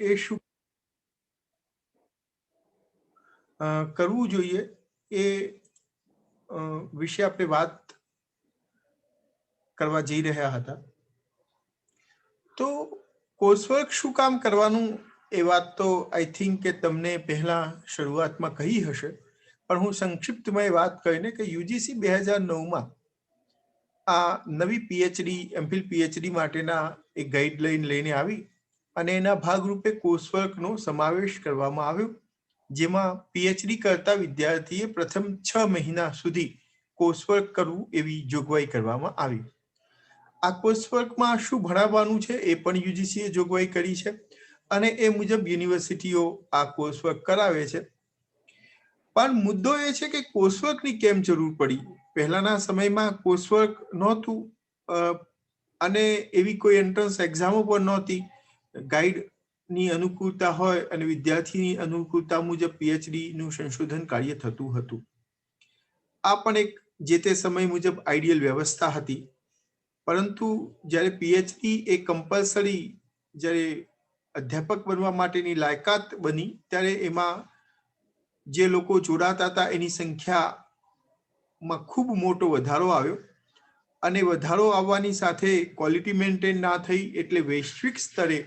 એ શું કરવું જોઈએ એ વિશે આપણે વાત કરવા જઈ રહ્યા હતા. તો કોર્સવર્ક શું કામ કરવાનું એ વાત તો આઈ થિંક કે તમને પહેલા શરૂઆતમાં કહી હશે, પણ હું સંક્ષિપ્તમાં વાત કરીને કે યુજીસી 2009માં આ નવી પીએચડી એમફિલ પીએચડી માટેના એક ગાઈડલાઈન લઈને આવી અને એના ભાગરૂપે કોર્સવર્કનો સમાવેશ કરવામાં આવ્યો, જેમાં પીએચડી કરતા વિદ્યાર્થીએ પ્રથમ 6 મહિના સુધી કોર્સવર્ક કરવું એવી જોગવાઈ કરવામાં આવી. આ કોર્સવર્કમાં શું ભણાવવાનું છે એ પણ યુજીસીએ જોગવાઈ કરી છે અને એ મુજબ યુનિવર્સિટીઓ આ કોર્સવર્ક કરાવે છે. પણ મુદ્દો એ છે કે કોર્સવર્કની કેમ જરૂર પડી? પહેલાના સમયમાં કોર્સવર્ક નહોતું અને એવી કોઈ એન્ટ્રન્સ એક્ઝામો પણ નહોતી. ગાઈડની અનુકૂળતા હોય અને વિદ્યાર્થીની અનુકૂળતા મુજબ પીએચડીનું સંશોધન કાર્ય થતું હતું. આ પણ એક જે તે સમય મુજબ આઈડિયલ વ્યવસ્થા હતી. પરંતુ જ્યારે પીએચડી એ કમ્પલસરી જ્યારે અધ્યાપક બનવા માટેની લાયકાત બની ત્યારે એમાં જે લોકો જોડાતા હતા એની સંખ્યામાં ખૂબ મોટો વધારો આવ્યો અને વધારો આવવાની સાથે ક્વોલિટી મેન્ટેન ના થઈ એટલે વૈશ્વિક સ્તરે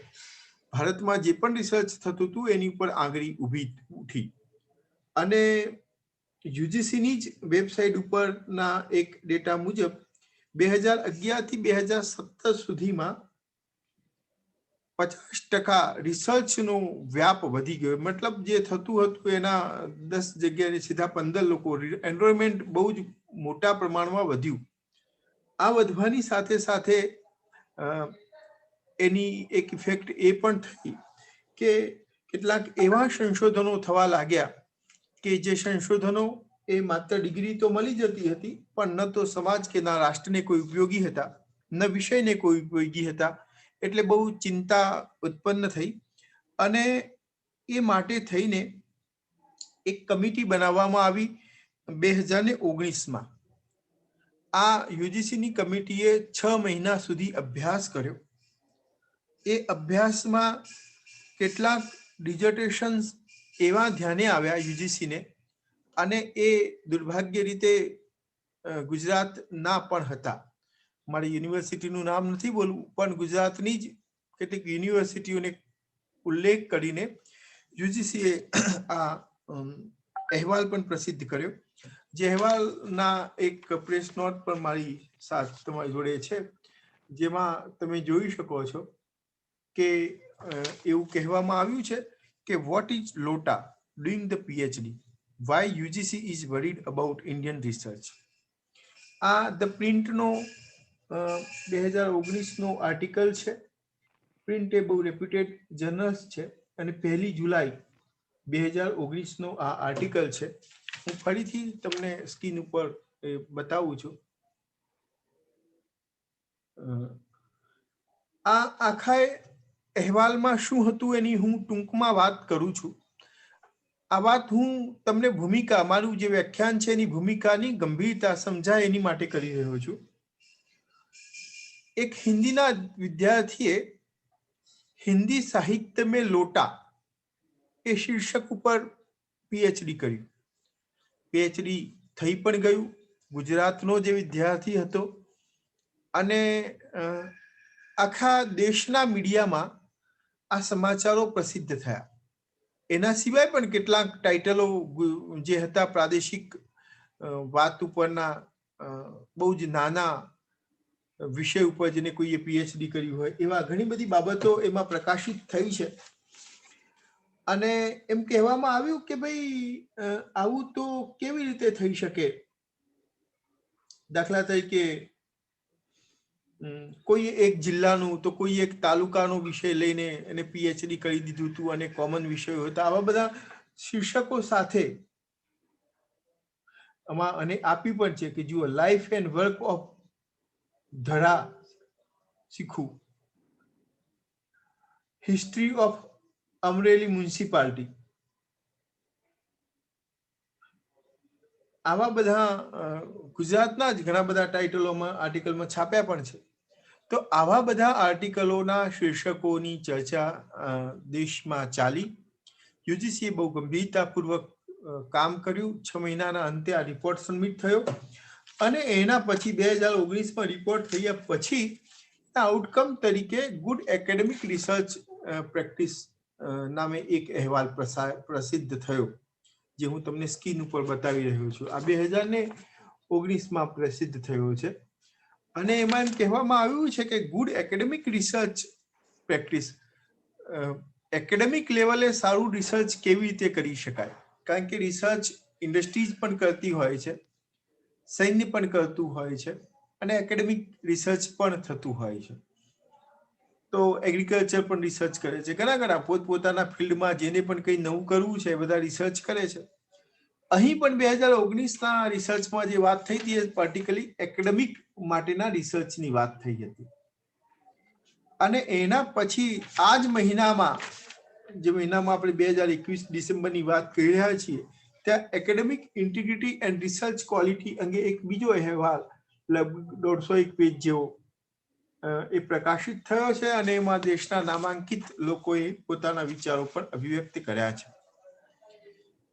ભારતમાં જે પણ રિસર્ચ થતું હતું એની ઉપર આંગળી ઉઠી અને યુજીસીની જ વેબસાઇટ ઉપરના એક ડેટા મુજબ 2011 થી 2017 સુધીમાં 50% રિસર્ચનો વ્યાપ વધી ગયો. મતલબ જે થતું હતું એના 10 જગ્યાએ સીધા 15 લોકો, એનરોલમેન્ટ બહુ જ મોટા પ્રમાણમાં વધ્યું. આ વધવાની સાથે સાથે એની એક ઇફેક્ટ એ પણ થઈ કે કેટલાક એવા સંશોધનો થવા લાગ્યા કે જે સંશોધનો એ માત્ર ડિગ્રી તો મળી જતી હતી પણ ન તો સમાજ કે ના રાષ્ટ્રને કોઈ ઉપયોગી હતા, ન વિષયને કોઈ ઉપયોગી હતા. એટલે બહુ ચિંતા ઉત્પન્ન થઈ અને એ માટે થઈને એક કમિટી બનાવવામાં આવી 2019માં. આ યુજીસીની કમિટીએ 6 મહિના સુધી અભ્યાસ કર્યો. એ અભ્યાસમાં કેટલાક ડિઝર્ટેશન્સ એવા ધ્યાને આવ્યા યુજીસીને અને એ દુર્ભાગ્ય રીતે ગુજરાતના પણ હતા. મારી યુનિવર્સિટીનું નામ નથી બોલવું પણ ગુજરાતની જ કેટલીક યુનિવર્સિટીઓને ઉલ્લેખ કરીને યુજીસીએ આ અહેવાલ પણ પ્રસિદ્ધ કર્યો. જે અહેવાલના એક પ્રેસ નોટ પણ મારી સાથ તમારી જોડે છે, જેમાં તમે જોઈ શકો છો કે એવું કહેવામાં આવ્યું છે કે what is lotta doing the PhD, why UGC is worried about Indian research. આ ધ પ્રિન્ટનો 2019નો આર્ટિકલ છે. પ્રિન્ટ એ બહુ રેપ્યુટેડ જર્નલ્સ છે અને 1 જુલાઈ 2019નો આ આર્ટિકલ છે. હું ફરીથી તમને સ્ક્રીન ઉપર બતાવું છું. આ આખા અહેવાલમાં શું હતું એની હું ટૂંકમાં વાત કરું છું. આ વાત હું તમને ભૂમિકા, મારું જે વ્યાખ્યાન છે એની ભૂમિકાની ગંભીરતા સમજાય એની માટે કરી રહ્યો છું. એક હિન્દીના વિદ્યાર્થીએ હિન્દી સાહિત્ય મેં લોટા એ શીર્ષક ઉપર પીએચડી કર્યું. પીએચડી થઈ પણ ગયું. ગુજરાતનો જે વિદ્યાર્થી હતો અને આખા દેશના મીડિયામાં આ સમાચારો પ્રસિદ્ધ થયા. એના સિવાય પણ કેટલાક ટાઇટલો જે હતા પ્રાદેશિક વાત ઉપરના, બહુ જ નાના વિષય ઉપર જેને કોઈએ પીએચડી કર્યું હોય એવા ઘણી બધી બાબતો એમાં પ્રકાશિત થઈ છે. અને એમ કહેવામાં આવ્યું કે ભાઈ આવું તો કેવી રીતે થઈ શકે? દાખલા તરીકે કોઈ એક જિલ્લાનું તો કોઈ એક તાલુકાનો વિષય લઈને એને પીએચડી કરી દીધું હતું અને કોમન વિષયો હતા. આવા બધા શીર્ષકો સાથે આમાં અને આપી પણ છે કે જુઓ, લાઈફ એન્ડ વર્ક ઓફ ધડા શીખવું, હિસ્ટ્રી ઓફ અમરેલી મ્યુનિસિપાલિટી. આવા બધા ગુજરાતના જ ઘણા બધા ટાઇટલોમાં આર્ટિકલમાં છાપ્યા પણ છે. તો આવા બધા આર્ટિકલોના શીર્ષકોની ચર્ચા દેશમાં ચાલી. યુજીસીએ બહુ ગંભીરતાપૂર્વક કામ કર્યું. 6 મહિનાના અંતે આ રિપોર્ટ સબમિટ થયો અને એના પછી 2019માં રિપોર્ટ થયા પછી આઉટકમ તરીકે ગુડ એકેડેમિક રિસર્ચ પ્રેક્ટિસ નામે એક અહેવાલ પ્રસિદ્ધ થયો, જે હું તમને સ્ક્રીન ઉપર બતાવી રહ્યો છું. આ 2019માં પ્રસિદ્ધ થયો છે અને એમાં એમ કહેવામાં આવ્યું છે કે good academic research practice, academic લેવલે સારું રિસર્ચ કેવી રીતે કરી શકાય, કારણ કે રિસર્ચ ઇન્ડસ્ટ્રીઝ પણ કરતી હોય છે, સૈન્ય પણ કરતું હોય છે અને એકેડેમિક રિસર્ચ પણ થતું હોય છે. તો એગ્રીકલ્ચર પણ રિસર્ચ કરે છે, ઘણા પોતપોતાના ફિલ્ડમાં જેને પણ કંઈ નવું કરવું છે એ બધા રિસર્ચ કરે છે. અહીં પણ 2019ના રિસર્ચમાં જે વાત થઈ હતી એ પર્ટિક્યુલરલી એકેડેમિક માટેના રિસર્ચની વાત થઈ હતી. અને એના પછી આ જ મહિનામાં, જે મહિનામાં આપણે 2021 ડિસેમ્બરની વાત કરી રહ્યા છીએ, ત્યાં academic integrity and research quality અંગે એક બીજો અહેવાલ લગભગ 150 પેજ જેવો એ પ્રકાશિત થયો છે અને એમાં દેશના નામાંકિત લોકોએ પોતાના વિચારો પણ અભિવ્યક્ત કર્યા છે.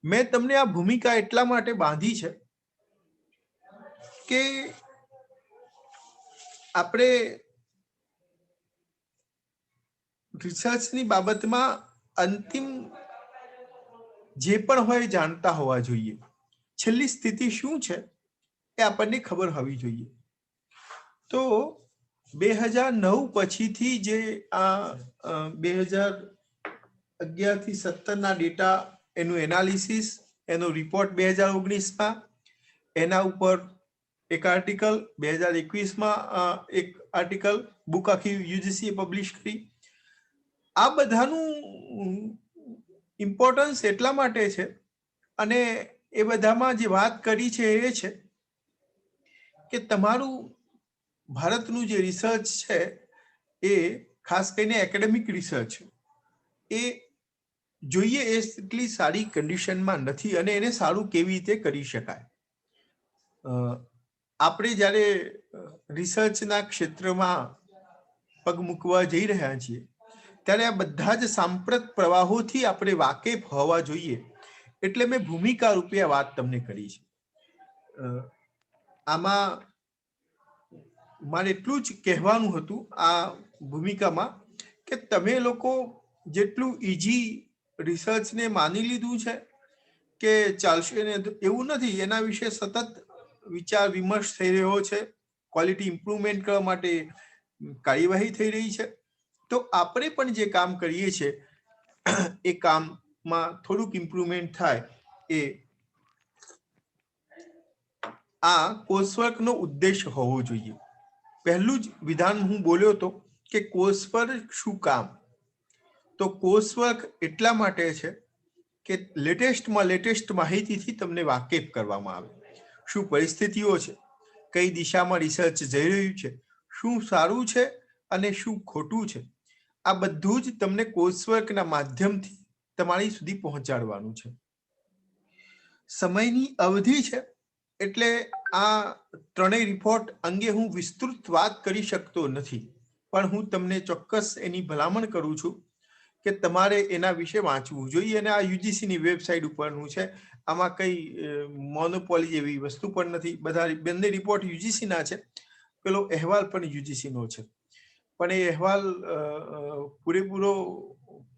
મેં તમને આ ભૂમિકા એટલા માટે બાંધી છે કે આપણે રિસર્ચની બાબતમાં અંતિમ જે પણ હોય જાણતા હોવા જોઈએ. છેલ્લી સ્થિતિ શું છે એ આપણને ખબર હોવી જોઈએ. તો 2009 પછીથી જે આ 2011 થી 17ના ડેટા, એનું એનાલિસિસ, એનો રિપોર્ટ 2019માં, એના ઉપર એક આર્ટિકલ 2021માં, એક આર્ટિકલ બુક આખી યુજીસીએ પબ્લિશ કરી. આ બધાનું ઇમ્પોર્ટન્સ એટલા માટે છે અને એ બધામાં જે વાત કરી છે એ છે કે તમારું ભારતનું જે રિસર્ચ છે એ ખાસ કરીને એકેડેમિક રિસર્ચ એ જોઈએ એટલી સારી કન્ડિશનમાં નથી અને એને સારું કેવી રીતે કરી શકાય. આપણે જ્યારે રિસર્ચના ક્ષેત્રમાં પગ મૂકવા જઈ રહ્યા છીએ ત્યારે આ બધા જ સાંપ્રત પ્રવાહોથી આપણે વાકેફ હોવા જોઈએ. એટલે મેં ભૂમિકા રૂપે આ વાત તમને કરી છે. આમાં મારે એટલું જ કહેવાનું હતું આ ભૂમિકામાં કે તમે લોકો જેટલું ઇઝી રિસર્ચને માની લીધું છે કે ચાલશે ને, એવું નથી. એના વિશે સતત વિચાર વિમર્શ થઈ રહ્યો છે. ક્વોલિટી ઇમ્પ્રુવમેન્ટ કરવા માટે કાર્યવાહી થઈ રહી છે. તો આપણે પણ જે કામ કરીએ છીએ એ કામમાં થોડુંક ઇમ્પ્રુવમેન્ટ થાય, એ આ કોર્સવર્કનો ઉદ્દેશ હોવો જોઈએ. પહેલું જ વિધાન હું બોલ્યો હતો કે કોર્સવર્ક શું કામ? તો કોર્સવર્ક એટલા માટે છે કે લેટેસ્ટમાં લેટેસ્ટ માહિતીથી તમને વાકેફ કરવામાં આવે. શું પરિસ્થિતિઓ છે, કઈ દિશામાં રિસર્ચ જઈ રહ્યું છે, શું સારું છે અને શું ખોટું છે, આ બધું જ તમને કોર્સવર્કના માધ્યમથી તમારી સુધી પહોંચાડવાનું છે. સમયની અવધિ છે એટલે આ ત્રણેય રિપોર્ટ અંગે હું વિસ્તૃત વાત કરી શકતો નથી, પણ હું તમને ચોક્કસ એની ભલામણ કરું છું કે તમારે એના વિશે વાંચવું જોઈએ. અને આ યુજીસીની વેબસાઇટ ઉપરનું છે. આમાં કઈ મોનોપોલી જેવી વસ્તુ પણ નથી. બંને રિપોર્ટ યુજીસીના છે, પેલો અહેવાલ પણ યુજીસીનો છે, પણ એ અહેવાલ પૂરેપૂરો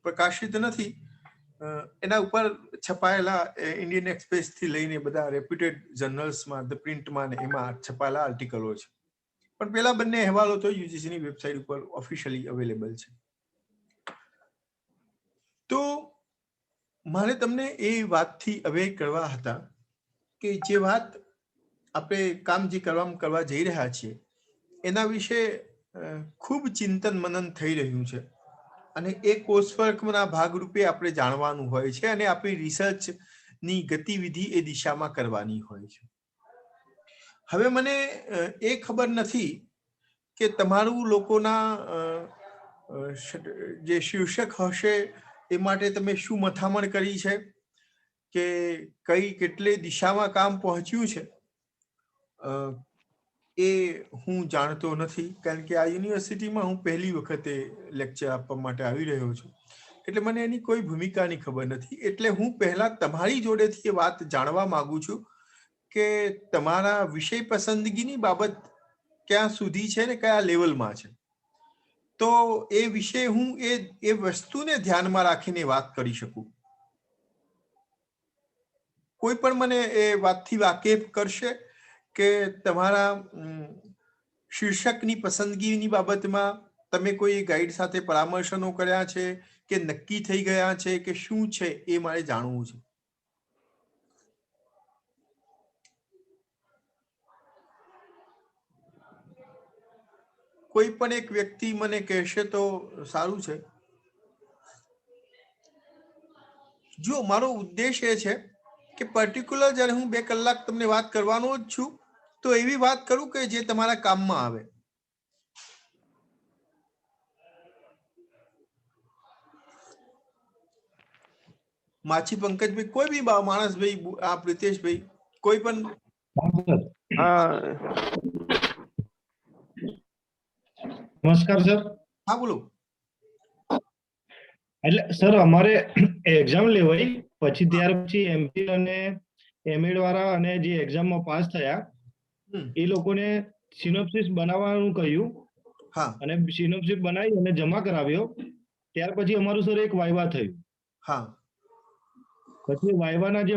પ્રકાશિત નથી. એના ઉપર છપાયેલા ઇન્ડિયન એક્સપ્રેસથી લઈને બધા રેપ્યુટેડ જર્નલ્સમાં, ધ પ્રિન્ટમાં એમાં છપાયેલા આર્ટિકલો છે. પણ પેલા બંને અહેવાલો તો યુજીસીની વેબસાઇટ ઉપર ઓફિશિયલી અવેલેબલ છે. તો મારે તમને એ વાતથી અવેર કરવા હતા કે જે વાત આપણે કામ જે કરવા જઈ રહ્યા છીએ એના વિશે ખૂબ ચિંતન મનન થઈ રહ્યું છે અને એ કોર્સવર્કના ભાગરૂપે આપણે જાણવાનું હોય છે અને આપણી રિસર્ચની ગતિવિધિ એ દિશામાં કરવાની હોય છે. હવે મને એ ખબર નથી કે તમારું લોકોના જે શીર્ષક હશે એ માટે તમે શું મથામણ કરી છે કે કેટલી દિશામાં કામ પહોંચ્યું છે. એ હું જાણતો નથી, કારણ કે આ યુનિવર્સિટીમાં હું પહેલી વખતે લેક્ચર આપવા માટે આવી રહ્યો છું, એટલે મને એની કોઈ ભૂમિકાની ખબર નથી. એટલે હું પહેલા તમારી જોડેથી એ વાત જાણવા માંગુ છું કે તમારા વિષય પસંદગીની બાબત ક્યાં સુધી છે ને કયા લેવલમાં છે. તો એ વિશે હું એ વસ્તુને ધ્યાનમાં રાખીને વાત કરી શકું. કોઈ પણ મને એ વાતથી વાકેફ કરશે કે તમારા શીર્ષકની પસંદગીની બાબતમાં તમે કોઈ ગાઈડ સાથે પરામર્શનો કર્યા છે કે નક્કી થઈ ગયા છે કે શું છે, એ મારે જાણવું છે. કોઈ પણ એક વ્યક્તિ મને કહેશે તો સારું છે. જો મારો ઉદ્દેશ એ છે કે પર્ટિક્યુલર જ્યારે હું 2 કલાક તમને વાત કરવાનો જ છું તો એવી વાત કરું કે જે તમારા કામમાં આવે. માછી પંકજભાઈ, કોઈ બી માણસભાઈ, આ પ્રિતેશભાઈ, કોઈ પણ. નમસ્કાર સર. હા બોલો. એટલે સર અમારે એક્ઝામ લેવાઈ પછી ત્યાર પછી એમપી અને એમએડ વાળા અને જે એક્ઝામમાં પાસ થયા એ લોકોને સિનોપ્સિસ બનાવવાનું કહ્યું. હા. અને સિનોપ્સિસ બનાવી અને જમા કરાવ્યો. ત્યાર પછી અમારું સર એક વાયવા થયું. હા. પછી વાયવાના જે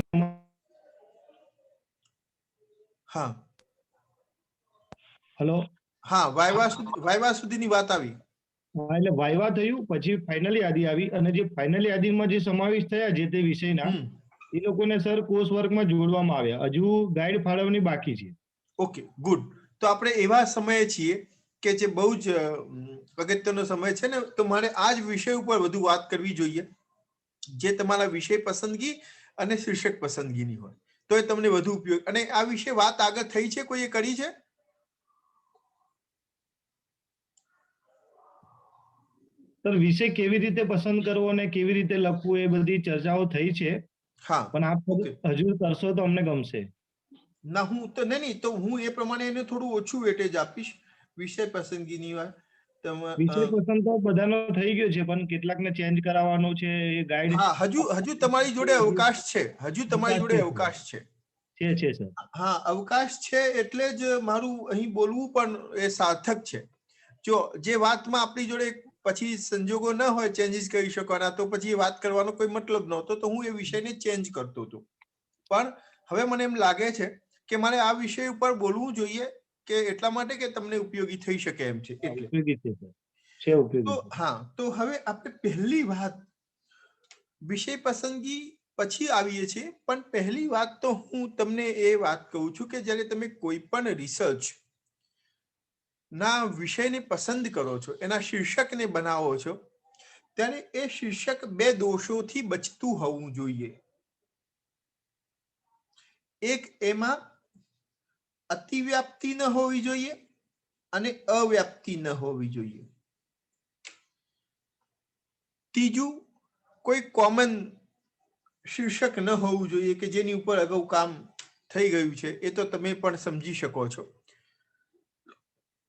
હા. હેલો. હા, વાયવા સુધીની વાત આવી. એટલે વાયવા થયું પછી ફાઇનલ યાદી આવી અને જે ફાઇનલ યાદીમાં જે સમાવેશ થયા જે તે વિષયના એ લોકોને સર કોર્સ વર્કમાં જોડવામાં આવ્યા. હજુ ગાઈડ ફાળવણી બાકી છે. Okay, good. તો આપણે એવા સમયે છીએ કે જે બહુ જ અગત્યનો સમય છે ને, તો મારે આ જ વિષય ઉપર વધુ વાત કરવી જોઈએ, જે તમારા વિષય પસંદગી અને શીર્ષક પસંદગીની હોય તો એ તમને વધુ ઉપયોગ. અને આ વિશે વાત આગળ થઈ છે, કોઈએ કરી છે? સર વિષય કેવી રીતે પસંદ કરવો અને કેવી રીતે લખવું એ બધી ચર્ચાઓ થઈ છે. હા, પણ આપ હજુ કરશો તો અમને ગમશે. ના, હું તો નહીં, તો હું એ પ્રમાણે એને થોડું ઓછું વેટેજ આપીશ વિષય પસંદગીની વાત. વિષય પસંદ તો બધાનો થઈ ગયો છે, પણ કેટલાકને ચેન્જ કરાવવાનો છે એ ગાઈડ. હા, હજુ તમારી જોડે અવકાશ છે. હજુ તમારી જોડે અવકાશ છે. છે સર. હા, અવકાશ છે એટલે જ મારું અહીં બોલવું પણ એ સાર્થક છે. જો જે વાતમાં આપણી જોડે પછી સંજોગો ન હોય ચેન્જીસ કરી શકવાના, તો પછી એ વાત કરવાનો કોઈ મતલબ નહોતો, તો હું એ વિષયને ચેન્જ કરતો હતો. પણ હવે મને એમ લાગે છે કે મારે આ વિષય ઉપર બોલવું જોઈએ, કે એટલા માટે કે તમને ઉપયોગી થઈ શકે એમ છે. એટલે તો હા, તો હવે આપણે પહેલી વાત વિષય પસંદગી પછી આવીએ છીએ, પણ પહેલી વાત તો હું તમને એ વાત કહું છું કે જ્યારે તમે કોઈ પણ રિસર્ચ ના વિષયને પસંદ કરો છો, એના શીર્ષકને બનાવો છો, ત્યારે એ શીર્ષક 2 દોષોથી બચતું હોવું જોઈએ. એક, એમાં અતિવ્યાપ્તિ ન હોવી જોઈએ અને અવ્યાપ્તિ ન હોવી જોઈએ. ત્રીજું, કોઈ કોમન શીર્ષક ન હોવું જોઈએ કે જેની ઉપર અગાઉ કામ થઈ ગયું છે, એ તો તમે પણ સમજી શકો છો.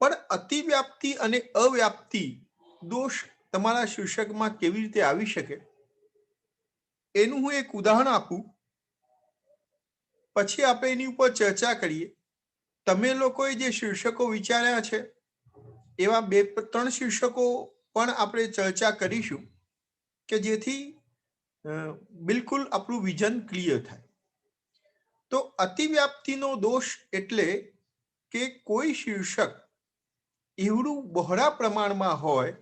પણ અતિવ્યાપ્તિ અને અવ્યાપ્તિ દોષ તમારા શીર્ષકમાં કેવી રીતે આવી શકે એનું હું એક ઉદાહરણ આપું, પછી આપણે એની ઉપર ચર્ચા કરીએ. તમે લોકોએ જે શીર્ષકો વિચાર્યા છે એવા 2-3 શીર્ષકો પણ આપણે ચર્ચા કરીશું કે જેથી બિલકુલ આપણું વિઝન ક્લિયર થાય. તો અતિવ્યાપ્તિનો દોષ એટલે કે કોઈ શીર્ષક એવું બહોળા પ્રમાણમાં હોય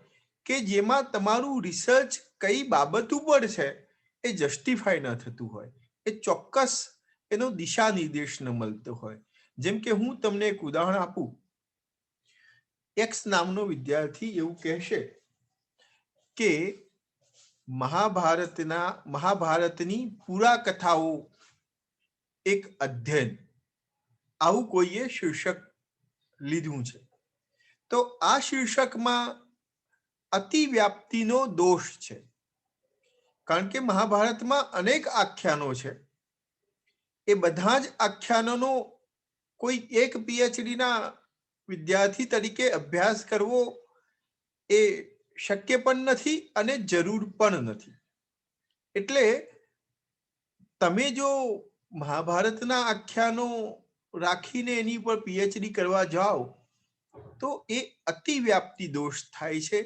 કે જેમાં તમારું રિસર્ચ કઈ બાબત ઉપર છે એ જસ્ટિફાય ન થતું હોય, એ ચોક્કસ એનો દિશા નિર્દેશ ન મળતો હોય. જેમ કે હું તમને એક ઉદાહરણ આપું. એક્સ નામનો વિદ્યાર્થી એવું કહેશે કે મહાભારતની પૂરા કથાઓ એક અધ્યયન, આવું કોઈએ શીર્ષક લીધું છે. તો આ શીર્ષકમાં અતિવ્યાપ્તિનો દોષ છે, કારણ કે મહાભારતમાં અનેક આખ્યાનો છે. એ બધા જ આખ્યાનોનો કોઈ એક પીએચડીના વિદ્યાર્થી તરીકે અભ્યાસ કરવો એ શક્ય પણ નથી અને જરૂર પણ નથી. એટલે તમે જો મહાભારતના આખ્યાનો રાખીને એની પર પીએચડી કરવા જાઓ તો એ અતિવ્યાપ્તિ દોષ થાય છે.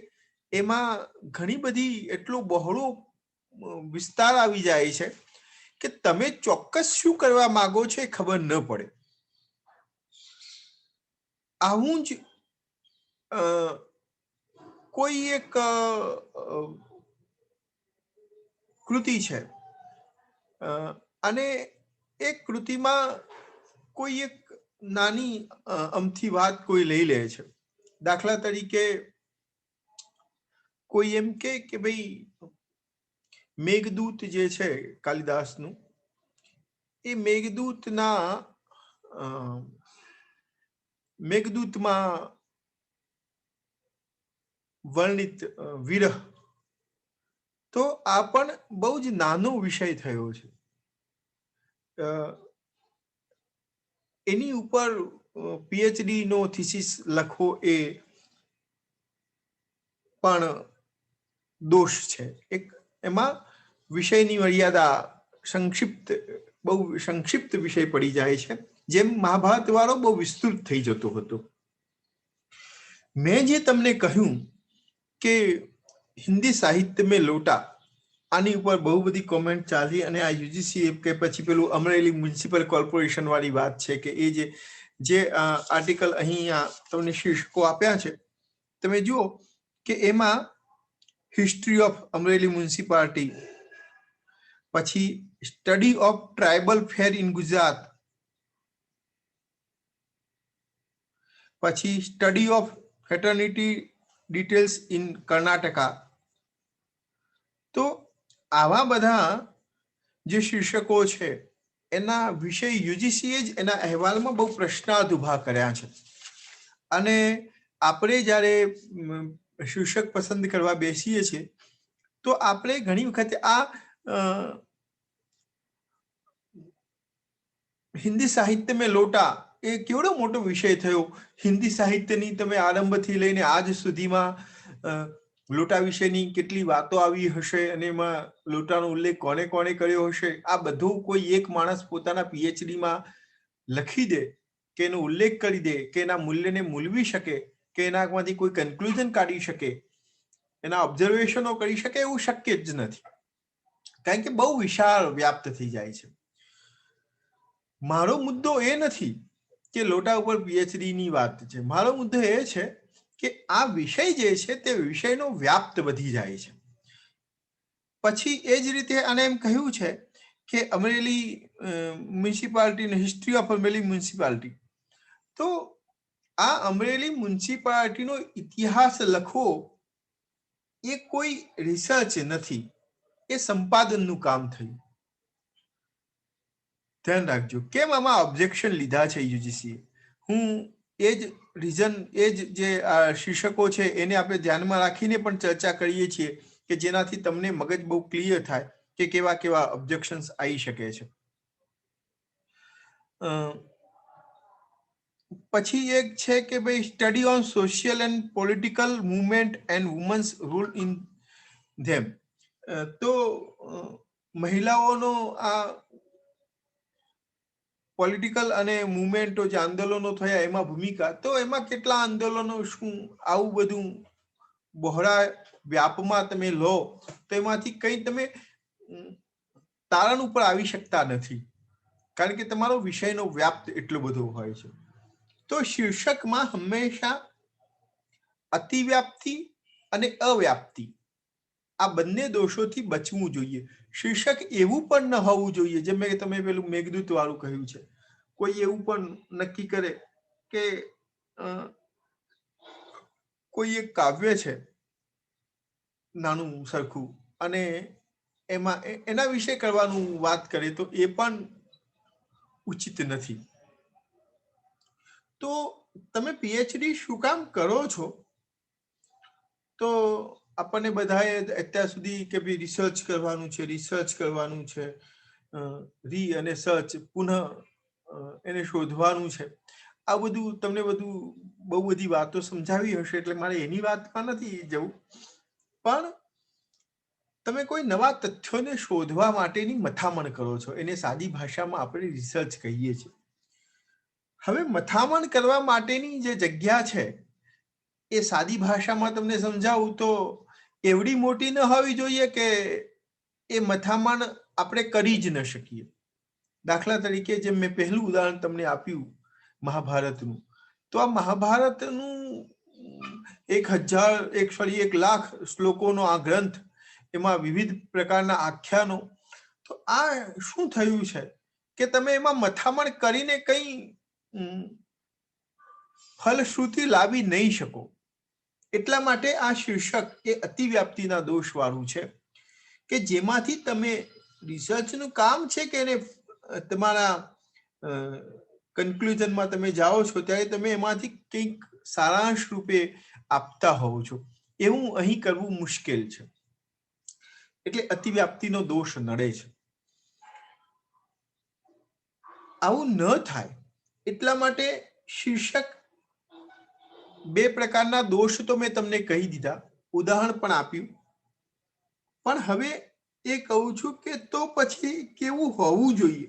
એમાં ઘણી બધી એટલો બહોળો વિસ્તાર આવી જાય છે કે તમે ચોક્કસ શું કરવા માંગો છો એ ખબર ન પડે. આવું જ કોઈ એક કૃતિ છે અને એ કૃતિમાં કોઈ એક નાની અમથી વાત કોઈ લઈ લે છે. દાખલા તરીકે કોઈ એમ કે ભાઈ મેઘદૂત જે છે કાલિદાસનું, એ મેઘદૂતમાં વર્ણિત વિરહ, તો આ પણ બહુ જ નાનો વિષય થયો છે. એની ઉપર પીએચડી નો થીસીસ લખવો એ પણ દોષ છે. એક એમાં વિષયની મર્યાદા બહુ સંક્ષિપ્ત વિષય પડી જાય છે, જેમ મહાભારત વાળો બહુ વિસ્તૃત થઈ જતો હતો. મેં જે તમને કહ્યું કે હિન્દી સાહિત્ય મેં લોટા, આની ઉપર બહુ બધી કોમેન્ટ ચાલી અને આ યુજીસી કે પછી પેલું અમરેલી મ્યુનિસિપલ કોર્પોરેશન વાળી વાત છે કે એ જે આર્ટિકલ અહીંયા તમને શીર્ષકો આપ્યા છે, તમે જુઓ કે એમાં હિસ્ટ્રી ઓફ અમરેલી મ્યુનિસિપાલિટી, પછી study of tribal fair in Gujarat, પછી study of fraternity details in Karnataka. તો આવા બધા જે શીર્ષકો છે એના વિષય યુજીસીએ જ એના અહેવાલમાં બહુ પ્રશ્નાર્થ ઉભા કર્યા છે. અને આપણે જ્યારે શીર્ષક પસંદ કરવા બેસીએ છીએ તો આપણે ઘણી વખત આ હિન્દી સાહિત્ય મેં લોટા એ કેવડો મોટો વિષય થયો. હિન્દી સાહિત્યની તમે આરંભથી લઈને આજ સુધીમાં લોટા વિશેની કેટલી વાતો આવી હશે અને એમાં લોટાનો ઉલ્લેખ કોને કોને કર્યો હશે, આ બધું કોઈ એક માણસ પોતાના પીએચડીમાં લખી દે કે એનો ઉલ્લેખ કરી દે કે એના મૂલ્યને મૂલવી શકે કે એનામાંથી કોઈ કન્ક્લુઝન કાઢી શકે, એના ઓબ્ઝર્વેશનો કરી શકે, એવું શક્ય જ નથી. કારણ કે બહુ વિશાળ વ્યાપ્ત થઈ જાય છે. મારો મુદ્દો એ નથી કે લોટા ઉપર પીએચડી ની વાત છે. મારો મુદ્દો એ છે કે આ વિષય જે છે તે વિષયનો વ્યાપ્ત વધી જાય છે. પછી એ જ રીતે આને એમ કહ્યું છે કે Amreli municipality, history of Amreli municipality. તો આ અમરેલી મ્યુનિસિપાલિટીનો ઇતિહાસ લખવો એ કોઈ રિસર્ચ નથી, એ સંપાદનનું કામ થયું. ધ્યાન રાખજો કેમ આમાં ઓબ્જેક્શન લીધા છે યુજીસીએ. હું એ જ રીઝન, એ જ જે શીર્ષકો છે એને આપણે ધ્યાનમાં રાખીને પણ ચર્ચા કરીએ છીએ કે જેનાથી તમને મગજ બહુ ક્લિયર થાય કે કેવા કેવા ઓબ્જેક્શન્સ આવી શકે છે. પછી એક છે કે ભાઈ study on social and political movement and women's role in them. તો મહિલાઓનો આ પોલિટિકલ અને મુવમેન્ટો જે આંદોલનો થયા એમાં ભૂમિકા, તો એમાં કેટલા આંદોલનો, શું આવું બધું બહોળા વ્યાપમાં તમે લો તો એમાંથી કંઈ તમે તારણ ઉપર આવી શકતા નથી, કારણ કે તમારો વિષયનો વ્યાપ્ત એટલો બધો હોય છે. તો શીર્ષકમાં હંમેશા અતિવ્યાપ્તિ અને અવ્યાપ્તિ આ બંને દોષોથી બચવું જોઈએ. શીર્ષક એવું પણ ન હોવું જોઈએ, જેમ તમે પેલું મેઘદૂત વાળું કહ્યું છે, કોઈ એવું પણ નક્કી કરે કે કોઈ એક કાવ્ય છે નાનું સરખું અને એમાં એના વિશે કરવાનું વાત કરે તો એ પણ ઉચિત નથી. તો તમે પીએચડી શું કામ કરો છો? તો આપણને બધાએ અત્યાર સુધી કે ભાઈ રિસર્ચ કરવાનું છે, રી અને સર્ચ પુનઃ એને શોધવાનું છે. આ બધું તમને બહુ બધી વાતો સમજાવી હશે એટલે મારે એની વાતમાં નથી જવું, પણ તમે કોઈ નવા તથ્યોને શોધવા માટેની મથામણ કરો છો, એને સાદી ભાષામાં આપણે રિસર્ચ કહીએ છીએ. હવે મથામણ કરવા માટેની જે જગ્યા છે એ સાદી ભાષામાં તમને સમજાવું તો એવડી મોટી ન હોવી જોઈએ કે એ મથામણ આપણે કરી જ ન શકીએ. દાખલા તરીકે જેમ મેં પહેલું ઉદાહરણ તમને આપ્યું મહાભારતનું, તો આ મહાભારતનું 1 લાખ શ્લોકોનો આ ગ્રંથ, એમાં વિવિધ પ્રકારના આખ્યાનો, તો આ શું થયું છે કે તમે એમાં મથામણ કરીને કઈ ફલશ્રુતિ લાવી નહીં શકો. એટલા માટે આ શીર્ષક એ અતિવ્યાપ્તિના દોષ વાળું છે કે જેમાંથી તમે રિસર્ચનું કામ છે કે એને તમારા કન્ક્લુઝનમાં તમે જાઓ છો ત્યારે તમે એમાંથી કંઈક સારાંશ રૂપે આપતા હોવ છો. એવું અહીં કરવું મુશ્કેલ છે, એટલે અતિવ્યાપ્તિનો દોષ નડે છે. આવું ન થાય એટલા માટે શીર્ષક 2 પ્રકારના દોષ તો મેં તમને કહી દીધા, ઉદાહરણ પણ આપ્યું, પણ હવે એ કહું છું કે તો પછી કેવું હોવું જોઈએ,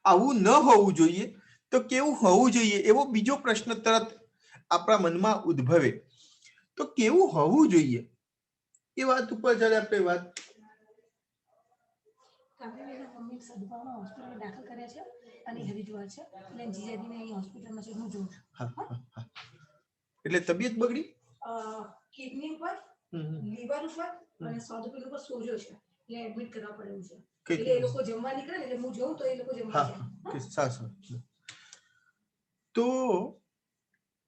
આવું ન હોવું જોઈએ તો કેવું હોવું જોઈએ એવો બીજો પ્રશ્ન તરત આપણા મનમાં ઉદ્ભવે. તો કેવું હોવું જોઈએ એ વાત ઉપર જ્યારે આપણે વાત દાખલ કર્યા છે અને હરિદ્વાર છે એટલે જીજાજીને અહીં હોસ્પિટલમાં છે હું જોઉં છું. એટલે તબિયત બગડી, કિડની ઉપર, લીવર ઉપર અને સ્વાદુપિંડ ઉપર સોજો છે એટલે એડમિટ કરવા પડે છે. એટલે એ લોકો જમવા નીકળે એટલે હું જોઉં તો એ લોકો જમવા જાય. તો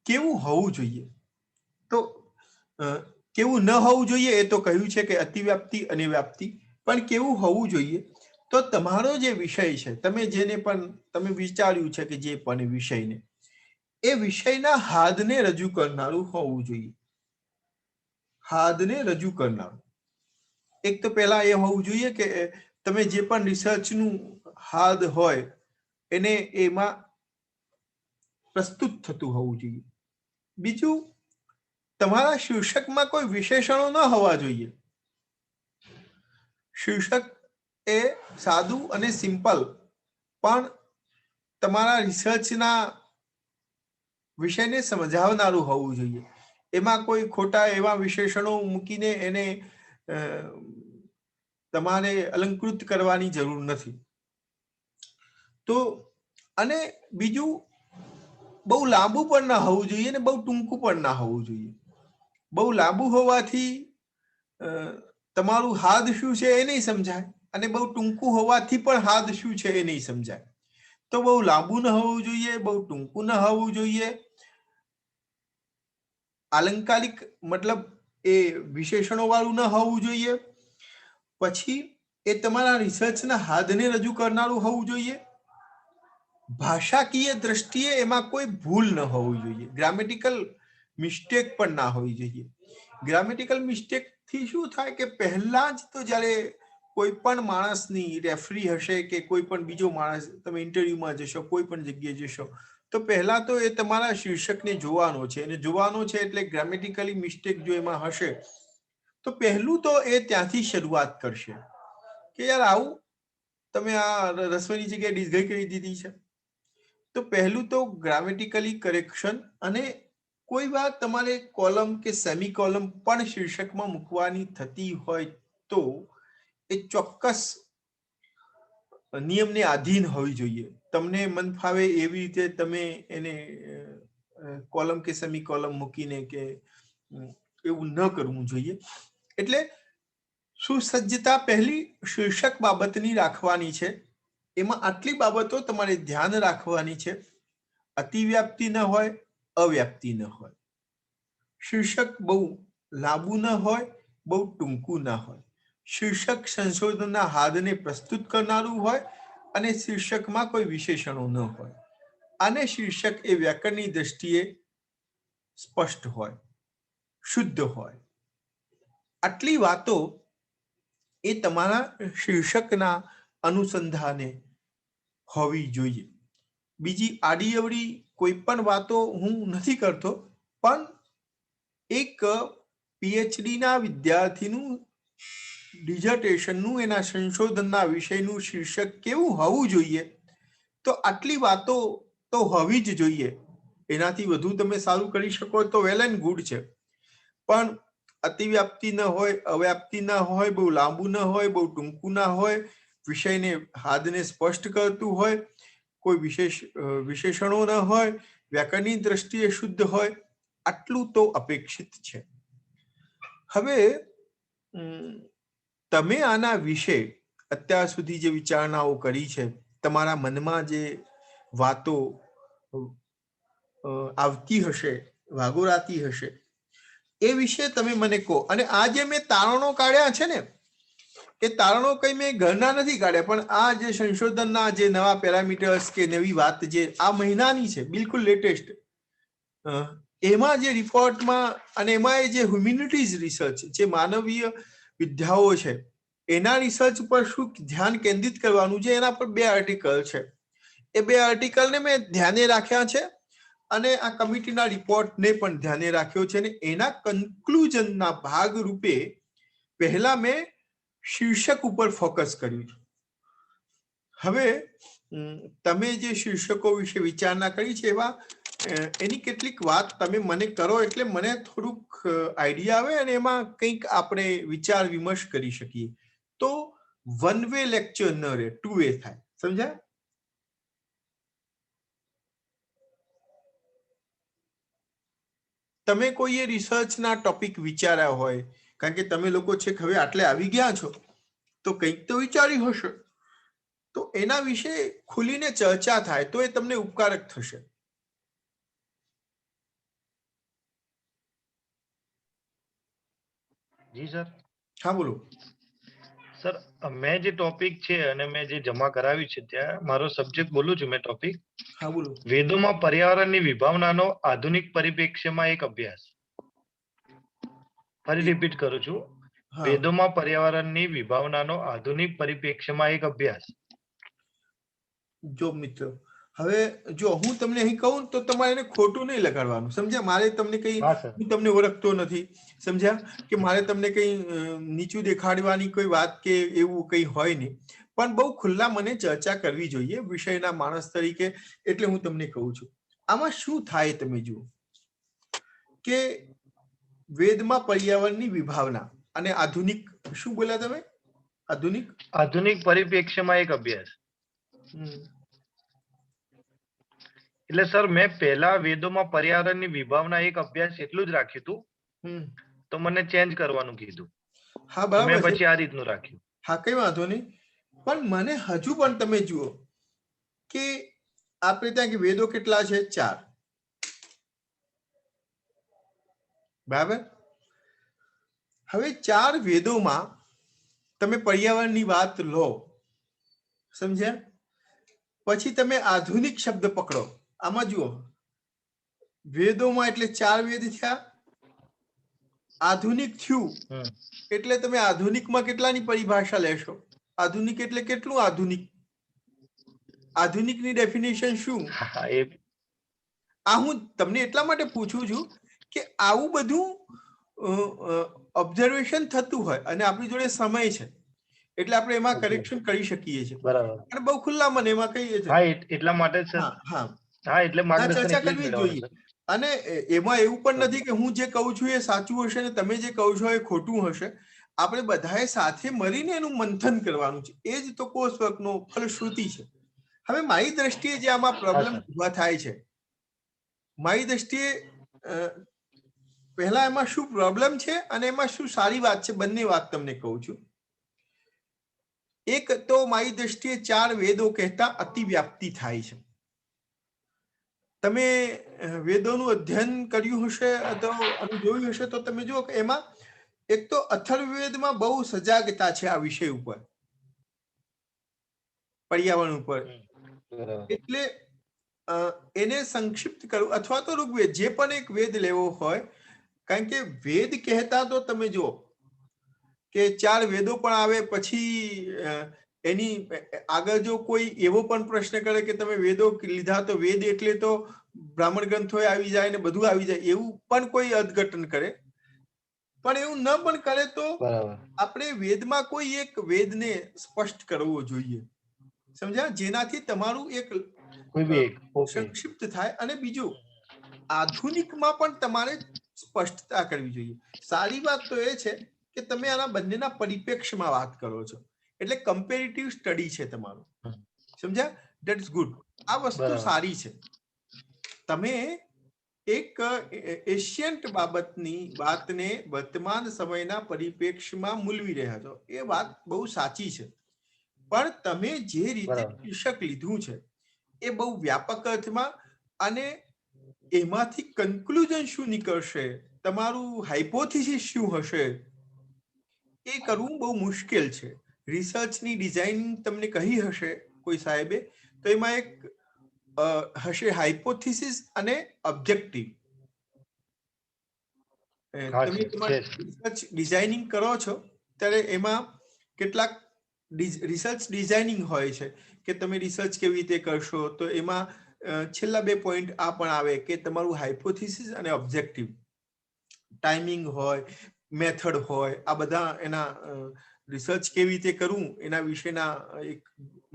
કેવું હોવું જોઈએ, તો કેવું ન હોવું જોઈએ એ તો કહ્યું છે કે અતિવ્યાપ્તિ અને વ્યાપ્તિ, પણ કેવું હોવું જોઈએ તો તમારો જે વિષય છે, તમે જેને પણ તમે વિચાર્યું છે કે જે પણ વિષયને, એ વિષયના હાદને રજૂ કરનારું હોવું જોઈએ. હાદને રજૂ કરનારું. એક તો પહેલા એ હોવું જોઈએ કે તમે જે પણ રિસર્ચનું હાદ હોય એને એમાં પ્રસ્તુત થતું હોવું જોઈએ. બીજું, તમારા શીર્ષકમાં કોઈ વિશેષણો ન હોવા જોઈએ. શીર્ષક એ સાદું અને સિમ્પલ પણ તમારા રિસર્ચના વિષયને સમજાવનારું હોવું જોઈએ. એમાં કોઈ ખોટા એવા વિશેષણો મૂકીને એને તમારે અલંકૃત કરવાની જરૂર નથી. તો અને બીજું, બહુ લાંબુ પણ ના હોવું જોઈએ ને બહુ ટૂંકું પણ ના હોવું જોઈએ. બહુ લાંબુ હોવાથી તમારું હાદ શું છે એ નહીં સમજાય, અને બહુ ટૂંકું હોવાથી પણ હાદ શું છે એ નહીં સમજાય. તો બહુ લાંબુ ન હોવું જોઈએ, બહુ ટૂંકું ન હોવું જોઈએ. આલંકારિક મતલબ એ વિશેષણો વાળું ન હોવું જોઈએ. પછી એ તમારા રિસર્ચના હાદને રજૂ કરનારું હોવું જોઈએ. ભાષાકીય દ્રષ્ટિએ એમાં કોઈ ભૂલ ન હોવી જોઈએ. ગ્રામેટિકલ મિસ્ટેક પણ ના હોવી જોઈએ. ગ્રામેટિકલ મિસ્ટેક થી શું થાય કે પહેલા જ તો જ્યારે કોઈ પણ માણસની રેફરી હશે કે કોઈ પણ બીજો માણસ, તમે ઇન્ટરવ્યુમાં જશો, કોઈ પણ જગ્યાએ જશો, તો પહેલા તો એ તમારા શીર્ષકને જોવાનો છે, અને જોવાનો છે એટલે ગ્રામેટિકલી મિસ્ટેક જો એમાં હશે તો પહેલું તો એ ત્યાંથી શરૂઆત કરશે કે યાર આવું તમે આ રસોઈની જગ્યાએ ડિઝાઇન કરી દીધી છે. તો પહેલું તો ગ્રામેટિકલી કરેક્શન, અને કોઈ વાર તમારે કોલમ કે સેમી કોલમ પણ શીર્ષકમાં મૂકવાની થતી હોય તો એ ચોક્કસ નિયમને આધીન હોવી જોઈએ. તમને મન ફાવે એવી રીતે તમે એને કોલમ કે સેમી કોલમ મૂકીને કે એવું ન કરવું જોઈએ. એટલે સુસજ્જતા પહેલી શીર્ષક બાબતની રાખવાની છે. એમાં આટલી બાબતો તમારે ધ્યાન રાખવાની છે. અતિવ્યાપ્તિ ન હોય, અવ્યાપ્તિ ન હોય. શીર્ષક બહુ લાંબુ ન હોય, બહુ ટૂંકું ના હોય. શીર્ષક સંશોધનના હાદને પ્રસ્તુત કરનારું હોય અને શીર્ષકમાં કોઈ વિશેષણો ન હોય. અને શીર્ષક એ વ્યાકરણની દ્રષ્ટિએ સ્પષ્ટ હોય, શુદ્ધ હોય. આટલી વાતો એ તમારા શીર્ષકના અનુસંધાને હોવી જોઈએ. બીજી આડીઅવળી કોઈ પણ વાતો હું નથી કરતો, પણ એક પીએચડી ના વિદ્યાર્થીનું ડિઝર્ટેશનનું, એના સંશોધનના વિષયનું શીર્ષક કેવું હોવું જોઈએ, તો આટલી વાતો તો હોવી જ જોઈએ. એનાથી વધુ તમે સારું કરી શકો તો વેલ એન્ડ ગુડ છે, પણ અતિવ્યાપ્તિ ન હોય, અવ્યાપ્તિ ન હોય, બહુ લાંબુ ન હોય, બહુ ટૂંકું ના હોય, વિષયને હાદને સ્પષ્ટ કરતું હોય, કોઈ વિશેષણો ન હોય, વ્યાકરણની દ્રષ્ટિએ શુદ્ધ હોય, આટલું તો અપેક્ષિત છે. હવે તમે આના વિશે અત્યાર સુધી જે વિચારણાઓ કરી છે, તમારા મનમાં જે વાતો આવતી હશે, વાગોરાતી હશે, એ વિશે તમે મને કહો. અને આ જે મેં તારણો કાઢ્યા છે ને, એ તારણો કઈ મેં ઘરના નથી કાઢ્યા, પણ આ જે સંશોધનના જે નવા પેરામીટર્સ કે નવી વાત જે આ મહિનાની છે, બિલકુલ લેટેસ્ટ, એમાં જે રિપોર્ટમાં અને એમાં જે હ્યુમેનિટીઝ રિસર્ચ, જે માનવીય વિદ્યાઓ છે, એના રિસર્ચ પર શું ધ્યાન કેન્દ્રિત કરવાનું છે, એના પર 2 આર્ટિકલ છે. એ 2 આર્ટિકલને મેં ધ્યાને રાખ્યા છે, અને આ કમિટીના રિપોર્ટને પણ ધ્યાને રાખ્યો છે. અને એના કન્ક્લુઝનના ભાગ રૂપે પહેલા મેં શીર્ષક ઉપર ફોકસ કર્યું છે. હવે તમે જે શીર્ષકો વિશે વિચારણા કરી છે, એની કેટલીક વાત તમે મને કરો, એટલે મને થોડુંક આઈડિયા આવે અને એમાં કંઈક આપણે વિચાર વિમર્શ કરી શકીએ. તો 1 વે લેક્ચર ન રહે, 2 વે થાય. સમજ્યા? તમે કોઈ રિસર્ચના ટોપિક વિચાર્યા હોય, કારણ કે તમે લોકો છે હવે આટલે આવી ગયા છો, તો કંઈક તો વિચાર્યું હશે, તો એના વિશે ખુલીને ચર્ચા થાય તો એ તમને ઉપકારક થશે. જી સર. હા બોલો. સર, મેં જે ટોપિક છે અને મેં જે જમા કરાવ્યું છે, ત્યાં મારો સબ્જેક્ટ બોલું છું મેં ટોપિક. હા બોલો. વેદોમાં પર્યાવરણની વિભાવનાનો આધુનિક પરિપ્રેક્ષ્યમાં એક અભ્યાસ. ફરી રિપીટ કરું છું. વેદોમાં પર્યાવરણની વિભાવનાનો આધુનિક પરિપ્રેક્ષ્યમાં એક અભ્યાસ. જો મિત્રો, હવે જો હું તમને અહીં કહું તો તમારે એને ખોટું નહીં લગાડવાનું, સમજ્યા? મારે તમને કઈ, હું તમને ઓળખતો નથી, સમજ્યા? કે મારે તમને કઈ નીચું દેખાડવાની કોઈ વાત કે એવું કઈ હોય નહીં, પણ બહુ ખુલ્લા મને ચર્ચા કરવી જોઈએ વિષયના માણસ તરીકે, એટલે હું તમને કહું છું. આમાં શું થાય તમે જુઓ કે વેદમાં પર્યાવરણની વિભાવના અને આધુનિક, શું બોલ્યા તમે? આધુનિક પરિપ્રેક્ષ્યમાં એક અભ્યાસ. એટલે સર, મેં પહેલા વેદોમાં પર્યાવરણની વિભાવના એક અભ્યાસ એટલું જ રાખ્યું હતું, તો મને ચેન્જ કરવાનું કીધું. હા બરાબર, મેં પછી આ રીતનું રાખ્યું. હા કઈ વાંધો નહીં, પણ મને હજુ પણ તમે જુઓ કે આપણે ત્યાં કે વેદો કેટલા છે? 4. બરાબર. હવે 4 વેદોમાં તમે પર્યાવરણની વાત લો, સમજ્યા? પછી તમે આધુનિક શબ્દ પકડો. આમાં જુઓ, વેદોમાં એટલે 4 વેદ થયા, આધુનિક થયું એટલે તમે આધુનિકમાં કેટલાની પરિભાષા લેશો? આધુનિક એટલે કેટલું આધુનિક? આધુનિકની ડેફિનેશન શું? આ હું તમને એટલા માટે પૂછું છું કે આવું બધું ઓબ્ઝર્વેશન થતું હોય અને આપણી જોડે સમય છે, એટલે આપણે એમાં કરેક્શન કરી શકીએ છીએ. બરાબર. અને બહુ ખુલ્લા મને એમાં કહીએ છીએ. હા, એટલા માટે સર. હા, એટલે માર્ગદર્શન ચર્ચા કરવી જોઈએ. અને એમાં એવું પણ નથી કે હું જે કહું છું એ સાચું હશે ને તમે જે કહો છો એ ખોટું હશે. આપણે બધાએ સાથે મળીને એનું મંથન કરવાનું છે. એ જ તો કોર્સ વર્કનો ફલશ્રુતિ છે. હવે મારી દ્રષ્ટિએ જે આમાં પ્રોબ્લેમ ઉભા થાય છે, મારી દ્રષ્ટિએ પહેલા એમાં શું પ્રોબ્લેમ છે અને એમાં શું સારી વાત છે, બંને વાત તમને કહું છું. એક તો મારી દ્રષ્ટિએ 4 વેદો કહેતા અતિવ્યાપ્તિ થાય છે. તમે વેદોનું અધ્યયન કર્યું હશે અથવા જોયું હશે તો તમે જુઓ કે એમાં એક તો અથર્વવેદમાં બહુ સજાગતા છે આ વિષય ઉપર, પર્યાવરણ ઉપર. એટલે એને સંક્ષિપ્ત કરવું, અથવા તો ઋગ્વેદ, જે પણ એક વેદ લેવો હોય, કારણ કે વેદ કહેતા તો તમે જુઓ કે 4 વેદો પણ આવે, પછી એની આગળ જો કોઈ એવો પણ પ્રશ્ન કરે કે તમે વેદો લીધા તો વેદ એટલે તો બ્રાહ્મણ ગ્રંથો આવી જાય ને બધું આવી જાય એવું પણ કોઈ અર્થઘટન કરે, પણ એવું ન પણ કરે તો આપણે વેદમાં કોઈ એક વેદને સ્પષ્ટ કરવો જોઈએ, સમજ્યા, જેનાથી તમારું એક સંક્ષિપ્ત થાય. અને બીજું આધુનિકમાં પણ તમારે સ્પષ્ટતા કરવી જોઈએ. સારી વાત તો એ છે કે તમે આના બંનેના પરિપ્રેક્ષ્યમાં વાત કરો છો, એટલે કમ્પેરેટિવ સ્ટડી છે તમારું, સમજ્યા, ધેટ ઇઝ ગુડ. આ વસ્તુ સારી છે. તમે એક એશિયન્ટ બાબતની વાતને વર્તમાન સમયના પરિપ્રેક્ષ્યમાં મૂલવી રહ્યા છો, એ વાત બહુ સાચી છે. પણ તમે જે રીતે શીર્ષક લીધું છે એ બહુ વ્યાપક અર્થમાં, અને એમાંથી કન્ક્લુઝન શું નીકળશે, તમારું હાઇપોથિસિસ શું હશે, એ કરવું બહુ મુશ્કેલ છે. રિસર્ચની ડિઝાઇનિંગ તમને કહી હશે કોઈ સાહેબે, તો એમાં એક હશે હાઇપોથિસિસ અને ઓબ્જેક્ટિવ. તમે રિસર્ચ ડિઝાઇનિંગ કરો છો ત્યારે એમાં કેટલાક રિસર્ચ ડિઝાઇનિંગ હોય છે કે તમે રિસર્ચ કેવી રીતે કરશો, તો એમાં છેલ્લા 2 પોઈન્ટ આ પણ આવે કે તમારું હાઇપોથિસિસ અને ઓબ્જેક્ટિવ, ટાઈમિંગ હોય, મેથડ હોય, આ બધા એના રિસર્ચ કેવી રીતે કરવું એના વિશેના એક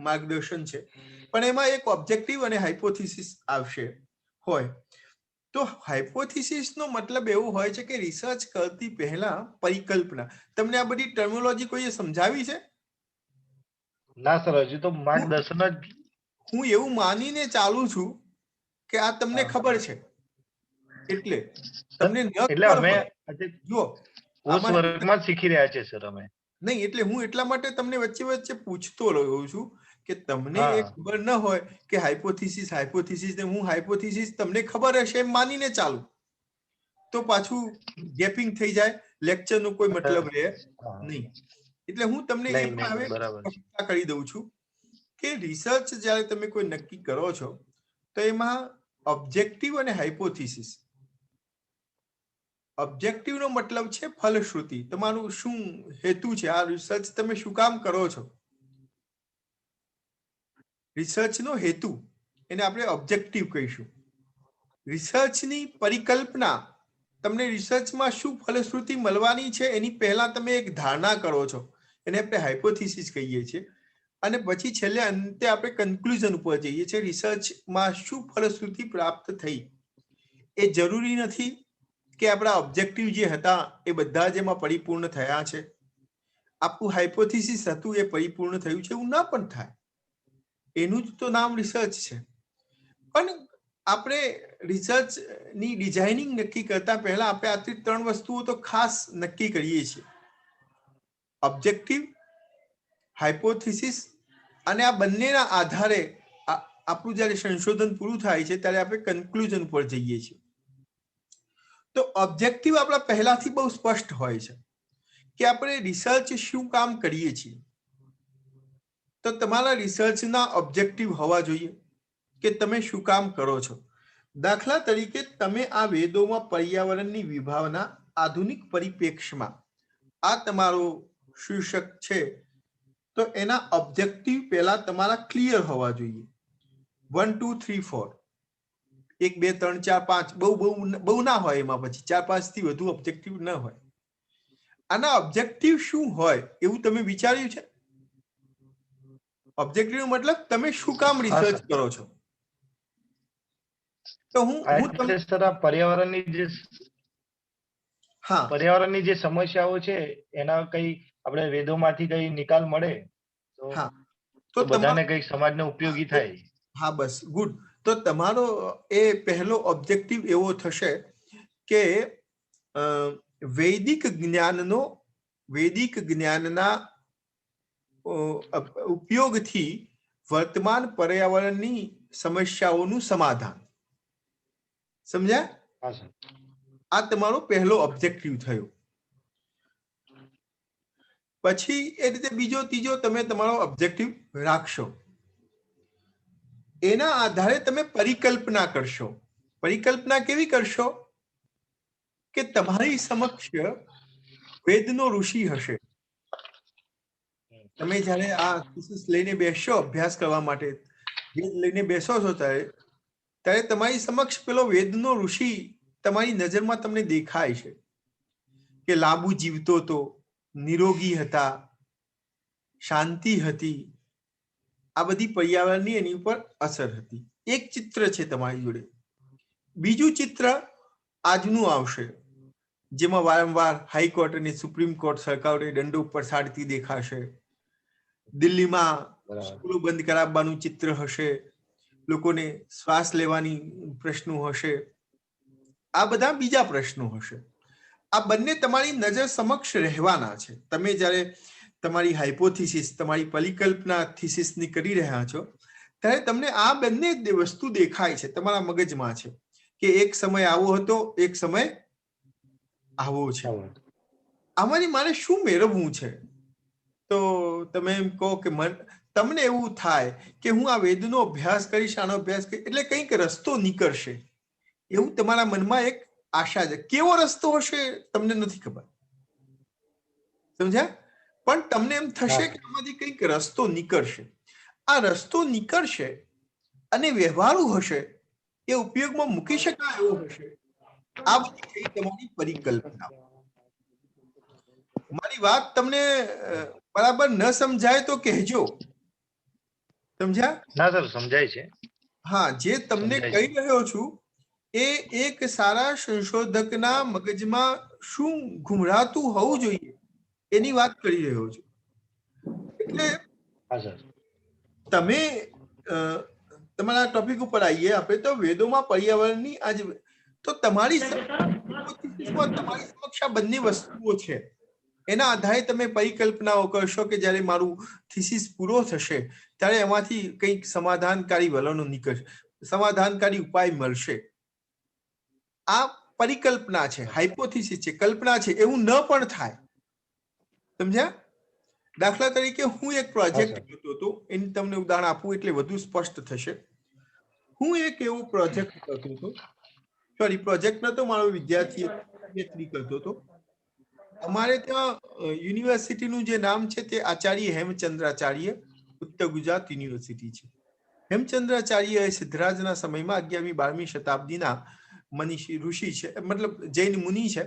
માર્ગદર્શન છે. પણ એમાં એક ઓબ્જેક્ટિવ અને હાઇપોથિસિસ આવશે હોય. તો હાઇપોથિસિસ નો મતલબ એવો હોય છે કે રિસર્ચ કરતી પહેલા પરિકલ્પના. તમને આ બધી ટર્મિનોલોજી કોઈએ સમજાવી છે? ના સર, હજી તો માર્ગદર્શન જ. હું એવું માનીને ચાલુ છું કે આ તમને ખબર છે, એટલે તમને ન ખબર હોય જો કોર્સ વર્કમાં શીખી રહ્યા છે સર અમે. નહીં, એટલે હું એટલા માટે તમને વચ્ચે વચ્ચે પૂછતો રહ્યો છું કે તમને એ ખબર ન હોય કે હાઇપોથિસિસ ને હું હાઇપોથિસિસ તમને ખબર હશે એમ માનીને ચાલુ, તો પાછું ગેપિંગ થઈ જાય, લેક્ચરનો કોઈ મતલબ રહે નહીં. એટલે હું તમને એ પણ હવે સ્પષ્ટતા કરી દઉં છું કે રિસર્ચ જ્યારે તમે કોઈ નક્કી કરો છો તો એમાં ઓબ્જેક્ટિવ અને હાઇપોથિસિસ. ઓબ્જેક્ટિવનો મતલબ છે ફલશ્રુતિ, તમારું શું હેતુ છે, આ રિસર્ચ તમે શું કામ કરો છો, રિસર્ચનો હેતુ, એને આપણે ઓબ્જેક્ટિવ કહીશું. રિસર્ચની પરિકલ્પના, તમને રિસર્ચમાં શું ફલશ્રુતિ મળવાની છે એની પહેલા તમે એક ધારણા કરો છો, એને આપણે હાઇપોથિસિસ કહીએ છીએ. અને પછી છેલ્લે અંતે આપણે કન્ક્લુઝન ઉપર જઈએ છીએ, રિસર્ચમાં શું ફલશ્રુતિ પ્રાપ્ત થઈ. એ જરૂરી નથી કે આપણા ઓબ્જેક્ટિવ જે હતા એ બધા જ એમાં પરિપૂર્ણ થયા છે. આપણું હાઇપોથિસિસ હતું એ પરિપૂર્ણ થયું છે એવું ના પણ થાય, એનું જ તો નામ રિસર્ચ છે. પણ આપણે રિસર્ચની ડિઝાઇનિંગ નક્કી કરતા પહેલા આપણે આ 3 વસ્તુઓ તો ખાસ નક્કી કરીએ છીએ, ઓબ્જેક્ટિવ, હાઇપોથિસિસ, અને આ બંનેના આધારે આપણું જ્યારે સંશોધન પૂરું થાય છે ત્યારે આપણે કન્ક્લુઝન પર જઈએ છીએ. તો ઓબ્જેક્ટિવ આપણા પહેલાથી બહુ સ્પષ્ટ હોય છે કે આપણે રિસર્ચ શું કામ કરીએ છીએ. તો તમારા રિસર્ચના ઓબ્જેક્ટિવ હોવા જોઈએ કે તમે શું કામ કરો છો. દાખલા તરીકે તમે આ વેદોમાં પર્યાવરણની વિભાવના આધુનિક પરિપ્રેક્ષ્યમાં, આ તમારો શીર્ષક છે, તો એના ઓબ્જેક્ટિવ પહેલા તમારા ક્લિયર હોવા જોઈએ. 1 2 3 4, 1 2 3 4 5 બહુ ના હોય, એમાં પછી 4 5 થી વધુ ઓબ્જેક્ટિવ ન હોય. આના ઓબ્જેક્ટિવ શું હોય એવું તમે વિચાર્યું છે? ઓબ્જેક્ટિવ મતલબ તમે શું કામ રિસર્ચ કરો છો. તો હું પર્યાવરણની જે સમસ્યાઓ છે એના કઈ આપણે વેદોમાંથી કઈ નિકાલ મળે તો બધાને કઈ સમાજને ઉપયોગી થાય. હા, બસ ગુડ. તો તમારો એ પહેલો ઓબ્જેક્ટિવ એવો થશે કે વૈદિક જ્ઞાનના ઉપયોગથી વર્તમાન પર્યાવરણની સમસ્યાઓનું સમાધાન. સમજ્યા? આ તમારો પહેલો ઓબ્જેક્ટિવ થયો. પછી એ રીતે બીજો ત્રીજો તમે તમારો ઓબ્જેક્ટિવ રાખશો. એના આધારે તમે પરિકલ્પના કરશો. પરિકલ્પના કેવી કરશો કે તમારી સમક્ષ વેદનો ઋષિ હશે. તમે જ્યારે આ થીસિસ લઈને બેસશો અભ્યાસ કરવા માટે, વેદ લઈને બેસો છો ત્યારે ત્યારે તમારી સમક્ષ પેલો વેદનો ઋષિ તમારી નજરમાં તમને દેખાય છે કે લાંબુ જીવતો હતો, નિરોગી હતા, શાંતિ હતી. આ બધી પર્યાવરણની એની ઉપર અસર હતી. એક ચિત્ર છે તમારી જોડે. બીજું ચિત્ર આજનું આવશે, જેમાં વારંવાર હાઈકોર્ટ અને સુપ્રીમ કોર્ટ સરકારોએ દંડો ઉપર સાડતી દેખાશે. દિલ્હીમાં સ્કૂલો બંધ કરાવવાનું ચિત્ર હશે, લોકોને શ્વાસ લેવાની પ્રશ્નો હશે. આ બધા બીજા પ્રશ્નો હશે. આ બંને તમારી નજર સમક્ષ રહેવાના છે. તમે જ્યારે તમારી હાઇપોથિસિસ, તમારી પરિકલ્પના થિસિસની કરી રહ્યા છો ત્યારે તમને આ બંને વસ્તુ દેખાય છે, તમારા મગજમાં છે કે એક સમય આવો હતો, એક સમય આવો છે. આમાંથી મારે શું મેળવવું છે? તો તમે એમ કહો કે તમને એવું થાય કે હું આ વેદનો અભ્યાસ કરીશ, આનો અભ્યાસ કરીશ એટલે કંઈક રસ્તો નીકળશે, એવું તમારા મનમાં એક આશા છે. કેવો રસ્તો હશે તમને નથી ખબર, સમજ્યા? પણ તમને એમ થશે કે આમાંથી કંઈક રસ્તો નીકળશે. આ રસ્તો નીકળશે અને વ્યવહારુ હશે, એ ઉપયોગમાં મૂકી શકાય એવો હશે. આ બધી થઈ તમારી પરિકલ્પના. મારી વાત તમને બરાબર ન સમજાય તો કહેજો, સમજ્યા? ના સર, સમજાય છે. હા, જે તમને કહી રહ્યો છું એ એક સારા સંશોધકના મગજમાં શું ઘુમરાતું હોવું જોઈએ એની વાત કરી રહ્યો છું. એટલે તમે તમારા ટોપિક ઉપર આવીએ આપણે. તો વેદોમાં પર્યાવરણની આજ તો તમારી સમક્ષ આ બંને વસ્તુઓ છે. એના આધારે તમે પરિકલ્પનાઓ કરશો કે જ્યારે મારું થિસિસ પૂરો થશે ત્યારે એમાંથી કંઈક સમાધાનકારી વલણો નીકળશે, સમાધાનકારી ઉપાય મળશે. આ પરિકલ્પના છે, હાઇપોથિસિસ છે, કલ્પના છે. એવું ન પણ થાય, સમજ્યા? દાખલા તરીકે હું એક પ્રોજેક્ટ કરતો હતો, એની તમને ઉદાહરણ આપું એટલે વધુ સ્પષ્ટ થશે. હું એક એવો પ્રોજેક્ટ કરતો હતો, સોરી પ્રોજેક્ટ નતો, મારો વિદ્યાર્થી PhD કરતો હતો. અમારે ત્યાં યુનિવર્સિટીનું જે નામ છે તે આચાર્ય હેમચંદ્રાચાર્ય ઉત્તર ગુજરાત યુનિવર્સિટી છે. હેમચંદ્રાચાર્ય એ સિદ્ધરાજના સમયમાં 11મી-12મી શતાબ્દીના મનીષી ઋષિ છે, મતલબ જૈન મુનિ છે,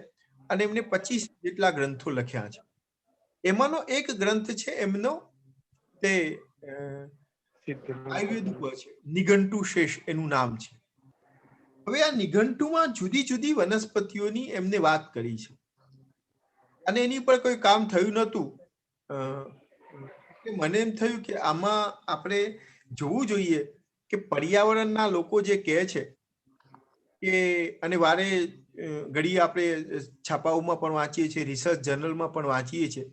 અને એમને 25 જેટલા ગ્રંથો લખ્યા છે. એમાંનો એક ગ્રંથ છે એમનો તે આયુર્વેદ ઉપર છે, નિઘંટુ શેષ એનું નામ છે. હવે આ નિઘંટુમાં જુદી જુદી વનસ્પતિઓની એમને વાત કરી છે અને એની પર કોઈ કામ થયું નહોતું. મને એમ થયું કે આમાં આપણે જોવું જોઈએ કે પર્યાવરણના લોકો જે કહે છે કે, અને વારે ઘડી આપણે છાપાઓમાં પણ વાંચીએ છીએ, રિસર્ચ જર્નલમાં પણ વાંચીએ છીએ,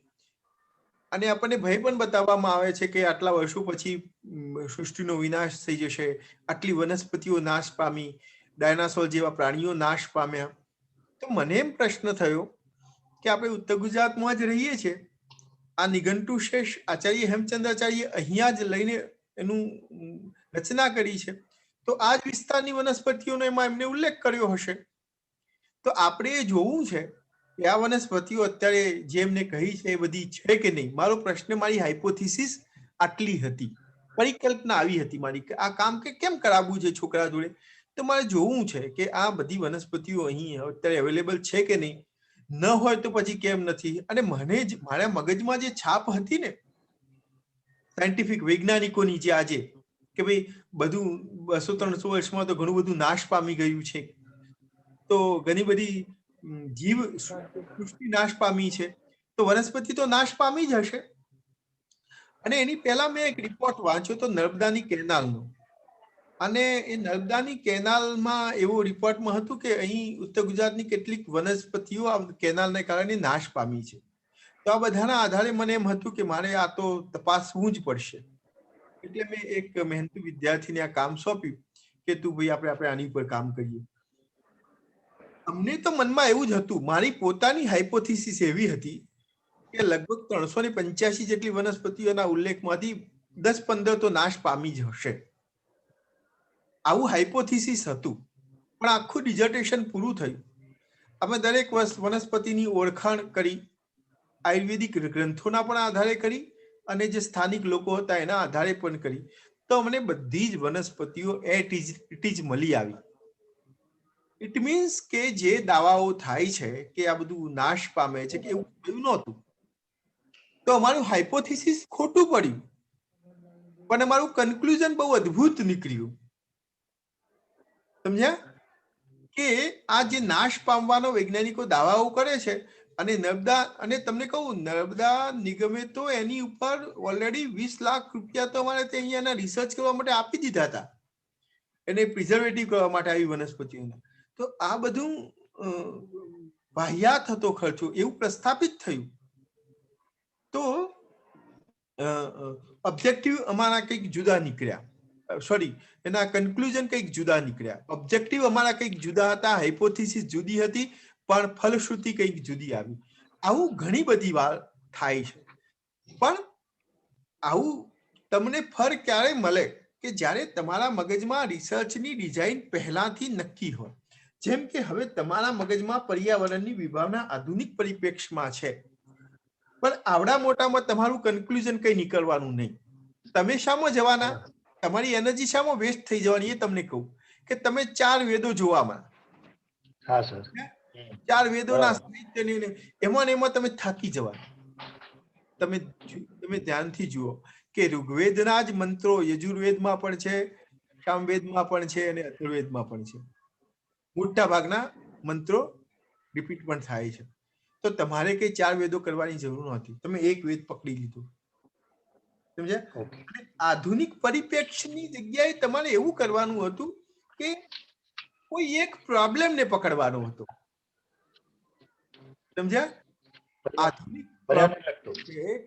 અને આપણને ભય પણ બતાવવામાં આવે છે કે આટલા વર્ષો પછી સૃષ્ટિનો વિનાશ થઈ જશે, આટલી વનસ્પતિઓ નાશ પામી, ડાયનાસોર જેવા પ્રાણીઓ નાશ પામ્યા. તો મને એમ પ્રશ્ન થયો કે આપણે ઉત્તર ગુજરાતમાં જ રહીએ છીએ, આ નિઘંટુ શેષ આચાર્ય હેમચંદ્રાચાર્ય અહીંયા જ લઈને એનું રચના કરી છે, તો આ જ વિસ્તારની વનસ્પતિઓનો એમાં એમને ઉલ્લેખ કર્યો હશે. તો આપણે એ જોવું છે કે આ વનસ્પતિઓ અત્યારે જે એમને કહી છે એ બધી છે કે નહીં. મારો પ્રશ્ન, મારી હાઇપોથિસિસ આટલી હતી, પરિકલ્પના આવી હતી મારી કે આ કામ કેમ કરાવવું છે છોકરા જોડે. તો મારે જોવું છે કે આ બધી વનસ્પતિઓ અહીં અત્યારે અવેલેબલ છે કે નહીં, ન હોય તો પછી કેમ નથી. અને મને જ મારા મગજમાં જે છાપ હતી ને સાયન્ટિફિક વૈજ્ઞાનિકોની, જે આજે કે ભાઈ બધું 200-300 વર્ષમાં તો ઘણું બધું નાશ પામી ગયું છે, તો ઘણી બધી જીવ સૃષ્ટિ નાશ પામી છે, તો વનસ્પતિ તો નાશ પામી જ હશે. અને એની પહેલા મેં એક રિપોર્ટ વાંચ્યો તો નર્મદાની કેનાલનો, અને એ નર્મદાની કેનાલમાં એવો રિપોર્ટમાં હતું કે અહીં ઉત્તર ગુજરાતની કેટલીક વનસ્પતિઓ આ કેનાલને કારણે નાશ પામી છે. તો આ બધાના આધારે મને એમ હતું કે મારે આ તો તપાસવું જ પડશે. એટલે મેં એક મહેનતુ વિદ્યાર્થીને આ કામ સોંપ્યું કે તું ભાઈ આપણે આની ઉપર કામ કરીએ. અમને તો મનમાં એવું જ હતું, મારી પોતાની હાઇપોથિસિસ એવી હતી કે લગભગ 385 જેટલી વનસ્પતિઓના ઉલ્લેખમાંથી 10-15 તો નાશ પામી જ હશે. આવું હાઇપોથિસિસ હતું. પણ આખું ડિઝર્ટેશન પૂરું થયું. અમે દરેક વનસ્પતિની ઓળખાણ કરી, આયુર્વેદિક ગ્રંથોના પણ આધારે કરી, અને જે સ્થાનિક લોકો હતા એના આધારે પણ કરી. તો તો અમને બધી જ વનસ્પતિઓ ઇટ ઇઝ મળી આવી. ઇટ મીન્સ કે જે દાવાઓ થાય છે કે આ બધું નાશ પામે છે કે એવું થયું નહોતું, તો અમારું હાઇપોથિસિસ ખોટું પડ્યું, પણ અમારું કન્ક્લુઝન બહુ અદ્ભુત નીકળ્યું. સમજ્યા? કે આ જે નાશ પામવાનો વૈજ્ઞાનિકો દાવાઓ કરે છે, અને નર્મદા, અને તમને કહું, નર્મદા નિગમે તો એની ઉપર ઓલરેડી 20 લાખ રૂપિયા તો અમારે તે અહીંયાના રિસર્ચ કરવા માટે આપી દીધા હતા, એને પ્રિઝર્વેટિવ કરવા માટે આવી વનસ્પતિઓના. તો આ બધું બાહ્યાત હતો ખર્ચો, એવું પ્રસ્થાપિત થયું. તો ઓબ્જેક્ટિવ અમારા કંઈક જુદા નીકળ્યા, સોરી, એના કન્ક્લુઝન કંઈક જુદા નીકળ્યા. ઓબ્જેક્ટિવ અમારા કંઈક જુદા હતા, હાઇપોથિસિસ જુદી હતી, પણ ફલશ્રુતિ કંઈક જુદી આવી. આવું ઘણી બધી વાર થાય છે. પણ આવું તમને ફર ક્યારે મળે કે જ્યારે તમારા મગજમાં રિસર્ચની ડિઝાઇન પહેલાથી નક્કી હોય. જેમ કે હવે તમારા મગજમાં પર્યાવરણની વિભાવના આધુનિક પરિપ્રેક્ષમાં છે, પણ આવડા મોટામાં તમારું કન્ક્લુઝન કંઈ નીકળવાનું નહીં. તમે શામાં જવાના, તમારી એનર્જી શામાં વેસ્ટ થઈ જવાની, એ તમને કહું કે તમે 4 વેદો જોવામાં, હા સર, 4 વેદોના સાહિત્યને એમાં તમે થાકી જવાના. તમે ધ્યાનથી જુઓ કે ઋગ્વેદના જ મંત્રો યજુર્વેદમાં પણ છે, સામવેદમાં પણ છે, અને અથર્વવેદમાં પણ છે. મોટા ભાગના મંત્રો રિપીટ પણ થાય છે. તો તમારે કઈ 4 વેદો કરવાની જરૂર નથી, તમે એક વેદ પકડી લીધો. સમજ્યા? આધુનિક પરિપ્રેક્ષ્યની જગ્યાએ તમારે એવું કરવાનું હતું કે કોઈ એક પ્રોબ્લેમને પકડવાનો હતો. સમજ્યા? આધુનિક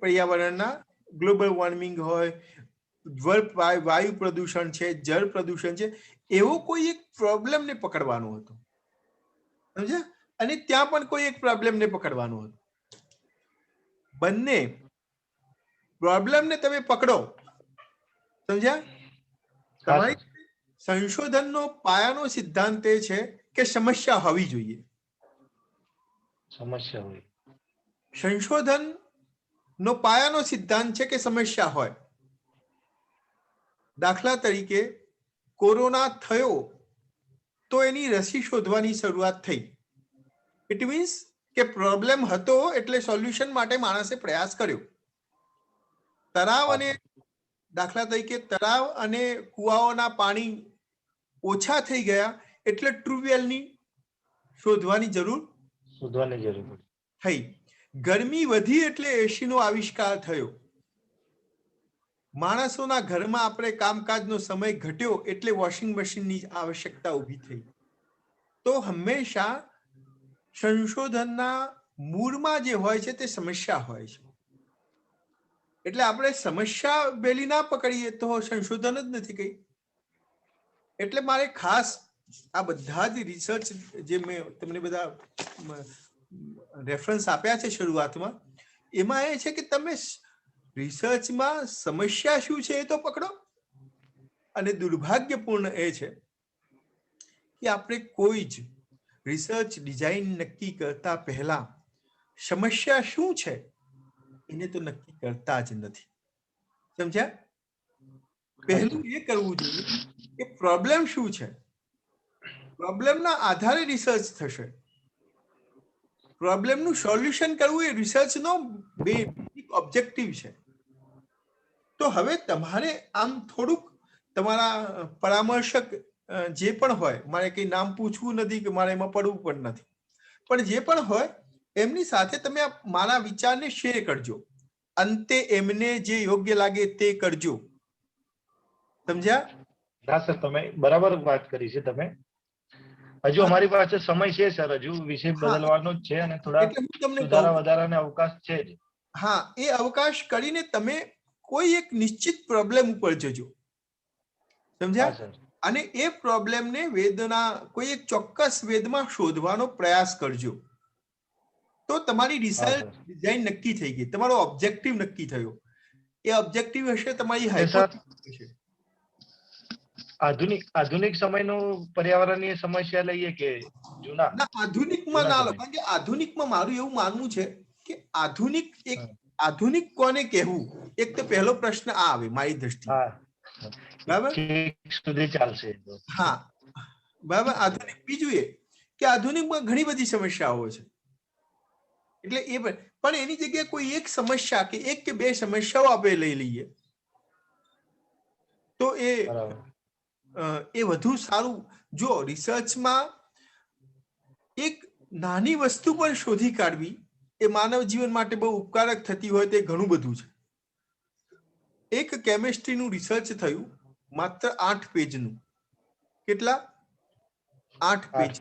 પર્યાવરણના ગ્લોબલ વોર્મિંગ હોય, વાયુ પ્રદૂષણ છે, જળ પ્રદૂષણ છે, એવો કોઈ એક પ્રોબ્લેમને પકડવાનો હતો. સમજ્યા? અને ત્યાં પણ કોઈ એક પ્રોબ્લેમને પકડવાનો હતો. બંને પ્રોબ્લેમને તમે પકડો. સમજ્યા? તમારી સંશોધનનો પાયાનો સિદ્ધાંત એ છે કે સમસ્યા હોવી જોઈએ. સમસ્યા હોય. સંશોધન નો પાયાનો સિદ્ધાંત છે કે સમસ્યા હોય. દાખલા તરીકે કોરોના થયો તો એની રસી શોધવાની શરૂઆત થઈ. ઇટ મીન્સ કે પ્રોબ્લેમ હતો એટલે સોલ્યુશન માટે માણસે પ્રયાસ કર્યો. તળાવ અને દાખલા તરીકે તળાવ અને કુવાઓના પાણી ઓછા થઈ ગયા એટલે ટ્યુબવેલની શોધવાની જરૂર થઈ. ગરમી વધી એટલે એસીનો આવિષ્કાર થયો. માણસોના ઘરમાં આપણે કામકાજનો સમય ઘટ્યો એટલે વોશિંગ મશીનની આવશ્યકતા ઊભી થઈ. તો હંમેશા સંશોધનના મૂળમાં જે હોય છે તે સમસ્યા હોય છે. એટલે આપણે સમસ્યા પેલી ના પકડીએ તો સંશોધન જ નથી કઈ. એટલે મારે ખાસ આ બધા જ રિસર્ચ જે મેં તમને બધા રેફરન્સ આપ્યા છે શરૂઆતમાં, એમાં એ છે કે તમે રિસર્ચમાં સમસ્યા શું છે એ તો પકડો. અને દુર્ભાગ્યપૂર્ણ એ છે કે આપણે કોઈ જ રિસર્ચ ડિઝાઇન નક્કી કરતા પહેલા સમસ્યા શું છે એને તો નક્કી કરતા જ નથી. સમજ્યા? પહેલું એ કરવું જોઈએ કે પ્રોબ્લેમ શું છે. પ્રોબ્લેમના આધારે રિસર્ચ થશે. પ્રોબ્લેમનું સોલ્યુશન કરવું એ રિસર્ચનો બેઝિક ઓબ્જેક્ટિવ છે. તો હવે તમારે આમ થોડુંક તમારા પરામર્શક જે પણ હોય, મારે કંઈ નામ પૂછવું નથી કે મારે એમાં પડવું પણ નથી, પણ જે પણ હોય એમની સાથે તમે મારા વિચારને શેર કરજો. અંતે એમને જે યોગ્ય લાગે તે કરજો. સમજ્યા? હા સર, તમે બરાબર વાત કરી છે. તમે હજુ અમારી પાસે સમય છે સર, હજુ વિષય બદલવાનો જ છે અને થોડા સુધારા વધારાને અવકાશ છે જ. હા, એ અવકાશ કરીને તમે કોઈ એક નિશ્ચિત પ્રોબ્લેમ ઉપર જજો. સમજ્યા? અને એ પ્રોબ્લેમને વેદના કોઈ એક ચોક્કસ વેદમાં શોધવાનો પ્રયાસ કરજો. તો તમારી રિસર્ચ ડિઝાઇન નક્કી થઈ ગઈ, તમારો ઓબ્જેક્ટિવ નક્કી થયો. એ ઓબ્જેક્ટિવ હશે તમારી હાઇપોથેસિસ હશે. આધુનિક સમયનું પર્યાવરણીય સમસ્યા લઈએ કે જૂના? ના, આધુનિકમાં ના લો, કારણ કે આધુનિકમાં મારું એવું માનવું છે કે આધુનિક કોને કહેવું, એક તો પહેલો પ્રશ્ન આ આવે મારી દ્રષ્ટિએ. બરાબર સુધી ચાલશે. હા બરાબર. આધુનિક બીજું એ કે આધુનિકમાં ઘણી બધી સમસ્યાઓ છે, એટલે એ પણ એની જગ્યાએ કોઈ એક સમસ્યા કે એક કે બે સમસ્યાઓ આપણે લઈ લઈએ તો એ વધુ સારું. જો રિસર્ચમાં એક નાની વસ્તુ પણ શોધી કાઢવી એ માનવ જીવન માટે બહુ ઉપકારક થતી હોય તે ઘણું બધું છે. એક કેમિસ્ટ્રીનું રિસર્ચ થયું માત્ર 8 પેજનું. કેટલા? 8 પેજ,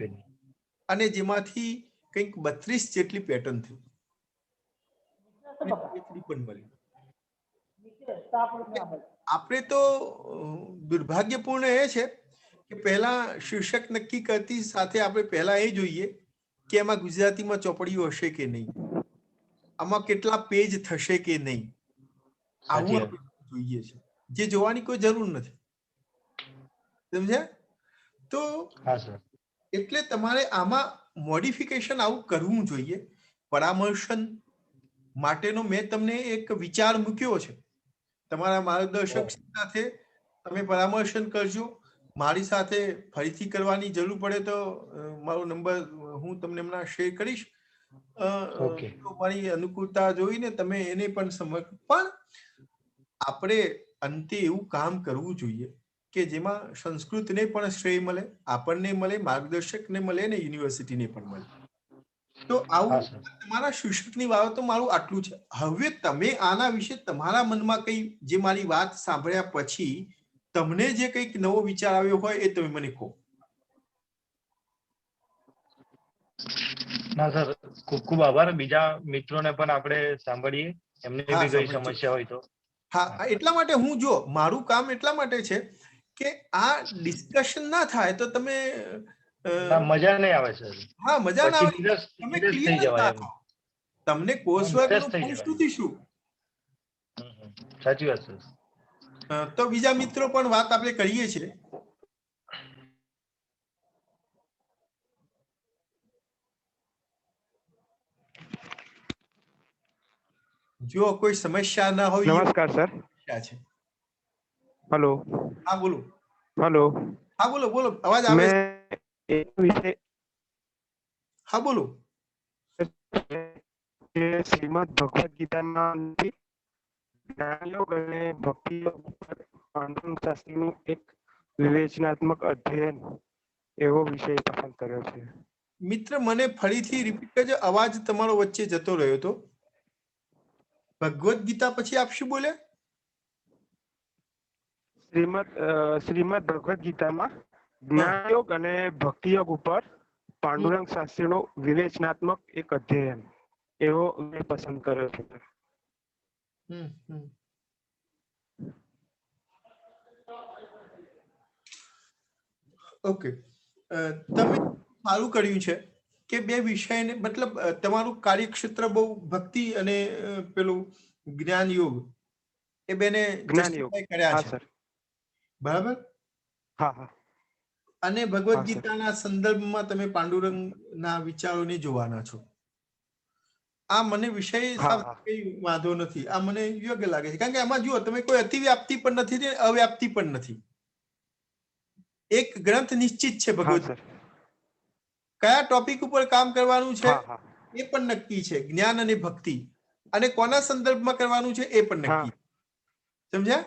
અને જેમાંથી કંઈક 32 જેટલી પેટર્ન થઈ. આપણે તો દુર્ભાગ્યપૂર્ણ એ છે કે પહેલા શીર્ષક નક્કી કરતી સાથે આપણે પહેલા એ જોઈએ કે એમાં ગુજરાતીમાં ચોપડીઓ હશે કે નહીં, આમાં કેટલા પેજ થશે કે નહીં, આવું આપણે જોઈએ છે, જે જોવાની કોઈ જરૂર નથી. સમજ્યા? તો એટલે તમારે આમાં મોડિફિકેશન આવું કરવું જોઈએ. પરામર્શન માટેનો મેં તમને એક વિચાર મૂક્યો છે. તમારા માર્ગદર્શક સાથે તમે પરામર્શન કરજો. મારી સાથે ફરીથી કરવાની જરૂર પડે તો મારો નંબર હું તમને હમણાં શેર કરીશ. મારી અનુકૂળતા જોઈને તમે એને પણ પણ આપણે અંતે એવું કામ કરવું જોઈએ કે જેમાં સંસ્કૃતને પણ શ્રેય મળે, આપણને મળે, માર્ગદર્શકને મળે ને યુનિવર્સિટીને પણ મળે. તો આવું તમારા શિક્ષકની બાબતો મારું આટલું છે. હવે તમે આના વિશે તમારા મનમાં કઈ, જે મારી વાત સાંભળ્યા પછી તમને જે કંઈક નવો વિચાર આવ્યો હોય એ તમે મને કહો. ના સર, ખૂબ ખૂબ આભાર. બીજા મિત્રોને પણ આપણે સાંભળીએ, એમને બી કોઈ સમસ્યા હોય તો. હા, એટલા માટે હું, જો મારું કામ એટલા માટે છે કે આ ડિસ્કશન ના થાય તો તમે મજા નહીં આવે સર. હા, મજા ના આવે, તમે ક્લિયર જ ના થાઓ. તમને કોર્સ વર્કનું ફલશ્રુતિ શું? સાચી વાત સર. તો બીજા મિત્રો પણ વાત આપણે કરીએ છીએ. જો કોઈ સમસ્યા ના હોય. નમસ્કાર સર. છે. હેલો. હા બોલો. હેલો. હા બોલો બોલો, અવાજ આવે છે. હા બોલો. શ્રીમદ ભગવદ ગીતાના જ્ઞાનયોગ અને ભક્તિ યોગ પર પાંડુરંગ શાસ્ત્રીનું એક વિવેચનાત્મક અધ્યયન એવો વિષય પસંદ કર્યો છે. મિત્ર, મને ફરીથી રિપીટ કરજો, અવાજ તમારો વચ્ચે જતો રહ્યો હતો. ભગવદ ગીતા પછી આપ શું બોલે? શ્રીમદ ભગવદ ગીતામાં જ્ઞાનયોગ અને ભક્તિ યોગ ઉપર પાંડુરંગ શાસ્ત્રીનો વિવેચનાત્મક એક અધ્યયન એવો મેં પસંદ કર્યો છે. ઓકે, તમે સારું કર્યું છે કે બે વિષયને, મતલબ તમારું કાર્યક્ષેત્ર બહુ ભક્તિ અને પેલું જ્ઞાન યોગ એ બેને જસ્ટિફાઈ કર્યા છે. બરાબર? હા હા. અને ભગવદ ગીતાના સંદર્ભમાં તમે પાંડુરંગના વિચારોને જોવાના છો. આ મને વિષય સાથે કઈ વાંધો નથી, આ મને યોગ્ય લાગે છે. કારણ કે આમાં જુઓ, તમે કોઈ અતિવ્યાપ્તિ પણ નથી, અવ્યાપ્તિ પણ નથી. એક ગ્રંથ નિશ્ચિત છે ભગવદ. કયા ટોપિક ઉપર કામ કરવાનું છે એ પણ નક્કી છે, જ્ઞાન અને ભક્તિ, અને કોના સંદર્ભમાં કરવાનું છે એ પણ નક્કી. સમજ્યા?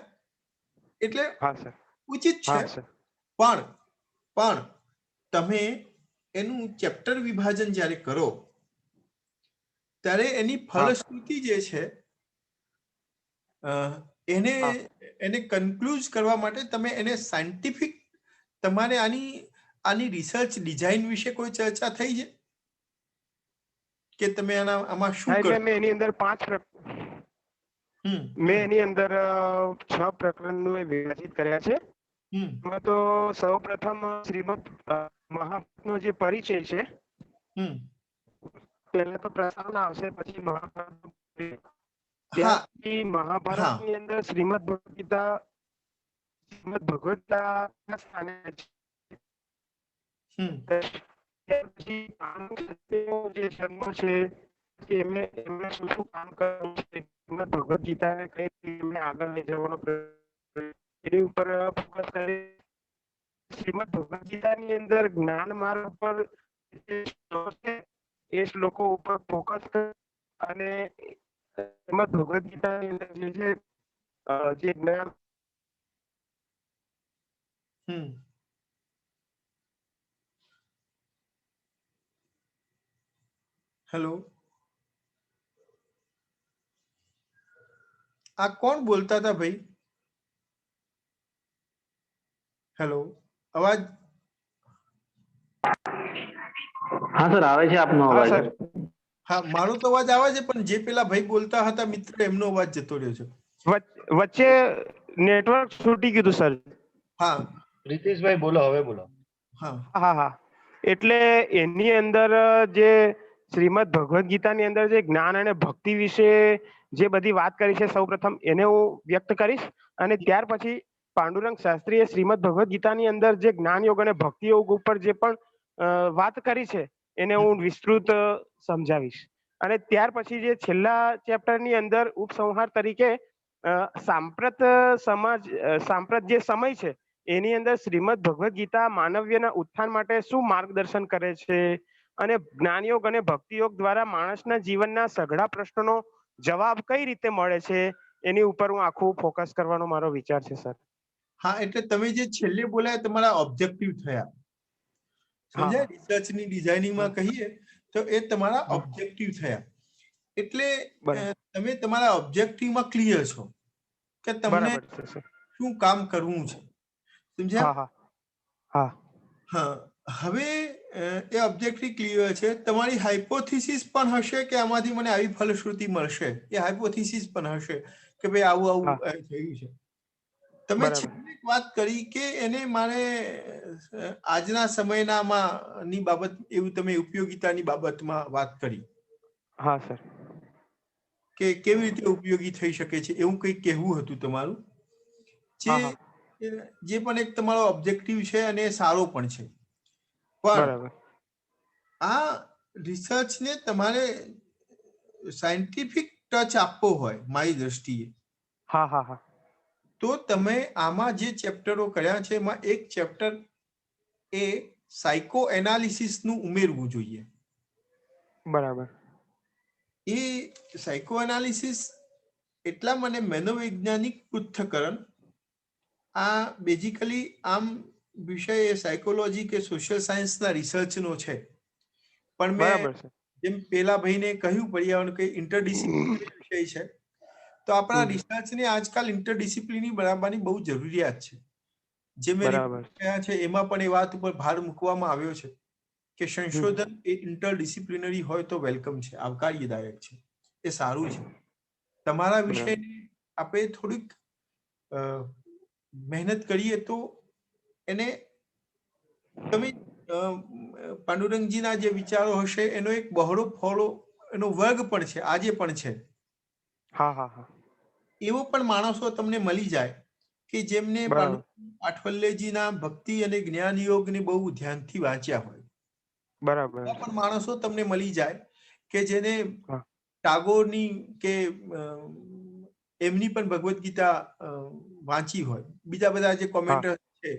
એટલે ઉચિત છે. પણ તમે એનું ચેપ્ટર વિભાજન જ્યારે કરો ત્યારે એની ફલશ્રુતિ જે છે એને કન્ક્લુઝ કરવા માટે તમે એને સાયન્ટિફિક, તમારે આની રિસર્ચ ડિઝાઇન વિશે કોઈ ચર્ચા થઈ છે કે તમે આમાં શું કરો? મેં એની અંદર 6 પ્રકરણનું વિભાજિત કર્યા છે. એમાં તો સૌપ્રથમ શ્રીમદ મહાભારતનો જે પરિચય છે, પહેલા તો પ્રસ્તાવના આવશે, પછી મહાભારત. ત્યારથી મહાભારતની અંદર શ્રીમદ ભગવદ ગીતા સ્થાને જે જન્મ છે કે એમને શું કામ કરવું છે, ભગવદ ગીતાને કઈ રીતે આગળ લઈ જવાનો એની ઉપર ફોકસ કરી. શ્રીમદ ભગવદ ગીતાની અંદર જ્ઞાન માર્ગ પર જે શ્લોકો છે એ શ્લોકો ઉપર ફોકસ કરી અને શ્રીમદ ભગવદ ગીતાની અંદર જે જ્ઞાન હેલો, આ કોણ બોલતા હતા ભાઈ? હેલો, અવાજ? હા સર, આવે છે આપનો અવાજ. હા, મારો તો અવાજ આવે છે, પણ જે પેલા ભાઈ બોલતા હતા મિત્ર, એમનો અવાજ જતો રહ્યો છે. વચ્ચે નેટવર્ક છૂટી ગયું સર. હા, રીતેશભાઈ બોલો, હવે બોલો. હા. એટલે એની અંદર જે શ્રીમદ ભગવદ ગીતાની અંદર જે જ્ઞાન અને ભક્તિ વિશે જે બધી વાત કરી છે, સૌપ્રથમ એને હું વ્યક્ત કરીશ અને ત્યાર પછી પાંડુરંગ શાસ્ત્રીએ શ્રીમદ ભગવદ ગીતાની અંદર જે જ્ઞાન યોગ અને ભક્તિ યોગ ઉપર જે પણ વાત કરી છે એને હું વિસ્તૃત સમજાવીશ. અને ત્યાર પછી જે છેલ્લા ચેપ્ટરની અંદર ઉપસંહાર તરીકે સાંપ્રત જે સમય છે એની અંદર શ્રીમદ ભગવદ ગીતા માનવ્યના ઉત્થાન માટે શું માર્ગદર્શન કરે છે અને જ્ઞાનયોગ અને ભક્તિયોગ દ્વારા માણસના જીવનના સઘળા પ્રશ્નોનો જવાબ કઈ રીતે મળે છે એની ઉપર હું આખું ફોકસ કરવાનો મારો વિચાર છે સર. હા, એટલે તમે જે છેલ્લે બોલ્યા તમારા ઓબ્જેક્ટિવ થયા, સમજ્યા? રિસર્ચની ડિઝાઇનિંગમાં કહીએ તો એ તમારા ઓબ્જેક્ટિવ થયા. એટલે તમે તમારા ઓબ્જેક્ટિવમાં ક્લિયર છો કે તમને શું કામ કરવું છે, સમજ્યા? હા. હવે એ ઓબ્જેક્ટિવ ક્લિયર છે. તમારી હાઇપોથિસિસ પણ હશે કે આમાંથી મને આવી ફલશ્રુતિ મળશે, એ હાઇપોથિસિસ પણ હશે કે ભાઈ આવું થયું છે. તમે છેલ્લી વાત કરી કે એને મારે આજના સમયનામાં ની બાબત, એવું તમે ઉપયોગિતાની બાબતમાં વાત કરી. હા સર. કે કેવી રીતે ઉપયોગી થઈ શકે છે એવું કંઈક કહેવું હતું તમારું. જે પણ એક તમારો ઓબ્જેક્ટિવ છે અને એ સારો પણ છે, પણ આ રિસર્ચને તમારે સાયન્ટિફિક ટચ આપવો હોય મારી દ્રષ્ટિએ, તો તમે આમાં જે ચેપ્ટરો કર્યા છે એમાં એક ચેપ્ટર એ સાયકો એનાલિસિસનું ઉમેરવું જોઈએ. બરાબર. એ સાયકો એનાલિસિસ એટલા મને મનોવૈજ્ઞાનિક પૃથ્થકરણ, આ બેઝિકલી આમ વિષય એ સાયકોલોજી કે સોશિયલ સાયન્સના રિસર્ચનો છે, પણ મેં જેમ પેલા ભાઈને કહ્યું પર્યાવરણ કે ઇન્ટરડિસિપ્લિનરી વિષય છે, તો આપણા રિસર્ચને આજકાલ ઇન્ટરડિસિપ્લિનરી બનાવવાની બહુ જરૂરિયાત છે. જે મેં રિપોર્ટ કર્યા છે એમાં પણ એ વાત ઉપર ભાર મૂકવામાં આવ્યો છે કે સંશોધન એ ઇન્ટરડિસિપ્લિનરી હોય તો વેલકમ છે, આવકાર્યદાયક છે, એ સારું છે. તમારા વિષયને આપણે થોડીક મહેનત કરીએ તો એને તમે પાંડુરંગજીના જે વિચારો હશે એનો એક બહોળો ફોળો એનો વર્ગ પણ છે, આજે પણ છે. એવો પણ માણસો તમને મળી જાય કે જેમને આઠવલ્લેજીના ભક્તિ અને જ્ઞાન યોગને બહુ ધ્યાનથી વાંચ્યા હોય. બરાબર. એવા પણ માણસો તમને મળી જાય કે જેને ટાગોરની કે એમની પણ ભગવદ્ ગીતા વાંચી હોય. બીજા બધા જે કોમેન્ટર છે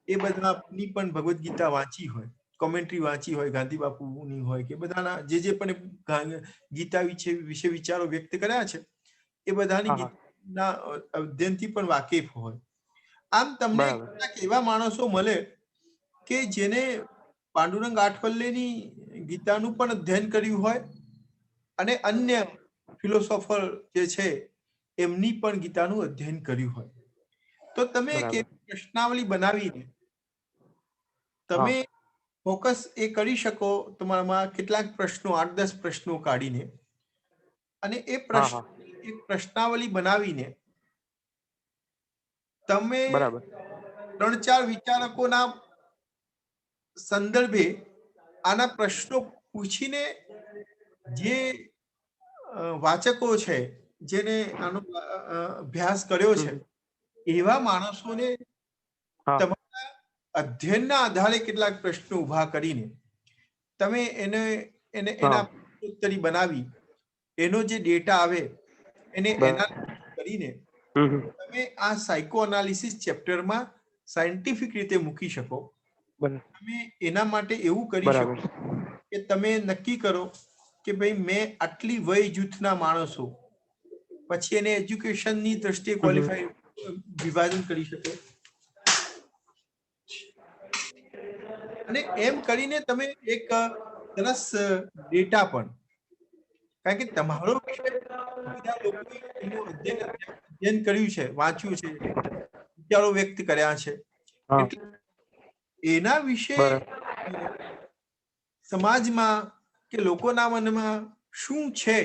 એ બધાની પણ ભગવદ્ ગીતા વાંચી હોય, કોમેન્ટ્રી વાંચી હોય, ગાંધી બાપુની હોય કે બધાના જે પણ ગીતા વિશે વિચારો વ્યક્ત કર્યા છે એ બધાની ગીતાના અધ્યયનથી પણ વાકેફ હોય. આમ તમને કેટલાક એવા માણસો મળે કે જેને પાંડુરંગ આઠવલ્લેની ગીતાનું પણ અધ્યયન કર્યું હોય અને અન્ય ફિલોસોફર જે છે એમની પણ ગીતાનું અધ્યયન કર્યું હોય. તો તમે એક પ્રશ્નાવલી બનાવીને તમે ફોકસ એ કરી શકો તમારામાં કેટલાક પ્રશ્નો, 8-10 પ્રશ્નો કાઢીને, અને એ પ્રશ્નાવલી બનાવીને તમે 3-4 વિચારકોના સંદર્ભે આના પ્રશ્નો પૂછીને જે વાચકો છે જેને આનો અભ્યાસ કર્યો છે એવા માણસોને તમારા અધ્યયનના આધારે કેટલાક પ્રશ્નો ઉભા કરીને તમે એના ઉત્તરી બનાવી એનો જે ડેટા આવે એને એનાલિસિસ કરીને તમે આ સાયકો એનાલિસિસ ચેપ્ટરમાં સાયન્ટિફિક રીતે મૂકી શકો. તમે એના માટે એવું કરી શકો કે તમે નક્કી કરો કે ભાઈ મેં આટલી વય જૂથના માણસો, પછી એને એજ્યુકેશનની દ્રષ્ટિએ ક્વોલિફાઈ વિભાજન કરી શકો. અને એમ કરીને તમે એક સરસ ડેટા પણ, કારણ કે તમારો વિષય બધા લોકોએ એનું અધ્યયન કર્યું છે, વાંચ્યું છે, વિચારો વ્યક્ત કર્યા છે, એટલે એના વિશે સમાજમાં કે લોકોના મનમાં શું છે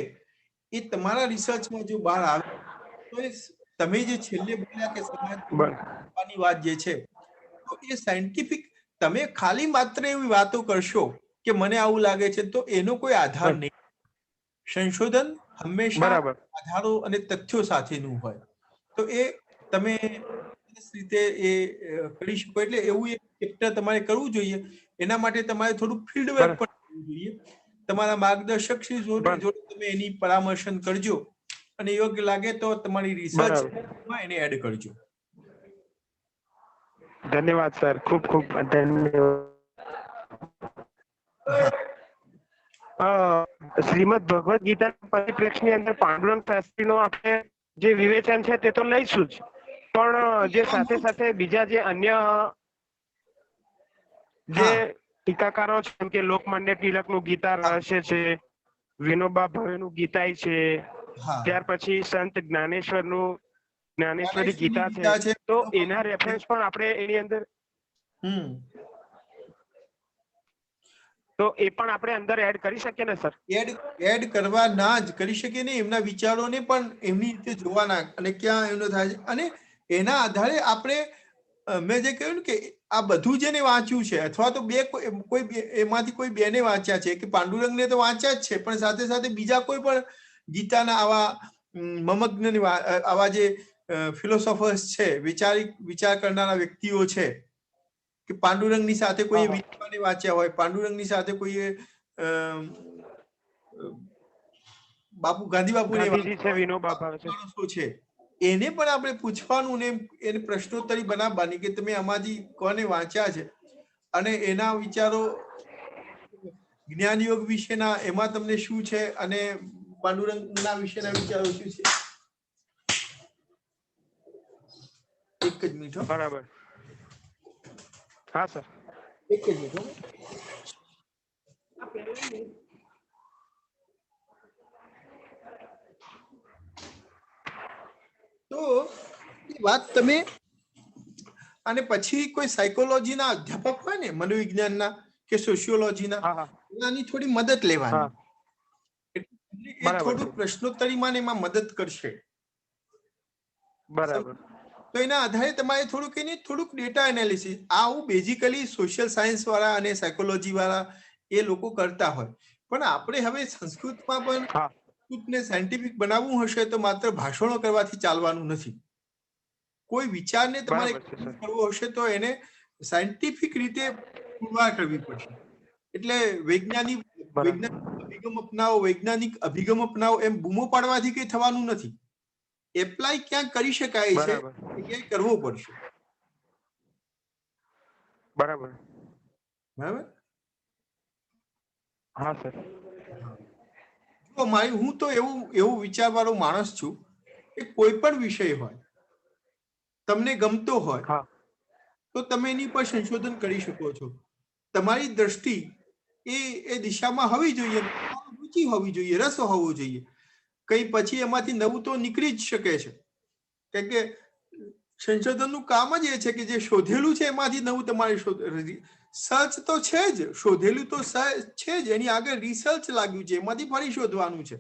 એ તમારા રિસર્ચમાં જો બહાર આવે તો તમે જે છેલ્લે બોલ્યા કે સમાજની વાત જે છે, તો એ સાયન્ટિફિક, તમે ખાલી માત્ર એવી વાતો કરશો કે મને આવું લાગે છે, તો એનો કોઈ આધાર નહીં. સંશોધન હંમેશા આધારો અને તથ્યો સાથેનું હોય, તો એ તમે રીતે એ કરી શકો. એટલે એવું એક ચેપ્ટર તમારે કરવું જોઈએ. એના માટે તમારે થોડું ફીડબેક પણ કરવું જોઈએ. તમારા માર્ગદર્શક શ્રી જોડે તમે એની પરામર્શન કરજો અને યોગ્ય લાગે તો તમારી રિસર્ચમાં એને એડ કરજો. ધન્યવાદ સર, ખૂબ ખૂબ ધન્યવાદ. શ્રીમદ ભગવદ ગીતાના પરિપ્રેક્ષની અંદર પાંડુરંગ શાસ્ત્રીનો આપણે જે વિવેચન છે તે તો લઈશું જ, પણ જે સાથે સાથે બીજા જે અન્ય જે ટીકાકારો છે, જેમ કે લોકમાન્ય તિલકનું ગીતા રહસ્ય છે, વિનોબા ભાવેનું ગીતાઈ છે, ત્યાર પછી સંત જ્ઞાનેશ્વરનું જ્ઞાનેશ્વરી ગીતા છે, તો એના રેફરન્સ પણ આપણે એની અંદર તો એ પણ આપણે અંદર એડ કરી શકીએ ને સર? એડ કરવા ના જ કરી શકીએ ને, એમના વિચારોને પણ એમની રીતે જોવાના અને ક્યાં એમનો થાય છે, અને એના આધારે આપણે મેં જે કહ્યું ને કે આ બધું જેને વાંચ્યું છે, અથવા તો કોઈ એમાંથી કોઈ બેને વાંચ્યા છે કે પાંડુરંગને તો વાંચ્યા જ છે, પણ સાથે સાથે બીજા કોઈ પણ ગીતાના આવા મમગ્ન આવા જે ફિલોસોફર્સ છે, વિચાર કરનારા વ્યક્તિઓ છે, કે પાંડુરંગની સાથે કોઈ વિદ્વાને વાંચ્યા હોય, પાંડુરંગની સાથે કોઈ બાપુ ગાંધી બાપુને માણસો છે, એને પણ આપણે પૂછવાનું ને એને પ્રશ્નોત્તરી બનાવવાની કે તમે આમાંથી કોને વાંચ્યા છે અને એના વિચારો જ્ઞાન યોગ વિશેના એમાં તમને શું છે અને પાંડુરંગના વિશેના વિચારો શું છે. એક જ મિનિટ. બરાબર. હા સર, એક જ મિનિટ. તો એ વાત તમે, અને પછી કોઈ સાયકોલોજીના અધ્યાપક હોય ને, મનોવિજ્ઞાનના કે સોશિયોલોજીના, એની થોડી મદદ લેવાની. એ થોડું પ્રશ્નોત્તરીમાં એમાં મદદ કરશે. બરાબર. તો એના આધારે તમારે થોડુંક ડેટા એનાલિસિસ, આવું બેઝિકલી સોશિયલ સાયન્સ વાળા અને સાયકોલોજી વાળા એ લોકો કરતા હોય, પણ આપણે હવે સંસ્કૃતમાં પણ સંસ્કૃતને સાયન્ટિફિક બનાવવું હશે તો માત્ર ભાષણો કરવાથી ચાલવાનું નથી. કોઈ વિચારને તમારે કરવો હશે તો એને સાયન્ટિફિક રીતે પુરવાર કરવી પડશે. એટલે વૈજ્ઞાનિક અભિગમ અપનાવો એમ બૂમો પાડવાથી કઈ થવાનું નથી. એપ્લાય ક્યાં કરી શકાય છે ક્યાંય કરવો પડશે. બરાબર. બરાબર. હા સર. હું તો એવું વિચારવાળો માણસ છું કે કોઈ પણ વિષય હોય તમને ગમતો હોય તો તમે એની પર સંશોધન કરી શકો છો. તમારી દ્રષ્ટિ એ દિશામાં હોવી જોઈએ, રુચિ હોવી જોઈએ, રસ હોવો જોઈએ. કઈ પછી એમાંથી નવું તો નીકળી જ શકે છે, કેમ કે સંશોધનનું કામ જ એ છે કે જે શોધેલું છે એમાંથી નવું તમારે સર્ચ તો છે જ, શોધેલું તો છે જ, એની આગળ રિસર્ચ લાગ્યું છે, એમાંથી ફરી શોધવાનું છે.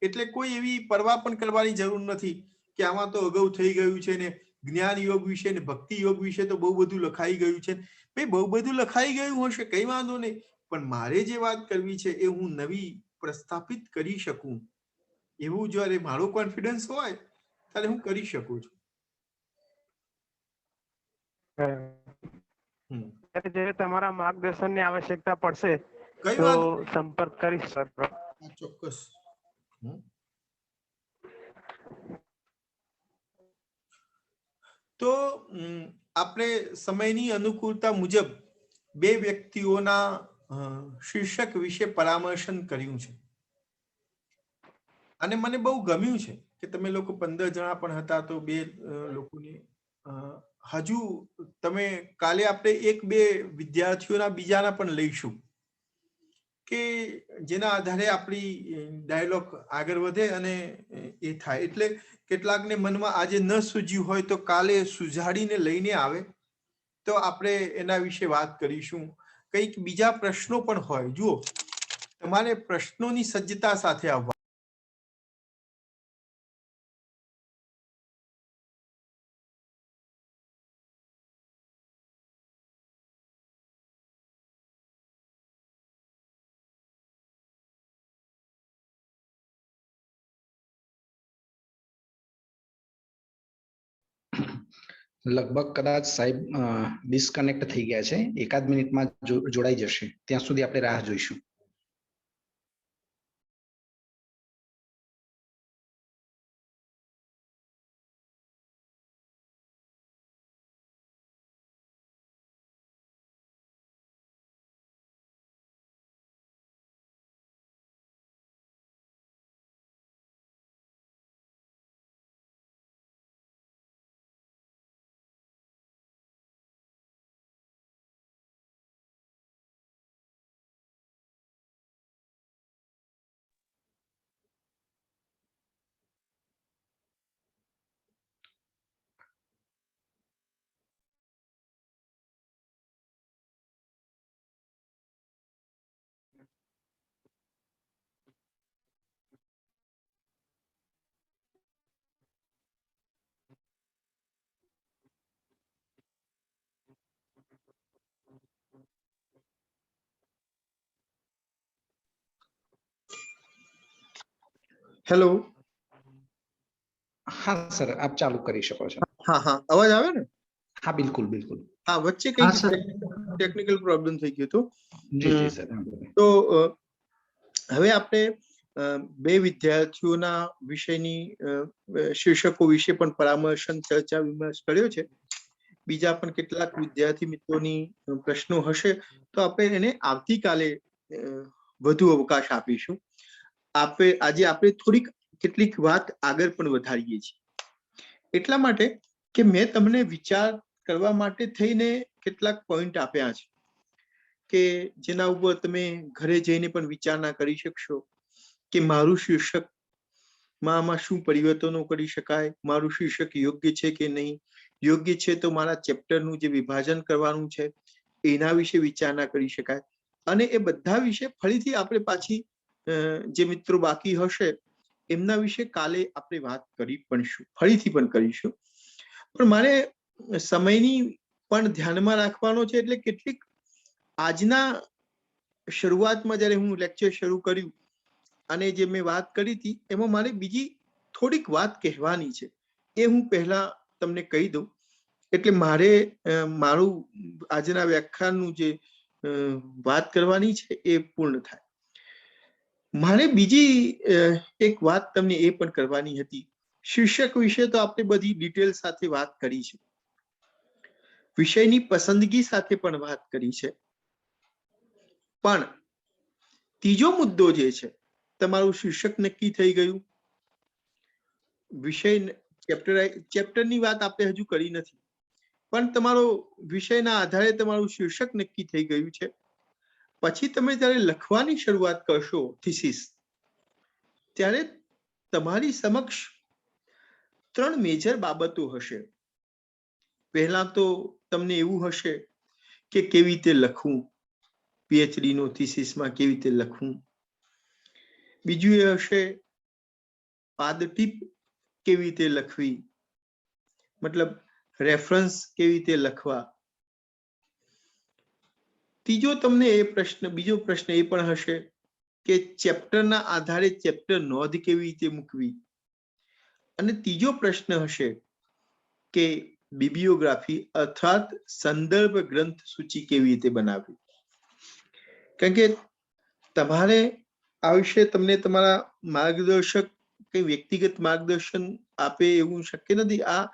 એટલે કોઈ એવી પરવા પણ કરવાની જરૂર નથી કે આમાં તો અગાઉ થઈ ગયું છે ને જ્ઞાન યોગ વિશે ને ભક્તિ યોગ વિશે તો બહુ બધું લખાઈ ગયું છે. ભાઈ બહુ બધું લખાઈ ગયું હશે, કઈ વાંધો નહીં, પણ મારે જે વાત કરવી છે એ હું નવી પ્રસ્થાપિત કરી શકું એવું જ્યારે મારો કોન્ફિડન્સ હોય ત્યારે હું કરી શકું છું. જ્યારે તમારા માર્ગદર્શનની આવશ્યકતા પડશે તો સંપર્ક કરીશ સર. ચોક્કસ. તો આપણે સમયની અનુકૂળતા મુજબ બે વ્યક્તિઓના શીર્ષક વિશે પરામર્શન કર્યું છે અને મને બહુ ગમ્યું છે કે તમે લોકો 15 જણા પણ હતા તો બે લોકોની હજુ તમે કાલે આપણે એક બે વિદ્યાર્થીઓના બીજાના પણ લઈશું કે જેના આધારે આપણી ડાયલોગ આગળ વધે અને એ થાય. એટલે કેટલાકને મનમાં આજે ન સૂઝ્યું હોય તો કાલે સુઝાડીને લઈને આવે તો આપણે એના વિશે વાત કરીશું. કંઈક બીજા પ્રશ્નો પણ હોય, જુઓ તમારે પ્રશ્નોની સજ્જતા સાથે આવવા. લગભગ કદાચ સાહેબ ડિસ્કનેક્ટ થઈ ગયા છે. એકાદ મિનિટમાં જોડાઈ જશે, ત્યાં સુધી આપણે રાહ જોઈશું. હેલો. હા સર, આપ ચાલુ કરી શકો છો. હા હા, અવાજ આવે ને? હા બિલકુલ બિલકુલ. હા, વચ્ચે કંઈક ટેકનિકલ પ્રોબ્લેમ થઈ ગયો હતો. જી જી સર. તો હવે આપણે બે વિદ્યાર્થીઓના વિષયની શીર્ષકો વિશે પણ પરામર્શન ચર્ચા વિમર્શ કર્યો છે. બીજા પણ કેટલાક વિદ્યાર્થી મિત્રોની પ્રશ્નો હશે તો આપણે એને આવતીકાલે વધુ અવકાશ આપીશું. આજે આપણે થોડીક કેટલીક વાત આગળ પણ વધારીએ છીએ એટલા માટે કે મેં તમને વિચાર કરવા માટે થઈને કેટલાક પોઈન્ટ આપ્યા છે કે જેના ઉપર તમે ઘરે જઈને પણ વિચારણા કરી શકશો કે મારું શીર્ષક માં શું પરિવર્તનો કરી શકાય, મારું શીર્ષક યોગ્ય છે કે નહીં, યોગ્ય છે તો મારા ચેપ્ટરનું જે વિભાજન કરવાનું છે એના વિશે વિચારણા કરી શકાય. અને એ બધા વિશે ફરીથી આપણે પાછી જે મિત્રો બાકી હશે એમના વિશે કાલે આપણે વાત ફરીથી પણ કરીશું. પણ મારે સમયની પણ ધ્યાનમાં રાખવાનો છે. એટલે કેટલીક આજના શરૂઆતમાં જ્યારે હું લેક્ચર શરૂ કર્યું અને જે મેં વાત કરી હતી એમાં મારે બીજી થોડીક વાત કહેવાની છે, એ હું પહેલા તમને કહી દઉં એટલે મારું આજના વ્યાખ્યાનનું જે વાત કરવાની છે એ પૂર્ણ થાય. મારે બીજી એક વાત તમને એ પણ કરવાની હતી. શીર્ષક વિશે તો આપણે બધી ડિટેલ સાથે વાત કરી છે, વિષયની પસંદગી સાથે પણ વાત કરી છે, પણ ત્રીજો મુદ્દો જે છે તમારું શીર્ષક નક્કી થઈ ગયું, વિષય ચેપ્ટરની વાત આપણે હજુ કરી નથી, પણ તમારો વિષયના આધારે તમારું શીર્ષક નક્કી થઈ ગયું છે. પછી તમે જ્યારે લખવાની શરૂઆત કરશો થીસીસ, ત્યારે તમારી સમક્ષ 3 મેજર બાબતો હશે. પહેલા તો તમને એવું હશે કે કેવી રીતે લખવું, પીએચડી નો થીસીસમાં કેવી રીતે લખવું. બીજું એ હશે પાદટીપ કેવી રીતે લખવી, મતલબ રેફરન્સ કેવી રીતે લખવા. બીજો પ્રશ્ન એ પણ હશે કે ચેપ્ટરના આધારે ચેપ્ટર નોંધ કેવી રીતે મૂકવી. અને ત્રીજો પ્રશ્ન હશે કે બિબ્લિયોગ્રાફી અર્થાત સંદર્ભ ગ્રંથ સૂચિ કેવી રીતે બનાવવી. કારણ કે તમારે આ વિશે તમને તમારા માર્ગદર્શક કે વ્યક્તિગત માર્ગદર્શન આપે એવું શક્ય નથી. આ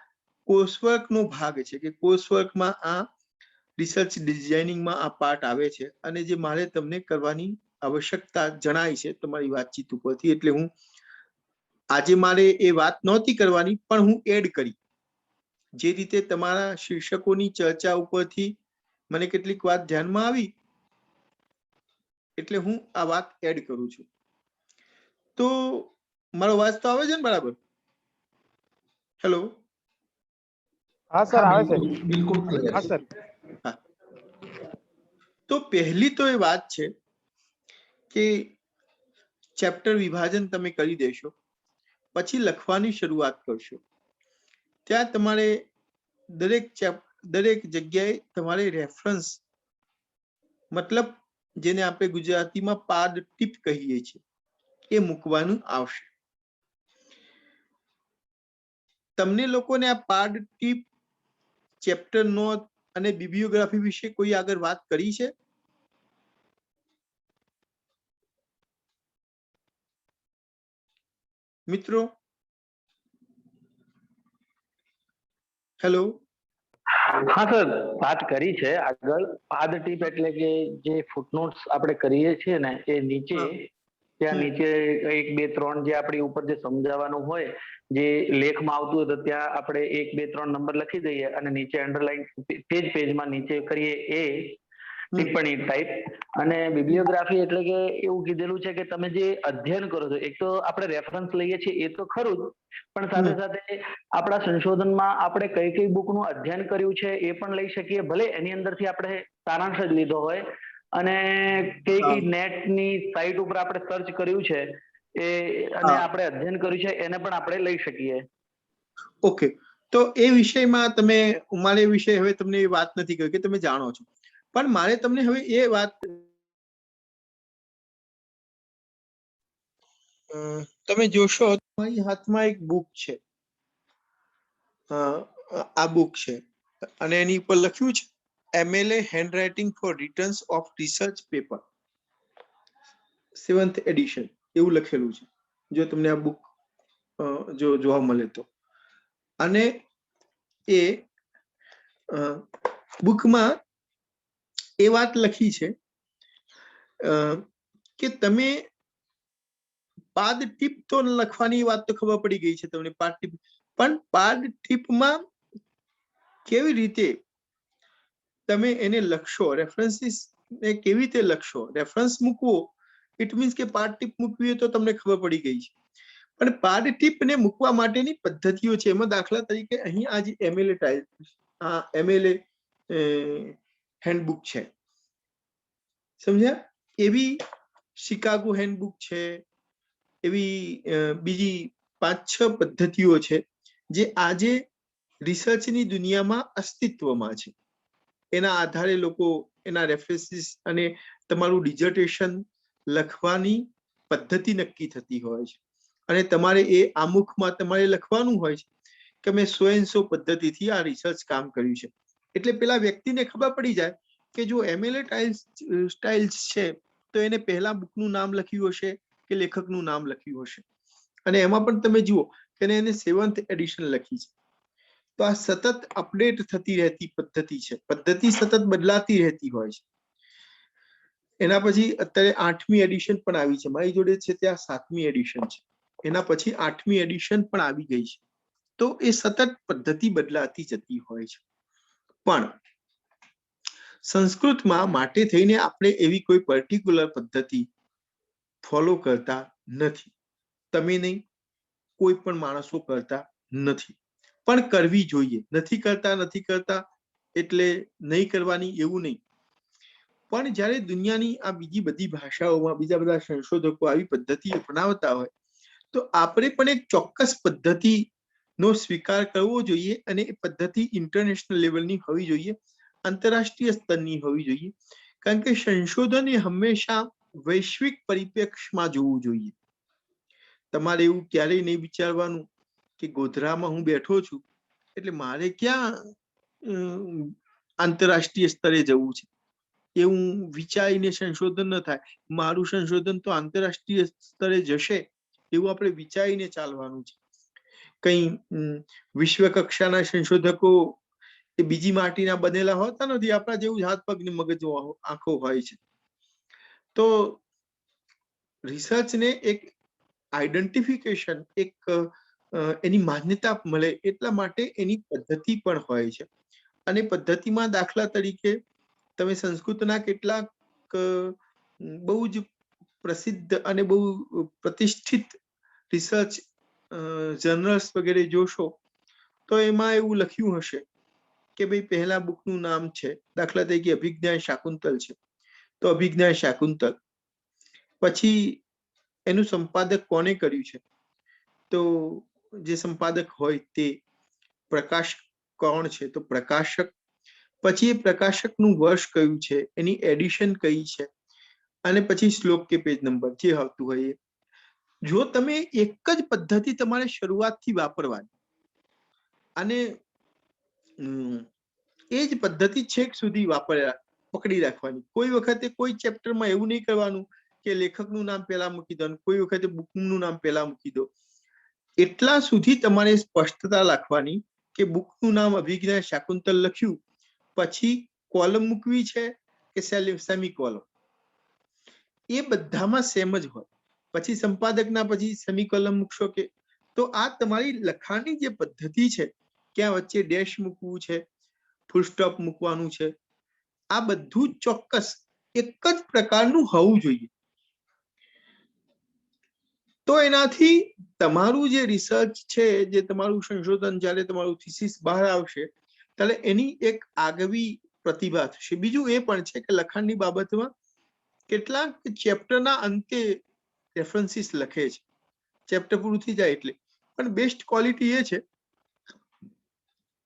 કોર્સવર્કનો ભાગ છે કે કોર્સવર્કમાં આ રિસર્ચ ડિઝાઇનિંગમાં આ પાર્ટ આવે છે અને જે મારે તમને કરવાની આવશ્યકતા જણાય છે તમારી વાતચીત ઉપરથી, એટલે હું આજે મારે એ વાત નહોતી કરવાની પણ હું એડ કરી. જે રીતે તમારા શિક્ષકોની ચર્ચા ઉપરથી મને કેટલીક વાત ધ્યાનમાં આવી એટલે હું આ વાત એડ કરું છું. તો મારો અવાજ તો આવે છે ને બરાબર? હેલો? હા સર, આવે છે. બિલકુલ હા સર. હા, તો પહેલી તો એ વાત છે કે ચેપ્ટર વિભાજન તમે કરી દેશો, પછી લખવાની શરૂઆત કરશો. ત્યાં તમારે દરેક જગ્યાએ તમારે રેફરન્સ, મતલબ જેને આપણે ગુજરાતીમાં પાદ ટીપ કહીએ છીએ, એ મૂકવાનું આવશે. તમને લોકોને આ પાડ ટીપ, ચેપ્ટર નોટ અને બિબ્લિયોગ્રાફી વિશે કોઈ આગળ વાત કરી છે? મિત્રો, હેલો? હા સર, વાત કરી છે આગળ. પાદ ટીપ એટલે કે જે ફૂટનોટ્સ આપણે કરીએ છીએ ને, એ નીચે ત્યાં નીચે 1, 2, 3 જે આપણી ઉપર જે સમજાવવાનું હોય, જે લેખમાં આવતું હોય તો ત્યાં આપણે 1, 2, 3 નંબર લખી દઈએ અને નીચે અંડરલાઈન પેજમાં નીચે કરીએ એ ટિપ્પણી ટાઈપ. અને બિબ્લિયોગ્રાફી એટલે કે એવું કીધેલું છે કે તમે જે અધ્યયન કરો છો, એક તો આપણે રેફરન્સ લઈએ છીએ એ તો ખરું જ, પણ સાથે સાથે આપણા સંશોધનમાં આપણે કઈ કઈ બુકનું અધ્યયન કર્યું છે એ પણ લઈ શકીએ. ભલે એની અંદરથી આપણે સારાંશ જ લીધો હોય અને કઈ નેટની સાઇટ ઉપર આપણે સર્ચ કર્યું છે એ અને આપણે અધ્યયન કર્યું છે એને પણ આપણે લઈ શકીએ. ઓકે, તો એ વિષયમાં તમે, મારે વિષય હવે તમને એ વાત નથી કરી કે તમે જાણો છો, પણ મારે તમને હવે એ વાત, તમે જોશો તમારી હાથમાં એક બુક છે, આ બુક છે અને એની ઉપર લખ્યું છે MLA handwriting for returns of research paper 7th edition, એવું લખેલું છે. જો તમને આ બુક જો જોવા મળે તો. અને એ બુકમાં એ વાત લખી છે કે તમે પાદ ટીપ તો લખવાની વાત તો ખબર પડી ગઈ છે તમને, પાદ ટીપ, પણ પાદ ટીપમાં કેવી રીતે તમે એને લખશો, રેફરન્સીસ ને કેવી રીતે લખશો, રેફરન્સ મૂકવો, ઇટ મીન્સ કે પાદ ટીપ મૂકવી તો તમને ખબર પડી ગઈ છે. પણ પાદ ટીપ ને મૂકવા માટેની પદ્ધતિઓ છે. એમાં દાખલા તરીકે અહીં આ જે MLA ટાઈપ, આ MLA હેન્ડબુક છે, સમજ્યા? એવી શિકાગો હેન્ડબુક છે, એવી બીજી 5-6 પદ્ધતિઓ છે જે આજે રિસર્ચની દુનિયામાં અસ્તિત્વમાં છે. એના આધારે લોકો એના રેફરન્સીસ અને તમારું ડિઝર્ટેશન લખવાની પદ્ધતિ નક્કી થતી હોય છે. અને તમારે એ આમુખમાં તમારે લખવાનું હોય છે કે મેં 100 પદ્ધતિથી આ રિસર્ચ કામ કર્યું છે. એટલે પેલા વ્યક્તિને ખબર પડી જાય કે જો MLA સ્ટાઇલ્સ છે તો એને પહેલા બુકનું નામ લખ્યું હશે કે લેખકનું નામ લખ્યું હશે. અને એમાં પણ તમે જુઓ કે એને 7th એડિશન લખી છે. તો આ સતત અપડેટ થતી રહેતી પદ્ધતિ છે, પદ્ધતિ સતત બદલાતી રહેતી હોય છે. એના પછી અત્યારે 8મી એડિશન પણ આવી છે, મારી જોડે છે ત્યાં 7મી એડિશન છે, એના પછી 8મી એડિશન પણ આવી ગઈ છે. તો એ સતત પદ્ધતિ બદલાતી જતી હોય છે. પણ સંસ્કૃતમાં માટે થઈને આપણે એવી કોઈ પર્ટિક્યુલર પદ્ધતિ ફોલો કરતા નથી. તમે નહીં, કોઈ પણ માણસો કરતા નથી, પણ કરવી જોઈએ. નથી કરતા એટલે નહીં કરવાની એવું નહીં. પણ જ્યારે દુનિયાની આ બીજી બધી ભાષાઓમાં બીજા બધા સંશોધકો આવી પદ્ધતિ અપનાવતા હોય તો આપણે પણ એક ચોક્કસ પદ્ધતિનો સ્વીકાર કરવો જોઈએ અને એ પદ્ધતિ ઇન્ટરનેશનલ લેવલની હોવી જોઈએ, આંતરરાષ્ટ્રીય સ્તરની હોવી જોઈએ. કારણ કે સંશોધન એ હંમેશા વૈશ્વિક પરિપ્રેક્ષમાં જોવું જોઈએ. તમારે એવું ક્યારેય નહીં વિચારવાનું કે ગોધરામાં હું બેઠો છું એટલે મારે ક્યાં આંતરરાષ્ટ્રીય સ્તરે જવું છે, એવું વિચારીને સંશોધન ન થાય. મારું સંશોધન તો આંતરરાષ્ટ્રીય સ્તરે જશે એવું આપણે વિચારીને ચાલવાનું છે. કઈ વિશ્વ કક્ષાના સંશોધકો એ બીજી માટીના બનેલા હોતા નથી, આપણા જેવું હાથ પગ ને મગજ આંખો હોય છે. તો રિસર્ચને એક આઈડેન્ટિફિકેશન, એક એની માન્યતા મળે એટલા માટે એની પદ્ધતિ પણ હોય છે. અને પદ્ધતિમાં દાખલા તરીકે તમે સંસ્કૃતના કેટલાક બહુ જ પ્રસિદ્ધ અને બહુ પ્રતિષ્ઠિત રિસર્ચ જર્નલ્સ વગેરે જોશો તો એમાં એવું લખ્યું હશે કે ભાઈ પહેલા બુકનું નામ છે, દાખલા તરીકે અભિજ્ઞાન શાકુંતલ છે, તો અભિજ્ઞાન શાકુંતલ. પછી એનું સંપાદક કોને કર્યું છે, તો જે સંપાદક હોય તે પ્રકાશક કોણ છે, તો પ્રકાશક. પછી એ પ્રકાશકનું વર્ષ કયું છે, એની એડિશન કઈ છે, અને પછી શ્લોક કે પેજ નંબર જે આવતું હોય એ. જો તમે એક જ પદ્ધતિ તમારે શરૂઆતથી વાપરવાની અને એ જ પદ્ધતિ છેક સુધી પકડી રાખવાની. કોઈ વખતે કોઈ ચેપ્ટરમાં એવું નહીં કરવાનું કે લેખકનું નામ પહેલા મૂકી દો, કોઈ વખતે બુકનું નામ પહેલા મૂકી દો. એટલા સુધી તમારે સ્પષ્ટતા રાખવાની કે બુકનું નામ અભિજ્ઞાન શાકુંતલ લખ્યું, પછી કોલમ મૂકવી છે કે સેમી કોલમ, એ બધામાં સેમ જ હોય. પછી સંપાદકના પછી સેમી કોલમ મૂકશો કે, તો આ તમારી લખાણની જે પદ્ધતિ છે, ક્યાં વચ્ચે ડેશ મૂકવું છે, ફૂલ સ્ટોપ મૂકવાનું છે, આ બધું ચોક્કસ એક જ પ્રકારનું હોવું જોઈએ. તો એનાથી તમારું જે રિસર્ચ છે, જે તમારું સંશોધન, જ્યારે તમારું થીસીસ બહાર આવશે ત્યારે એની એક આગવી પ્રતિભા થશે. બીજું એ પણ છે કે લખાણની બાબતમાં કેટલાક ચેપ્ટરના અંતે રેફરન્સીસ લખે છે, ચેપ્ટર પૂરું થઈ જાય એટલે. પણ બેસ્ટ ક્વોલિટી એ છે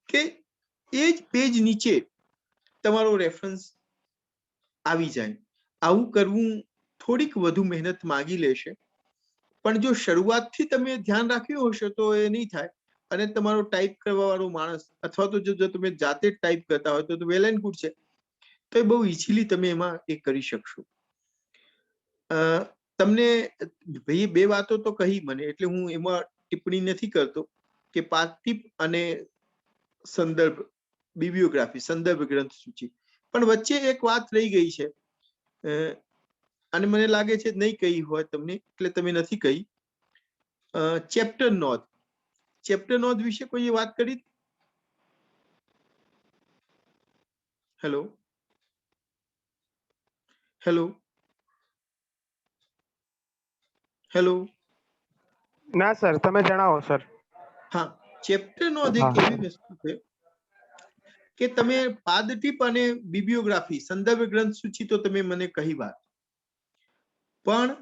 કે એ જ પેજ નીચે તમારો રેફરન્સ આવી જાય. આવું કરવું થોડીક વધુ મહેનત માગી લેશે, પણ જો શરૂઆતથી તમે ધ્યાન રાખ્યું હશે તો એ નહીં થાય. અને તમારો ટાઈપ કરવા વાળો માણસ, અથવા તો જો તમે જાતે જ ટાઈપ કરતા હોય તો વેલ એન્ડ ગુડ છે, તો એ બહુ ઇઝીલી તમે એમાં એ કરી શકશો. તમને ભાઈ બે વાતો તો કહી મને, એટલે હું એમાં ટિપ્પણી નથી કરતો કે પાઠટીપ અને સંદર્ભ બિબ્લિયોગ્રાફી, સંદર્ભ ગ્રંથ સૂચિ. પણ વચ્ચે એક વાત રહી ગઈ છે, અને મને લાગે છે નહીં કહી હોય તમને, એટલે તમે નથી કહી. ચેપ્ટર નોંધ. ચેપ્ટર નોંધ વિશે કોઈ વાત કરી? Hello hello hello. ના સર, તમે જણાવો સર. હા, ચેપ્ટર નોંધ એક એવી વસ્તુ છે કે તમે પાદટીપ અને બિબ્લિયોગ્રાફી, સંદર્ભ ગ્રંથ સૂચિ તો તમે મને કહી વાત, પણ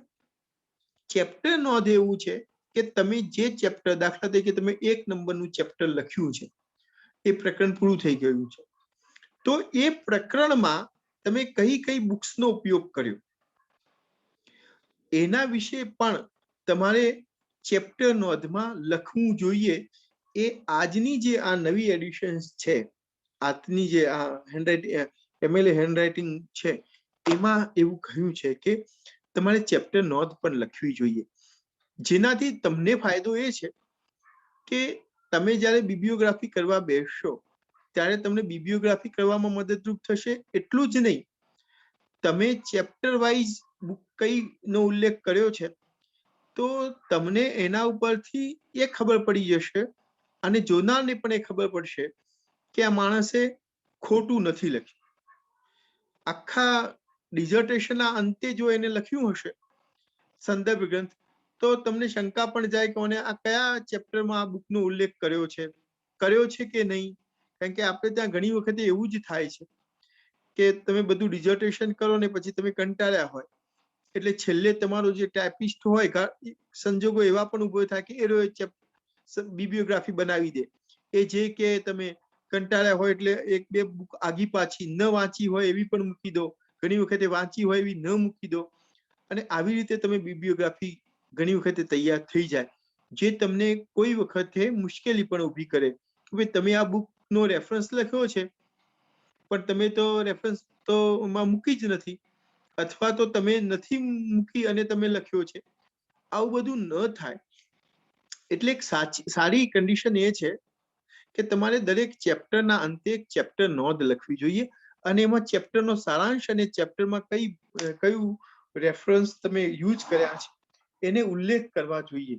ચેપ્ટર નોંધ એવું છે કે તમે જે ચેપ્ટર, દાખલા તરીકે તમે 1 નંબરનું ચેપ્ટર લખ્યું છે, એ પ્રકરણ પૂરું થઈ ગયું છે, તો એ પ્રકરણમાં તમે કઈ કઈ બુક્સનો ઉપયોગ કર્યો એના વિશે પણ તમારે ચેપ્ટર નોંધમાં લખવું જોઈએ. એ આજની જે આ નવી એડિશન્સ છે, આજની જે આ એમએલએ હેન્ડરાઇટિંગ છે, એમાં એવું કહ્યું છે કે તમારે ચેપ્ટર નોંધ પણ લખવી જોઈએ. જેનાથી તમને ફાયદો એ છે કે તમે જ્યારે બિબ્લિયોગ્રાફી કરવા બેસશો ત્યારે તમને બિબ્લિયોગ્રાફી કરવામાં મદદરૂપ થશે. એટલું જ નહીં, તમે ચેપ્ટર વાઇઝ બુક કઈનો ઉલ્લેખ કર્યો છે તો તમને એના ઉપરથી એ ખબર પડી જશે, અને જોનારને પણ એ ખબર પડશે કે આ માણસે ખોટું નથી લખ્યું. આખા ડિઝર્ટેશનના અંતે જો એને લખ્યું હશે સંદર્ભ ગ્રંથ, તો તમને શંકા પણ જાય કે કોને આ કયા ચેપ્ટરમાં આ બુકનો ઉલ્લેખ કર્યો છે કે નહીં. કારણ કે આપણે ત્યાં ઘણી વખતે એવું જ થાય છે કે તમે બધું ડિઝર્ટેશન કરો ને પછી તમે કંટાળ્યા હોય, એટલે છેલ્લે તમારો જે ટાઈપિસ્ટ હોય, સંજોગો એવા પણ ઉભો થાય કે એ બિબ્લિયોગ્રાફી બનાવી દે. એ જે કે તમે કંટાળ્યા હોય એટલે એક બે બુક આગી પાછી ન વાંચી હોય એવી પણ મૂકી દો, ઘણી વખતે વાંચી હોય એવી ન મૂકી દો, અને આવી રીતે તમે બિબ્લિયોગ્રાફી ઘણી વખતે તૈયાર થઈ જાય, જે તમને કોઈ વખતે મુશ્કેલી પણ ઊભી કરે કે તમે આ બુકનો રેફરન્સ લખ્યો છે પણ તમે તો રેફરન્સ તો માં મૂકી જ નથી, અથવા તો તમે નથી મૂકી અને તમે લખ્યો છે. આવું બધું ન થાય એટલે એક સારી કન્ડિશન એ છે કે તમારે દરેક ચેપ્ટરના અંતે એક ચેપ્ટર નોંધ લખવી જોઈએ અને એમાં ચેપ્ટરનો સારાંશ અને ચેપ્ટરમાં કયું રેફરન્સ તમે યુઝ કર્યા છે એને ઉલ્લેખ કરવા જોઈએ.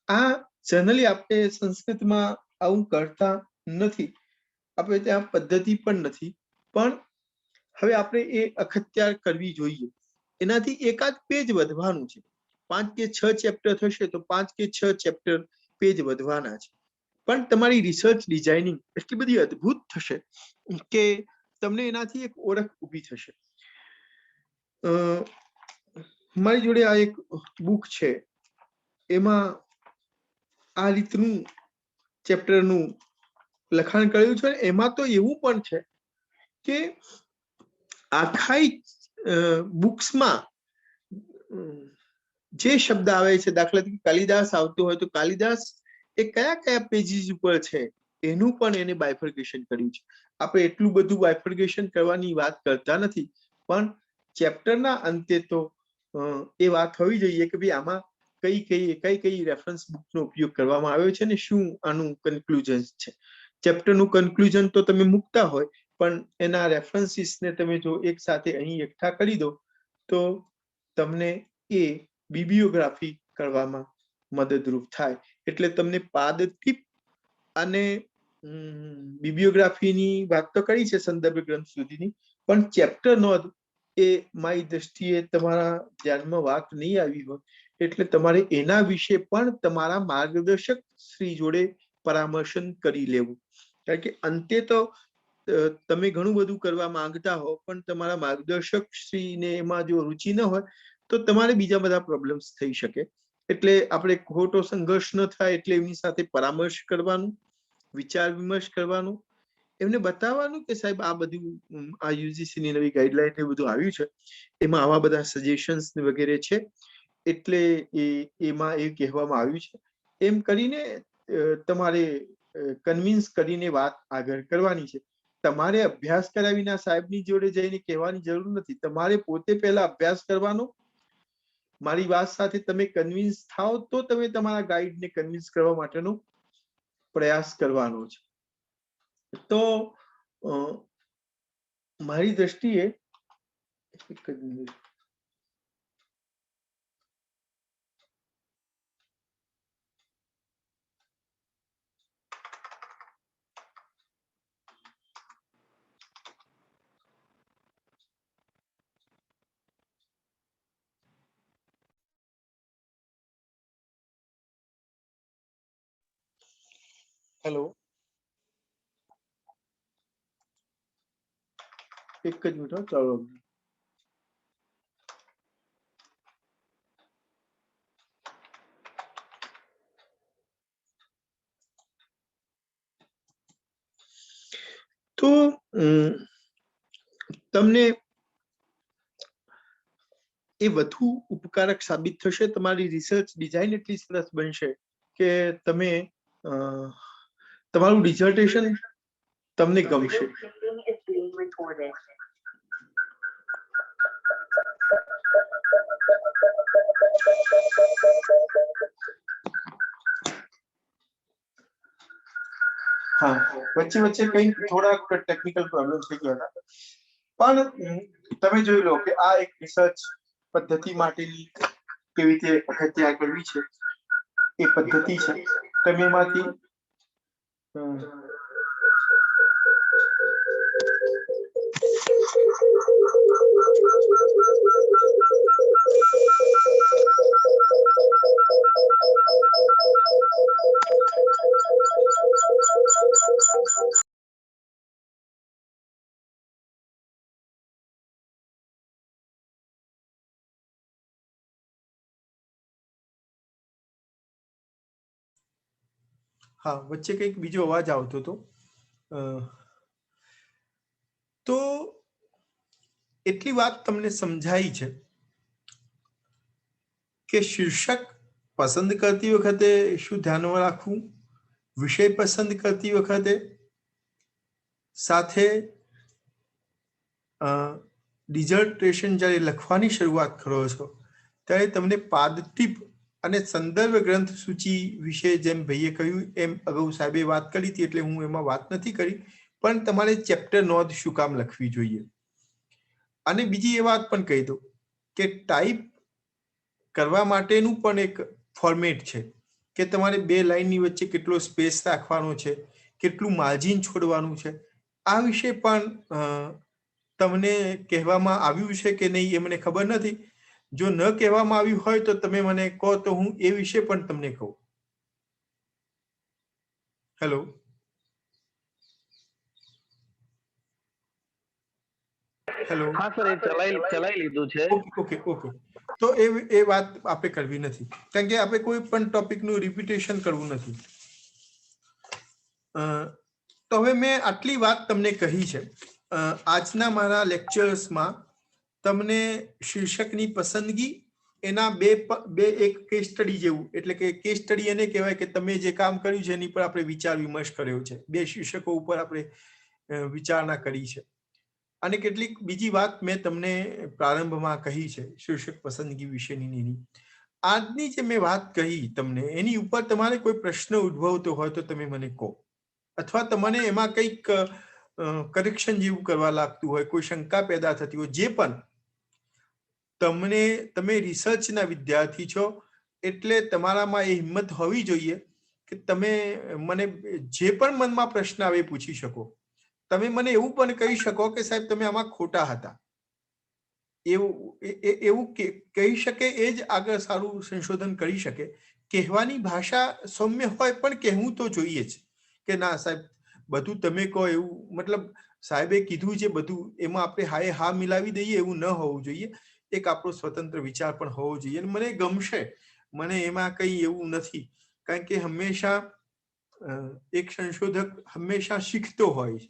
આ જનરલી આપણે સંસ્કૃતમાં આવું કરતા નથી, આપણે ત્યાં પદ્ધતિ પણ નથી, પણ હવે આપણે એ અખત્યાર કરવી જોઈએ. એનાથી એકાદ પેજ વધવાનું છે. 5 કે 6 ચેપ્ટર થશે તો 5 કે 6 ચેપ્ટર પેજ વધવાના છે. પણ તમારી રિસર્ચ ડિઝાઇનિંગ એટલી બધી અદ્ભુત થશે કે તમને એનાથી એક ઓળખ ઊભી થશે. મારી જોડે આ એક બુક છે, એમાં આ રીતનું ચેપ્ટરનું લખાણ કર્યું છે. એમાં તો એવું પણ છે કે આખા બુક્સમાં જે શબ્દ આવે છે, દાખલા તરીકે કાલિદાસ આવતું હોય તો કાલિદાસ એ કયા પેજીસ ઉપર છે એનું પણ એને બાયફર્ગેશન કર્યું છે. આપણે એટલું બધું બાયફર્ગેશન કરવાની વાત કરતા નથી, પણ ચેપ્ટરના અંતે તો એ વાત હોવી જોઈએ કે ભાઈ આમાં કઈ રેફરન્સ બુકનો ઉપયોગ કરવામાં આવ્યો છે ને શું આનું કન્ક્લુઝન છે. ચેપ્ટરનું કન્ક્લુઝન તો તમે મૂકતા હોય, પણ એના રેફરન્સીસને તમે જો એક સાથે અહીં એકઠા કરી દો તો તમને એ બિબ્લિયોગ્રાફી કરવામાં મદદરૂપ થાય. એટલે તમને પાદટીપ અને બિબ્લિયોગ્રાફીની વાત તો કરી છે સંદર્ભ ગ્રંથ સુધીની, પણ ચેપ્ટર નોંધ એ મારી દ્રષ્ટિએ તમારા ધ્યાનમાં વાત નહીં આવી હોય, એટલે તમારે એના વિશે પણ તમારા માર્ગદર્શક શ્રી જોડે પરામર્શન કરી લેવું. કારણ કે અંતે તો તમે ઘણું બધું કરવા માંગતા હો, પણ તમારા માર્ગદર્શક શ્રીને એમાં જો રુચિ ન હોય તો તમારે બીજા બધા પ્રોબ્લેમ્સ થઈ શકે. એટલે આપણે ખોટો સંઘર્ષ ન થાય એટલે એમની સાથે પરામર્શ કરવાનું, વિચાર વિમર્શ કરવાનું, એમને બતાવવાનું કે સાહેબ આ બધું આ યુજીસી ની નવી ગાઈડલાઈન એ બધું આવ્યું છે, એમાં આવા બધા સજેશન્સ વગેરે છે, એટલે એમાં એ કહેવામાં આવ્યું છે. એમ કરીને તમારે કન્વિન્સ કરીને વાત આગળ કરવાની છે. તમારે અભ્યાસ કર્યા વિના સાહેબની જોડે જઈને કહેવાની જરૂર નથી. તમારે પોતે પહેલા અભ્યાસ કરવાનો, મારી વાત સાથે તમે કન્વિન્સ થાઓ તો તમે તમારા ગાઈડને કન્વિન્સ કરવા માટેનો પ્રયાસ કરવાનો છે. તો મારી દ્રષ્ટિએ એક જ મિનિટ, હેલો, એક જ મિનિટ, ચાલો. તો તમને એ વધુ ઉપકારક સાબિત થશે. તમારી રિસર્ચ ડિઝાઇન એટલી સરસ બનશે કે તમે તમારું ડિઝર્ટેશન તમને ગમશે. હા, વચ્ચે કંઈક થોડાક ટેકનિકલ પ્રોબ્લેમ થઈ ગયા હતા, પણ તમે જોઈ લો કે આ એક રિસર્ચ પદ્ધતિ માટેની કેવી રીતે અખત્યાર કરવી છે એ પદ્ધતિ છે. તમે એમાંથી હા, વચ્ચે કંઈક બીજો અવાજ આવતો હતો. તો એટલી વાત તમને સમજાઈ છે કે શીર્ષક પસંદ કરતી વખતે શું ધ્યાનમાં રાખવું, વિષય પસંદ કરતી વખતે, સાથે ડિઝર્ટેશન જ્યારે લખવાની શરૂઆત કરો છો ત્યારે તમને પાદટીપ અને સંદર્ભ ગ્રંથ સૂચિ વિશે જેમ ભાઈએ કહ્યું એમ અગાઉ સાહેબે વાત કરી હતી, એટલે હું એમાં વાત નથી કરી, પણ તમારે ચેપ્ટર નોંધ શું કામ લખવી જોઈએ. અને બીજી એ વાત પણ કહી દઉં કે ટાઈપ કરવા માટેનું પણ એક ફોર્મેટ છે કે તમારે 2 લાઈનની વચ્ચે કેટલો સ્પેસ રાખવાનો છે, કેટલું માર્જિન છોડવાનું છે. આ વિશે પણ તમને કહેવામાં આવ્યું છે કે નહીં એ મને ખબર નથી. જો ન કહેવામાં આવ્યું હોય તો તમે મને કહો તો હું એ વિશે પણ તમને કહું. Hello, hello. હા સર, એ ચલાવી લીધું છે. ઓકે. તો એ વાત આપણે કરવી નથી, કારણ કે આપણે કોઈ પણ ટોપિકનું રિપીટેશન કરવું નથી. તો હવે મેં આટલી વાત તમને કહી છે. આજના મારા લેક્ચર્સમાં તમને શીર્ષકની પસંદગી, એના બે એક કેસ સ્ટડી જેવું, એટલે કે કેસ સ્ટડી એને કહેવાય કે તમે જે કામ કર્યું છે એની પર આપણે વિચાર વિમર્શ કર્યો છે. 2 શીર્ષકો ઉપર આપણે વિચારણા કરી છે. અને કેટલીક બીજી વાત મેં તમને પ્રારંભમાં કહી છે શીર્ષક પસંદગી વિશેની. આજની જે મેં વાત કહી તમને, એની ઉપર તમારે કોઈ પ્રશ્ન ઉદ્ભવતો હોય તો તમે મને કહો, અથવા તમને એમાં કંઈક કરેક્શન જેવું કરવા લાગતું હોય, કોઈ શંકા પેદા થતી હોય, જે પણ તમે રિસર્ચના વિદ્યાર્થી છો, એટલે તમારામાં એ હિંમત હોવી જોઈએ કે તમે મને જે પણ મનમાં પ્રશ્ન આવે પૂછી શકો. તમે મને એવું પણ કહી શકો કે સાહેબ તમે આમાં ખોટા હતા, એવું કહી શકે. એ જ આગળ સારું સંશોધન કરી શકે. કહેવાની ભાષા સૌમ્ય હોય, પણ કહેવું તો જોઈએ જ કે ના સાહેબ બધું તમે કહો એવું, મતલબ સાહેબે કીધું છે બધું, એમાં આપણે હાય હા મિલાવી દઈએ એવું ન હોવું જોઈએ. એક આપણો સ્વતંત્ર વિચાર પણ હોવો જોઈએ. અને મને ગમશે, મને એમાં કંઈ એવું નથી, કારણ કે હંમેશા એક સંશોધક હંમેશા શીખતો હોય છે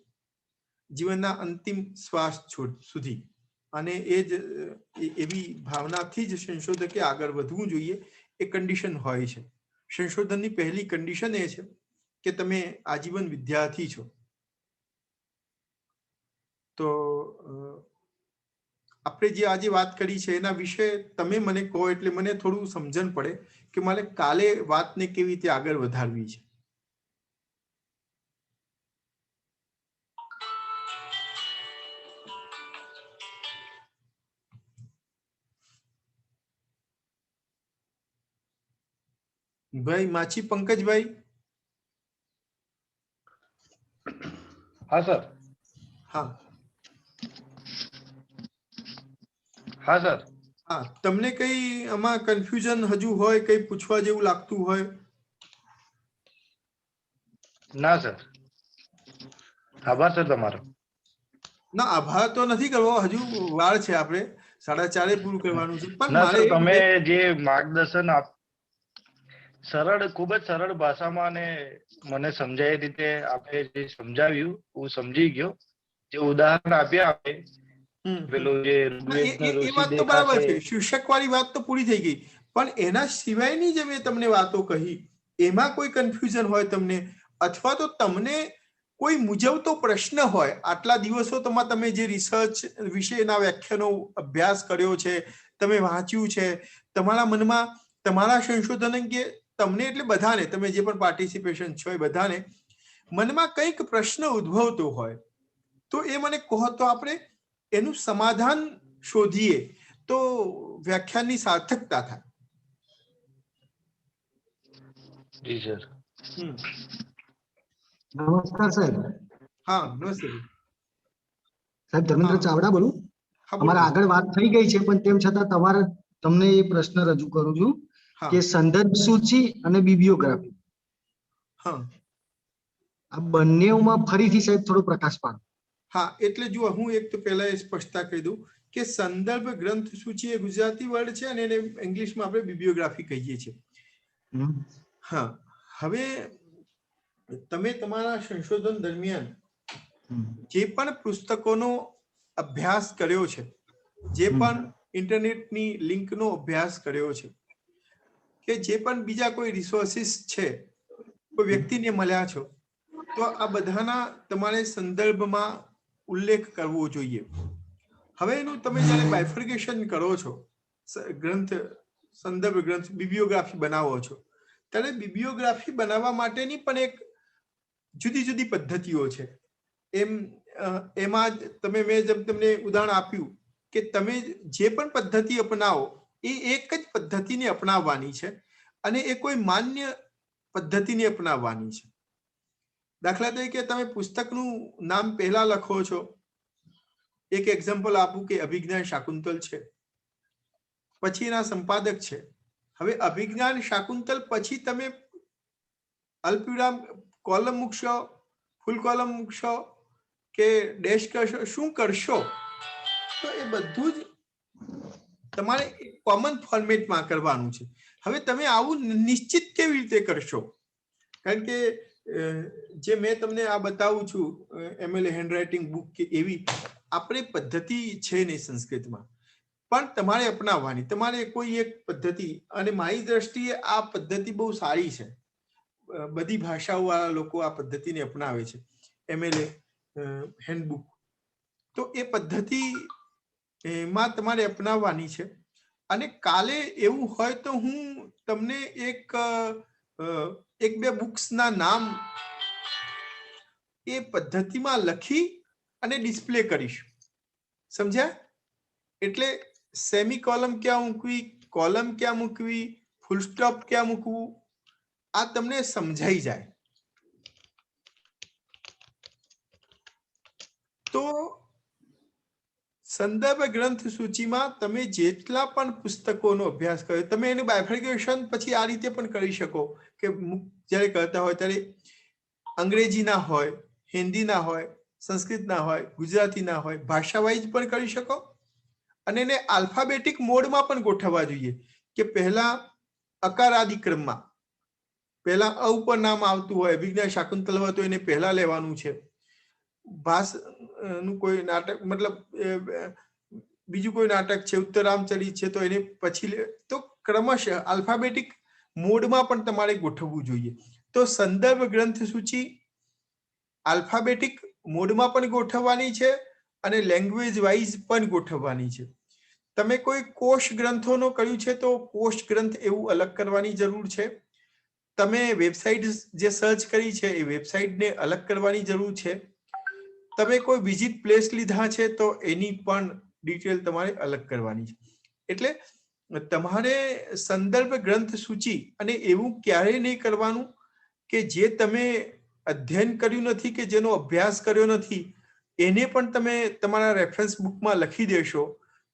જીવનના અંતિમ શ્વાસ સુધી. અને એ જ એવી ભાવનાથી જ સંશોધકે આગળ વધવું જોઈએ. એ કન્ડિશન હોય છે. સંશોધનની પહેલી કન્ડિશન એ છે કે તમે આજીવન વિદ્યાર્થી છો. તો આપણે જે આજે વાત કરી છે એના વિશે તમે મને કહો, એટલે મને થોડું સમજણ પડે કે મારે કાલે વાતને કેવી રીતે આગળ વધારવી છે. ભાઈ માછી, પંકજભાઈ. હા સર. હા સર. હા, તમને કઈ આમાં કન્ફ્યુઝન હજુ હોય, કઈ પૂછવા જેવું લાગતું હોય? ના સર. આભાર સર તમારો. ના, આભાર તો નથી કરવો, હજુ વાર છે. આપણે 4:30 પૂરું કરવાનું છે. પણ ના મારે સર, તમે જે માર્ગદર્શન ખૂબ જ સરળ ભાષામાં અને મને સમજાય રીતે આપણે જે સમજાવ્યું, હું સમજી ગયો. જે ઉદાહરણ આપ્યા આપણે, પેલું જે એ વાત તો બરાબર છે. શીર્ષક વાળી વાત તો પૂરી થઈ ગઈ, પણ એના સિવાયની જે મેં તમને વાતો કહી, એમાં કોઈ કન્ફ્યુઝન હોય તમને, અથવા તો તમને કોઈ મૂંઝવતો પ્રશ્ન હોય, આટલા દિવસોમાં તમે જે રિસર્ચ વિશેના વ્યાખ્યાનો અભ્યાસ કર્યો છે, તમે વાંચ્યું છે, તમારા મનમાં તમારા સંશોધન અંગે તમને, એટલે બધાને, તમે જે પણ પાર્ટિસિપેશન છો એ બધાને મનમાં કંઈક પ્રશ્ન ઉદ્ભવતો હોય, તો એ મને કહો, તો આપણે એનું સમાધાન શોધીએ તો વ્યાખ્યાનની સાર્થકતા થાય. જી સર. નમસ્કાર સાહેબ. હા, નમસ્તે સાહેબ. ધર્મેન્દ્ર ચાવડા બોલું. અમારા આગળ વાત થઈ ગઈ છે, પણ તેમ છતાં તમને એ પ્રશ્ન રજૂ કરું છું કે સંદર્ભ સૂચિ અને બિબ્લિયોગ્રાફી, આ બંનેમાં ફરીથી સાહેબ થોડો પ્રકાશ પાડો. હા, એટલે જુઓ, હું એક તો પહેલા એ સ્પષ્ટતા કહી દઉં કે સંદર્ભ ગ્રંથ સૂચિ એ ગુજરાતી વર્ડ છે અને એને ઇંગ્લિશમાં આપણે બિબ્લિયોગ્રાફી કહીએ છીએ. હા, હવે તમે તમારા સંશોધન દરમિયાન જે પણ પુસ્તકોનો અભ્યાસ કર્યો છે, જે પણ ઇન્ટરનેટની લિંકનો અભ્યાસ કર્યો છે, કે જે પણ બીજા કોઈ રિસોર્સિસ છે, કોઈ વ્યક્તિને મળ્યા છો, તો આ બધાના તમારે સંદર્ભમાં ઉલ્લેખ કરવો જોઈએ. હવે એનું તમે જ્યારે બાયફર્ગેશન કરો છો ગ્રંથ સંદર્ભ ગ્રંથ બિબ્લિયોગ્રાફી બનાવો છો ત્યારે બિબ્લિયોગ્રાફી બનાવવા માટેની પણ એક જુદી જુદી પદ્ધતિઓ છે. એમાં તમે મેં જેમ તમને ઉદાહરણ આપ્યું કે તમે જે પણ પદ્ધતિ અપનાવો એ એક જ પદ્ધતિને અપનાવવાની છે અને એ કોઈ માન્ય પદ્ધતિને અપનાવવાની છે. દાખલા તરીકે તમે પુસ્તકનું નામ પહેલા લખો છો. એક એક્ઝામ્પલ આપું કે અભિજ્ઞાન શાકુંતલ છે, પછી એના સંપાદક છે. હવે અભિજ્ઞાન શાકુંતલ પછી તમે અલ્પવિરામ કોલમ મૂકશો, ફૂલ કોલમ મૂકશો કે ડેશ કરશો, શું કરશો? તો એ બધું જ તમારે કોમન ફોર્મેટમાં કરવાનું છે. હવે તમે આવું નિશ્ચિત કેવી રીતે કરશો? કારણ કે જે મેં તમને આ બતાવું છું એમએલએ હેન્ડરાઇટિંગ બુક કે એવી આપણી પદ્ધતિ છે નહીં સંસ્કૃતમાં, પણ તમારે અપનાવવાની. તમારે કોઈ એક પદ્ધતિ, અને મારી દ્રષ્ટિએ આ પદ્ધતિ બહુ સારી છે. બધી ભાષાઓ વાળા લોકો આ પદ્ધતિને અપનાવે છે, એમએલએ હેન્ડબુક. તો એ પદ્ધતિ માં તમારે અપનાવવાની છે. અને કાલે એવું હોય તો હું તમને એક બે બુક્સના નામ એ પદ્ધતિમાં લખી અને ડિસ્પ્લે કરીશ. સમજ્યા? એટલે સેમી કોલમ ક્યાં મૂકવી, કોલમ ક્યાં મૂકવી, ફૂલ સ્ટોપ ક્યાં મૂકવું, આ તમને સમજાઈ જાય. તો સંદર્ભ ગ્રંથ સૂચિમાં તમે જેટલા પણ પુસ્તકોનો અભ્યાસ કર્યો, તમે એનું બાયફર્ગેશન પછી આ રીતે પણ કરી શકો કે જ્યારે કરતા હોય ત્યારે અંગ્રેજીના હોય, હિન્દીના હોય, સંસ્કૃતના હોય, ગુજરાતીના હોય, ભાષા વાઇઝ પણ કરી શકો. અને એને આલ્ફાબેટિક મોડમાં પણ ગોઠવવા જોઈએ કે પહેલા અકારાદિ ક્રમમાં, પહેલા અ ઉપર નામ આવતું હોય, અભિજ્ઞાન શાકુંતલ હોય તો એને પહેલા લેવાનું છે. નું કોઈ નાટક, મતલબ બીજું કોઈ નાટક છે, ઉત્તરામચરિત છે, તો એને પછી તો ક્રમશઃ આલ્ફાબેટિક મોડમાં પણ તમારે ગોઠવવું જોઈએ. તો સંદર્ભ ગ્રંથ સૂચિ આલ્ફાબેટિક મોડમાં પણ ગોઠવવાની છે અને લેંગ્વેજ વાઇઝ પણ ગોઠવવાની છે. તમે કોઈ કોષ ગ્રંથોનો કર્યું છે તો કોષ ગ્રંથ એવું અલગ કરવાની જરૂર છે. તમે વેબસાઇટ જે સર્ચ કરી છે એ વેબસાઇટને અલગ કરવાની જરૂર છે. તમે કોઈ વિઝિટ પ્લેસ લીધા છે તો એની પણ ડિટેલ તમારે અલગ કરવાની છે. એટલે તમારે સંદર્ભ ગ્રંથ સૂચિ અને એવું ક્યારેય નહીં કરવાનું કે જે તમે અધ્યયન કર્યું નથી કે જેનો અભ્યાસ કર્યો નથી એને પણ તમે તમારા રેફરન્સ બુકમાં લખી દેશો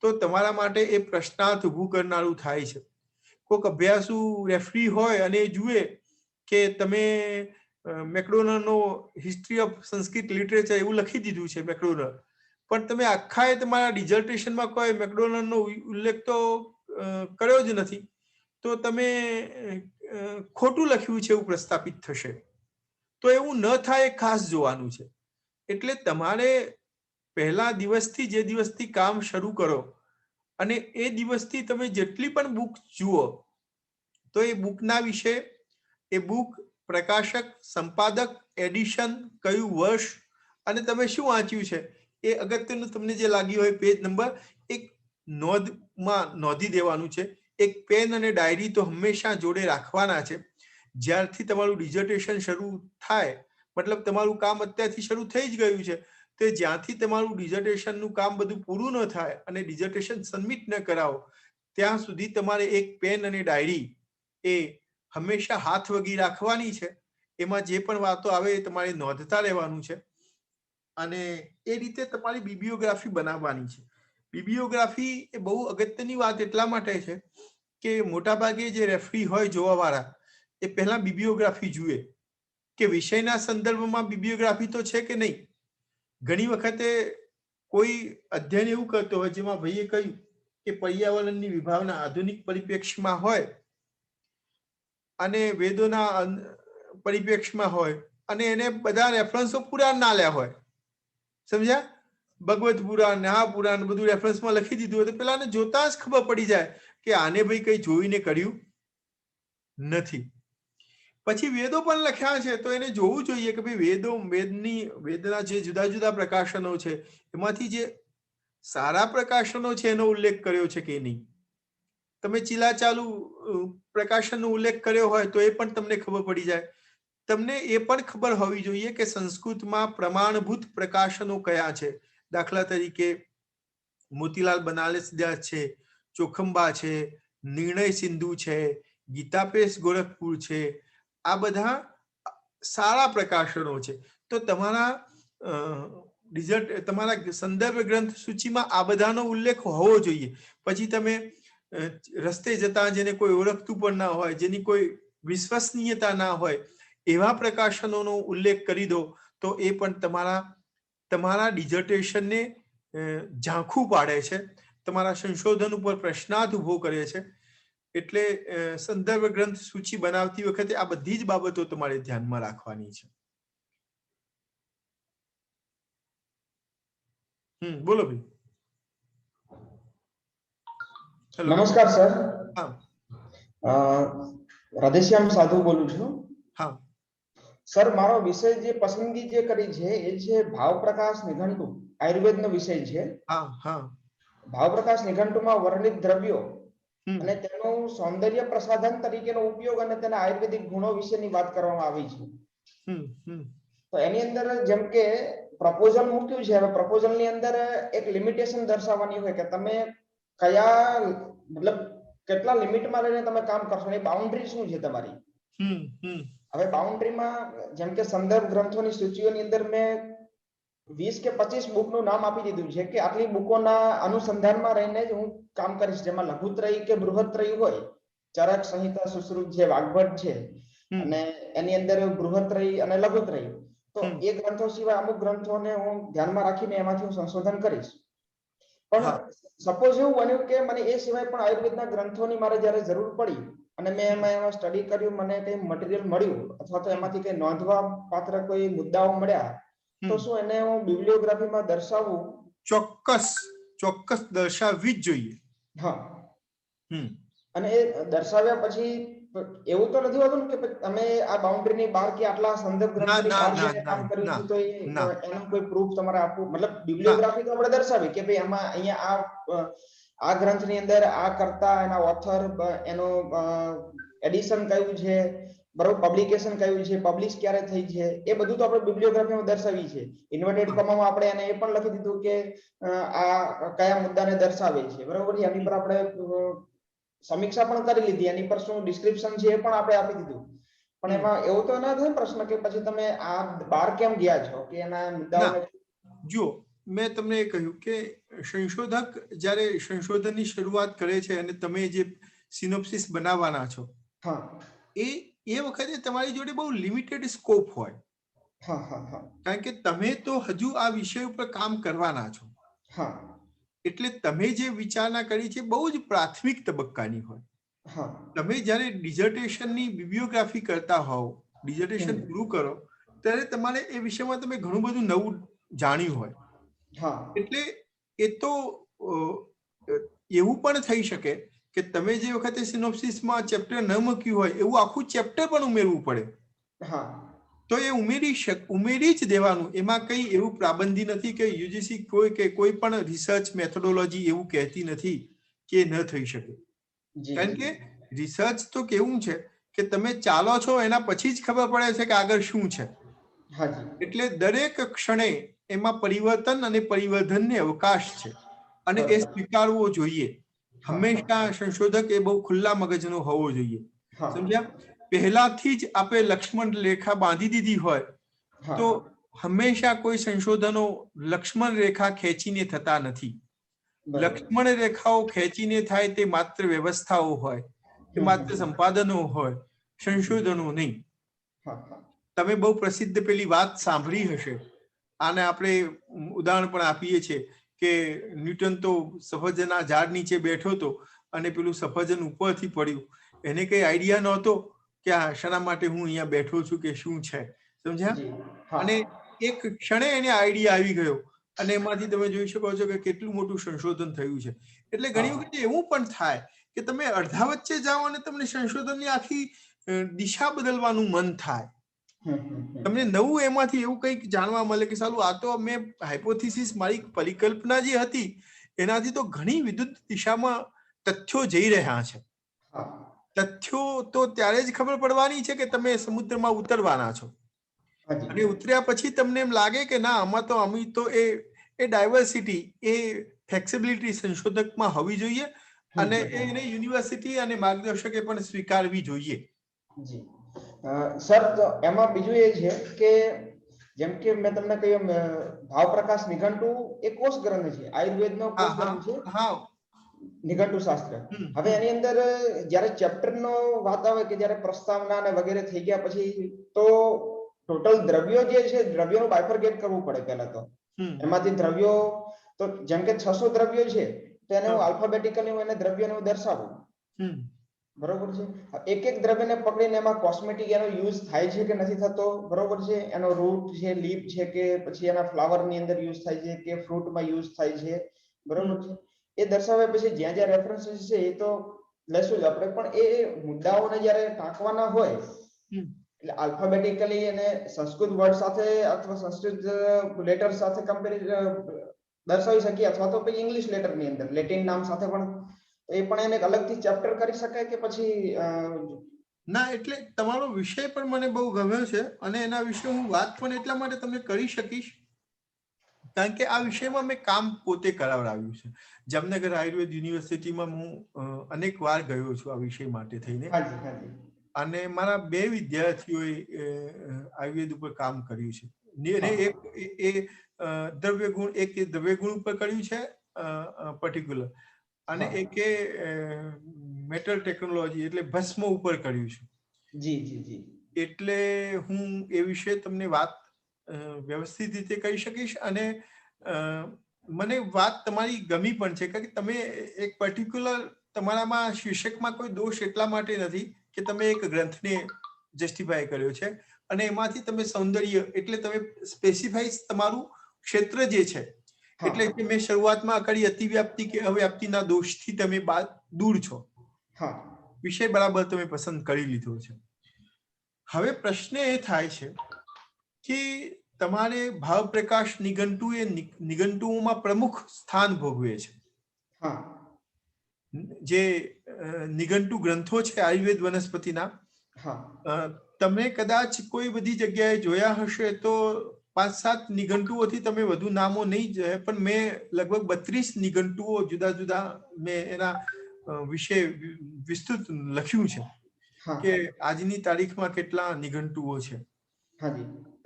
તો તમારા માટે એ પ્રશ્નાર્થ ઊભું કરનારું થાય છે. કોઈક અભ્યાસુ રેફરી હોય અને જુએ કે તમે મેકડોનલનો હિસ્ટ્રી ઓફ સંસ્કૃત લિટરેચર એવું લખી દીધું છે મેકડોનલ, પણ તમે આખા તમારા ડિઝર્ટેશનમાં કોઈ મેકડોનલનો ઉલ્લેખ તો કર્યો જ નથી, તો તમે ખોટું લખ્યું છે એવું પ્રસ્થાપિત થશે. તો એવું ન થાય ખાસ જોવાનું છે. એટલે તમારે પહેલા દિવસથી, જે દિવસથી કામ શરૂ કરો અને એ દિવસથી તમે જેટલી પણ બુક જુઓ તો એ બુકના વિશે, એ બુક, પ્રકાશક, સંપાદક, એડિશન, કયું વર્ષ અને તમે શું વાંચ્યું છે એ અગત્યનું તમને જે લાગ્યું હોય પેજ નંબર એક નોંધમાં નોંધી દેવાનું છે. એક પેન અને ડાયરી તો હંમેશા જોડે રાખવાના છે. જ્યારથી તમારું ડિઝર્ટેશન શરૂ થાય, મતલબ તમારું કામ અત્યારથી શરૂ થઈ જ ગયું છે, તો જ્યાંથી તમારું ડિઝર્ટેશનનું કામ બધું પૂરું ન થાય અને ડિઝર્ટેશન સબમિટ ન કરાવો ત્યાં સુધી તમારે એક પેન અને ડાયરી એ હંમેશા હાથ વગી રાખવાની છે. એમાં જે પણ વાતો આવે એ તમારે નોંધતા રહેવાનું છે અને એ રીતે તમારી બિબ્લિયોગ્રાફી બનાવવાની છે. બિબ્લિયોગ્રાફી એ બહુ અગત્યની વાત એટલા માટે છે કે મોટાભાગે જે રેફરી હોય જોવાવાળા એ પહેલા બિબ્લિયોગ્રાફી જુએ કે વિષયના સંદર્ભમાં બિબ્લિયોગ્રાફી તો છે કે નહીં. ઘણી વખતે કોઈ અધ્યયન એવું કરતો હોય જેમાં ભાઈએ કહ્યું કે પર્યાવરણની વિભાવના આધુનિક પરિપ્રેક્ષ્યમાં હોય અને વેદોના પરિપ્રેક્ષ્યમાં હોય અને એને બધા રેફરન્સો પુરાણ ના લ્યા હોય, સમજ્યા? ભગવત પુરાણ ને આ પુરાણ બધું રેફરન્સમાં લખી દીધું હોય તો પેલાને જોતા જ ખબર પડી જાય કે આને ભાઈ કઈ જોઈને કર્યું નથી. પછી વેદો પણ લખ્યા છે તો એને જોવું જોઈએ કે ભાઈ વેદના જે જુદા જુદા પ્રકાશનો છે એમાંથી જે સારા પ્રકાશનો છે એનો ઉલ્લેખ કર્યો છે કે નહીં. તમે ચીલાચાલુ પ્રકાશનનો ઉલ્લેખ કર્યો હોય તો એ પણ તમને ખબર પડી જાય. તમને એ પણ ખબર હોવી જોઈએ કે સંસ્કૃતમાં પ્રમાણભૂત પ્રકાશનો કયા છે. દાખલા તરીકે મોતીલાલ બનારસદાસ છે, ચોખંબા છે, નિર્ણય સિંધુ છે, ગીતાપેશ ગોરખપુર છે. આ બધા સારા પ્રકાશનો છે. તો તમારા સંદર્ભ ગ્રંથ સૂચિમાં આ બધાનો ઉલ્લેખ હોવો જોઈએ. પછી તમે રસ્તે જતા જેને કોઈ ઓળખતું પણ ના હોય, જેની કોઈ વિશ્વસનીયતા ના હોય, એવા પ્રકાશનોનો ઉલ્લેખ કરી દો તો એ પણ તમારા ડિઝર્ટેશનને ઝાંખું પાડે છે, તમારા સંશોધન ઉપર પ્રશ્નાર્થ ઉભો કરે છે. એટલે સંદર્ભ ગ્રંથ સૂચિ બનાવતી વખતે આ બધી જ બાબતો તમારે ધ્યાનમાં રાખવાની છે. બોલો ભાઈ. નમસ્કાર સર. રાધેશ્યામ સાધુ બોલું છું. હા સર, મારો વિષય જે પસંદગી જે કરી છે એ છે ભાવ પ્રકાશ નિઘંટુ, આયુર્વેદનો વિષય છે. ભાવ પ્રકાશ નિઘંટુમાં વર્ણિત દ્રવ્યો અને તેનું સૌંદર્ય પ્રસાધન તરીકેનો ઉપયોગ અને તેના આયુર્વેદિક ગુણો વિશેની વાત કરવામાં આવી છે. તો એની અંદર જેમ કે પ્રપોઝલ મૂક્યું છે, હવે પ્રપોઝલ ની અંદર એક લિમિટેશન દર્શાવવાની હોય કે તમે કયા મતલબ કેટલા લિમિટમાં રહીને તમે કામ કરશો, એ બાઉન્ડ્રી શું છે તમારી. હવે બાઉન્ડ્રીમાં જેમ કે સંદર્ભ ગ્રંથોની સૂચિઓની અંદર મેં 20 કે 25 બુકનું નામ આપી દીધું છે કે આટલી બુકોના અનુસંધાનમાં રહીને જ હું કામ કરીશ, જેમાં લઘુત્રયી કે બૃહત્રયી હોય, ચરક સંહિતા, સુશ્રુત છે, વાગ્ભટ છે, અને એની અંદર બૃહત્રયી અને લઘુત્રયી. તો એ ગ્રંથો સિવાય અમુક ગ્રંથોને હું ધ્યાનમાં રાખીને એમાંથી હું સંશોધન કરીશ. પણ સપોઝ એવું બન્યું કે મને એ સિવાય પણ આયુર્વેદના ગ્રંથોની મારે જ્યારે જરૂર પડી અને મેં એમાં સ્ટડી કર્યું, મને કઈ મટીરિયલ મળ્યું અથવા તો એમાંથી કઈ નોંધવા પાત્ર કોઈ મુદ્દાઓ મળ્યા, તો શું એને હું બિબ્લિયોગ્રાફીમાં દર્શાવવું? ચોક્કસ દર્શાવવી જ જોઈએ. હા. અને એ દર્શાવ્યા પછી એવું તો નથી હોતું કે તમે આ બાઉન્ડ્રીની બહાર કે આટલા સંદર્ભ ગ્રંથોની બહાર જઈને કામ કર્યું છે તો એનો કોઈ પ્રૂફ તમારે આપવું? મતલબ બિબ્લિયોગ્રાફી તો આપણે દર્શાવી કે ભાઈ આમાં અહીંયા આ ગ્રંથની અંદર આ કરતા, એના ઓથર, એનો એડિશન કયું છે, બરોબર, પબ્લિકેશન કયું છે, પબ્લિશ ક્યારે થઈ છે, એ બધું તો આપણે બિબ્લિયોગ્રાફીમાં દર્શાવી છે. ઇન્વર્ટેડ કોમામાં આપણે એને એ પણ લખી દીધું કે આ કયા મુદ્દાને દર્શાવે છે, બરોબર. એની પર આપણે સમીક્ષા પણ કરી લીધી, એની પર શું ડિસ્ક્રિપ્શન છે એ પણ આપણે આપી દીધું. પણ એમાં એવું તો ના થાય પ્રશ્ન કે પછી તમે આ બહાર કેમ ગયા છો કે એના મુદ્દાઓ? જુઓ, મેં તમને કહ્યું કે સંશોધક જ્યારે સંશોધનની શરૂઆત કરે છે અને તમે જે સિનોપ્સિસ બનાવવાના છો, એ વખતે તમારી જોડે બહુ લિમિટેડ સ્કોપ હોય. કારણ કે તમે તો હજુ આ વિષય ઉપર કામ કરવાના છો. એટલે તમે જે વિચારણા કરી છે બહુ જ પ્રાથમિક તબક્કાની હોય. તમે જ્યારે ડિઝર્ટેશનની બિબ્લિયોગ્રાફી કરતા હોવ, ડિઝર્ટેશન પૂરું કરો, ત્યારે તમારે એ વિષયમાં તમે ઘણું બધું નવું જાણ્યું હોય. એટલે એ તો એવું પણ થઈ શકે કે તમે જે વખતે સિનોપ્સિસમાં ચેપ્ટર ન મૂક્યું હોય એવું આખું ચેપ્ટર પણ ઉમેરવું પડે. તો એ ઉમેરી જ દેવાનું. એમાં કઈ એવું પ્રાબંધી નથી કે યુજીસી કોઈ પણ રિસર્ચ મેથોડોલોજી એવું કહેતી નથી કે ન થઈ શકે. કારણ કે રિસર્ચ તો કેવું છે કે તમે ચાલો છો એના પછી જ ખબર પડે છે કે આગળ શું છે. એટલે દરેક ક્ષણે એમાં પરિવર્તન અને પરિવર્ધનને અવકાશ છે અને એ સ્વીકારવો જોઈએ. હંમેશા સંશોધક એ બહુ ખુલ્લા મગજનો હોવો જોઈએ. સમજ્યા? પહેલાથી જ આપણે લક્ષ્મણ રેખા બાંધી દીધી હોય તો હંમેશા કોઈ સંશોધનો લક્ષ્મણ રેખા ખેંચીને થતા નથી. લક્ષ્મણ રેખાઓ ખેંચીને થાય તે માત્ર વ્યવસ્થાઓ હોય, કે માત્ર સંપાદનો હોય, સંશોધનો નહીં. તમે બહુ પ્રસિદ્ધ પેલી વાત સાંભળી હશે, આને આપણે ઉદાહરણ પણ આપીએ છીએ કે ન્યૂટન તો સફરજનના ઝાડ નીચે બેઠો હતો અને પેલું સફરજન ઉપરથી પડ્યું. એને કઈ આઈડિયા નહોતો કે આ શાના માટે હું અહીંયા બેઠો છું કે શું છે. સમજ્યા? અને એક ક્ષણે એને આઈડિયા આવી ગયો અને એમાંથી તમે જોઈ શકો છો કે કેટલું મોટું સંશોધન થયું છે. એટલે ઘણી વખત એવું પણ થાય કે તમે અડધા વચ્ચે જાઓ અને તમને સંશોધનની આખી દિશા બદલવાનું મન થાય. તમને નવું એમાંથી એવું કંઈક જાણવા મળે કે સાલું આ તો મેં હાઇપોથિસિસ, મારી પરિકલ્પના જે હતી એનાથી તો ઘણી વિરુદ્ધ દિશામાં તથ્યો જઈ રહ્યા છે. તથ્યો તો ત્યારે જ ખબર પડવાની છે કે તમે સમુદ્રમાં ઉતરવાના છો, અને ઉતર્યા પછી તમને એમ લાગે કે ના આમાં તો અમે તો એ ડાયવર્સિટી, એ ફ્લેક્સિબિલિટી સંશોધકમાં હોવી જોઈએ, અને એને યુનિવર્સિટી અને માર્ગદર્શકે પણ સ્વીકારવી જોઈએ. જી સર, તો એમાં બીજું એ છે કે જેમ કે મેં તમને કહ્યું, ભાવ પ્રકાશ નિઘંટુ એ કોષ ગ્રંથ છે, આયુર્વેદનો કોષ ગ્રંથ છે. હા, નિઘંટુ શાસ્ત્ર. હવે એની અંદર જ્યારે ચેપ્ટર નો વાત આવે કે જ્યારે પ્રસ્તાવના અને વગેરે થઈ ગયા પછી તો ટોટલ દ્રવ્યો જે છે, દ્રવ્યોનું બાયફર્ગેટ કરવું પડે પહેલા તો. એમાંથી દ્રવ્યો તો જેમ કે 600 દ્રવ્યો છે તો એને હું આલ્ફાબેટિકલી હું એને દ્રવ્યોને દર્શાવું, બરોબર છે. એક એક દ્રવ્યને પકડીને એમાં કોસ્મેટિક એનો યુઝ થાય છે કે નથી થતો, બરોબર છે, એનો રૂટ છે, લીફ છે, કે પછી એના ફ્લાવર ની અંદર યુઝ થાય છે કે ફ્રૂટમાં યુઝ થાય છે, બરોબર છે, એ દર્શાવ્યા પછી જ્યાં જ્યાં રેફરન્સીસ છે એ તો લેશું જ આપણે, પણ એ મુદ્દાઓને જ્યારે ટાંકવાના હોય એટલે આલ્ફાબેટિકલી એને સંસ્કૃત વર્ડ સાથે અથવા સંસ્કૃત લેટર સાથે દર્શાવી શકીએ, અથવા તો પછી ઇંગ્લિશ લેટર ની અંદર લેટિન નામ સાથે પણ એ પણ એને અલગથી ચેપ્ટર કરી શકાય કે પછી ના. એટલે તમારો વિષય પણ મને બહુ ગમ્યો છે, અને એના વિશે હું વાત પણ એટલા માટે તમને કરી શકીશ કારણ કે આ વિષયમાં મેં કામ પોતે કરાવડાવ્યું છે. જામનગર આયુર્વેદ યુનિવર્સિટીમાં હું અનેક વાર ગયો છું આ વિષય માટે થઈને, અને મારા 2 વિદ્યાર્થીઓએ આયુર્વેદ ઉપર કામ કર્યું છે. એક દ્રવ્ય ગુણ ઉપર કર્યું છે પર્ટિક્યુલર, અને એકે મેટલ ટેકનોલોજી એટલે ભસ્મ ઉપર કર્યું છે. જી જી જી. એટલે હું એ વિશે તમને વાત વ્યવસ્થિત રીતે કહી શકીશ, અને મને વાત તમારી ગમી પણ છે કે તમે એક પર્ટિક્યુલર તમારામાં શીર્ષકમાં કોઈ દોષ એટલા માટે નથી કે તમે એક ગ્રંથને જસ્ટિફાય કર્યો છે, અને એમાંથી તમે સૌંદર્ય એટલે તમે સ્પેસિફાઈ તમારું ક્ષેત્ર જે છે, એટલે કે મેં શરૂઆતમાં કરી અતિવ્યાપ્તિ કે અવ્યાપ્તિના દોષથી તમે દૂર છો. વિષય બરાબર તમે પસંદ કરી લીધો છે. હવે પ્રશ્ન એ થાય છે કે તમારે ભાવ પ્રકાશ નિઘંટુ એ નિઘંટુઓમાં પ્રમુખ સ્થાન ભોગવે છે. જે નિઘંટુ ગ્રંથો છે આયુર્વેદ વનસ્પતિના, તમે કદાચ કોઈ બધી જગ્યાએ જોયા હશે તો 5-7 નિઘંટુઓથી તમે વધુ નામો નહીં જોયા, પણ મેં લગભગ 32 નિઘંટુઓ જુદા જુદા મેં એના વિશે વિસ્તૃત લખ્યું છે કે આજની તારીખમાં કેટલા નિઘંટુઓ છે.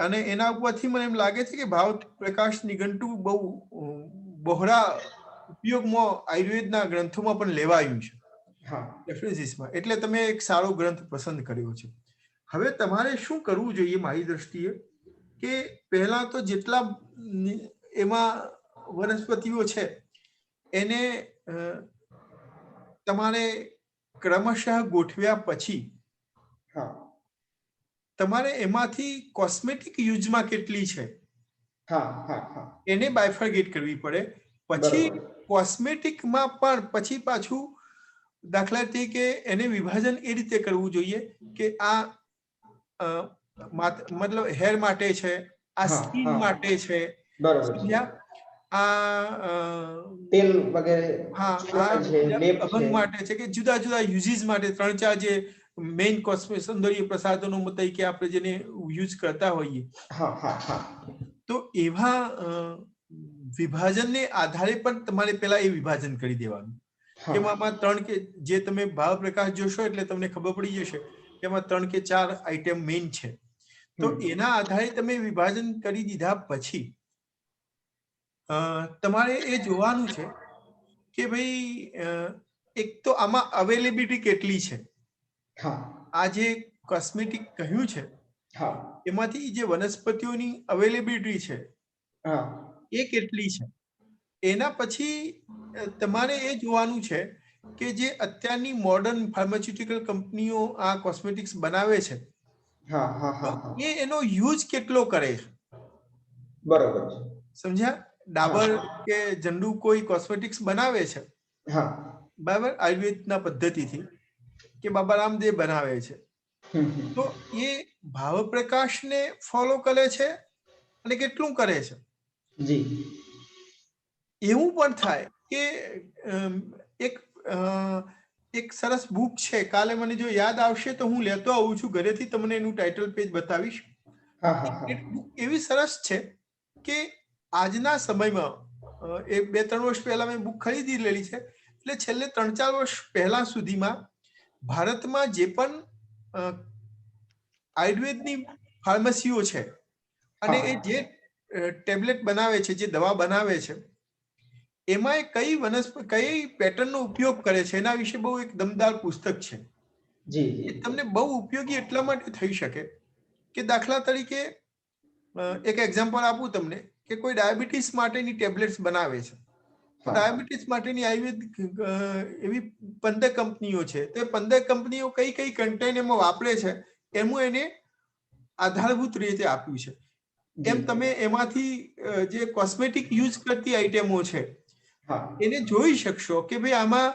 અને એના ઉપરથી મને એમ લાગે છે કે ભાવ પ્રકાશ નિઘંટુ બહુ બહોળા ઉપયોગમાં આયુર્વેદના ગ્રંથોમાં પણ લેવાયું છે રેફરન્સીસમાં, એટલે તમે એક સારો ગ્રંથ પસંદ કર્યો છે. હવે તમારે શું કરવું જોઈએ મારી દ્રષ્ટિએ કે પહેલા તો જેટલા એમાં વનસ્પતિઓ છે એને તમારે ક્રમશઃ ગોઠવ્યા પછી તમારે એમાંથી કોસ્મેટિક યુઝમાં કેટલી છે એને બાયફર્ગેટ કરવી પડે. પછી કોસ્મેટિકમાં પણ પછી પાછું દાખલા તરીકે એને વિભાજન એ રીતે કરવું જોઈએ કે આ મતલબ હેર માટે છે, આ સ્કિન માટે છે, આ તેલ વગેરે અભંગ માટે છે, કે જુદા જુદા યુઝીસ માટે 3-4 જે મેઇન કોસ્મેટિક સૌંદર્ય પ્રસાધનો તરીકે આપણે જેને યુઝ કરતા હોઈએ, તો એવા વિભાજનને આધારે પણ તમારે પેલા એ વિભાજન કરી દેવાનું કે આમાં 3 કે જે તમે ભાવ પ્રકાશ જોશો એટલે તમને ખબર પડી જશે કે એમાં 3 કે 4 આઈટમ મેઇન છે. તો એના આધારે તમે વિભાજન કરી દીધા પછી તમારે એ જોવાનું છે કે ભાઈ એક તો આમાં અવેલેબિલિટી કેટલી છે. આ જે કોસ્મેટિક કહ્યું છે એમાંથી જે વનસ્પતિઓની અવેલેબિલિટી છે એ કેટલી છે. એના પછી તમારે એ જોવાનું છે કે જે અત્યારની મોડર્ન ફાર્માસ્યુટિકલ કંપનીઓ આ કોસ્મેટિક્સ બનાવે છે એ એનો યુઝ કેટલો કરે છે. બરોબર છે, સમજ્યા? ડાબર કે ઝંડુ કોઈ કોસ્મેટિક્સ બનાવે છે બરાબર આયુર્વેદના પદ્ધતિથી, કે બાબા રામદેવ બનાવે છે, તો એ ભાવ પ્રકાશને ફોલો કરે છે અને કેટલું કરે છે. એવું પણ થાય કે એક એક સરસ બુક છે, કાલે મને જો યાદ આવશે તો હું લેતો આવું છું ઘરેથી, તમને એનું ટાઇટલ પેજ બતાવીશ. એવી સરસ છે કે આજના સમયમાં એ 2-3 વર્ષ પહેલા મેં બુક ખરીદી લેલી છે, એટલે છેલ્લે 3-4 વર્ષ પહેલા સુધીમાં ભારતમાં જે પણ આયુર્વેદની ફાર્મસીઓ છે અને એ જે ટેબ્લેટ બનાવે છે, જે દવા બનાવે છે, એમાં એ કઈ વનસ્પતિ કઈ પેટર્નનો ઉપયોગ કરે છે એના વિશે બહુ એક દમદાર પુસ્તક છે. એ તમને બહુ ઉપયોગી એટલા માટે થઈ શકે કે દાખલા તરીકે એક એક્ઝામ્પલ આપું તમને કે કોઈ ડાયાબિટીસ માટેની ટેબ્લેટ્સ બનાવે છે. ડાયાબિટીસ માટેની આયુર્વેદિક એવી 15 કંપનીઓ છે, તો એ 15 કંપનીઓ કઈ કઈ કન્ટેન્ટ એમાં વાપરે છે એનું એને આધારભૂત રીતે આપ્યું છે. એમ તમે એમાંથી જે કોસ્મેટિક યુઝ કરતી આઈટમો છે એને જોઈ શકશો કે ભાઈ આમાં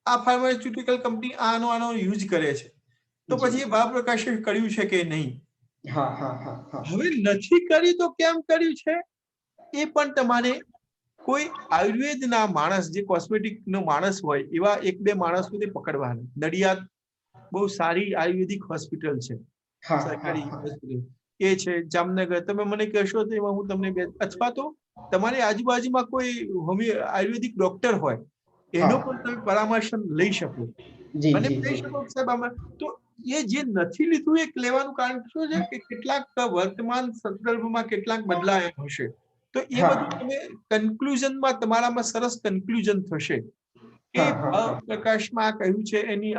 આ ફાર્માસ્યુટિકલ કંપની આનો યુઝ કરે છે, તો પછી એ ભાવપ્રકાશે કર્યું છે કે નહીં. હવે નથી કર્યું તો કેમ કર્યું છે એ પણ તમારે કોઈ આયુર્વેદના માણસ, જે કોસ્મેટિક નો માણસ હોય એવા 1-2 માણસોને પકડવાના. નડિયાદ બહુ સારી આયુર્વેદિક હોસ્પિટલ છે, સરકારી હોસ્પિટલ એ છે. જામનગર તમે મને કહેશો તો એમાં હું તમને, અથવા તો તમારી આજુબાજુમાં કોઈ આયુર્વેદિક ડોક્ટર હોય એનો પણ તમે પરામર્શ લઈ શકો અને કહી શકો સાહેબ આમાં. તો એ જે નથી લીધું એ લેવાનું કારણ શું છે કે કેટલાક વર્તમાન સંદર્ભમાં કેટલાક બદલાયા હશે, તો એ બધું તમે કન્ક્લુઝનમાં તમારામાં સરસ કન્ક્લુઝન થશે કે પ્રકાશમાં કહ્યું છે એની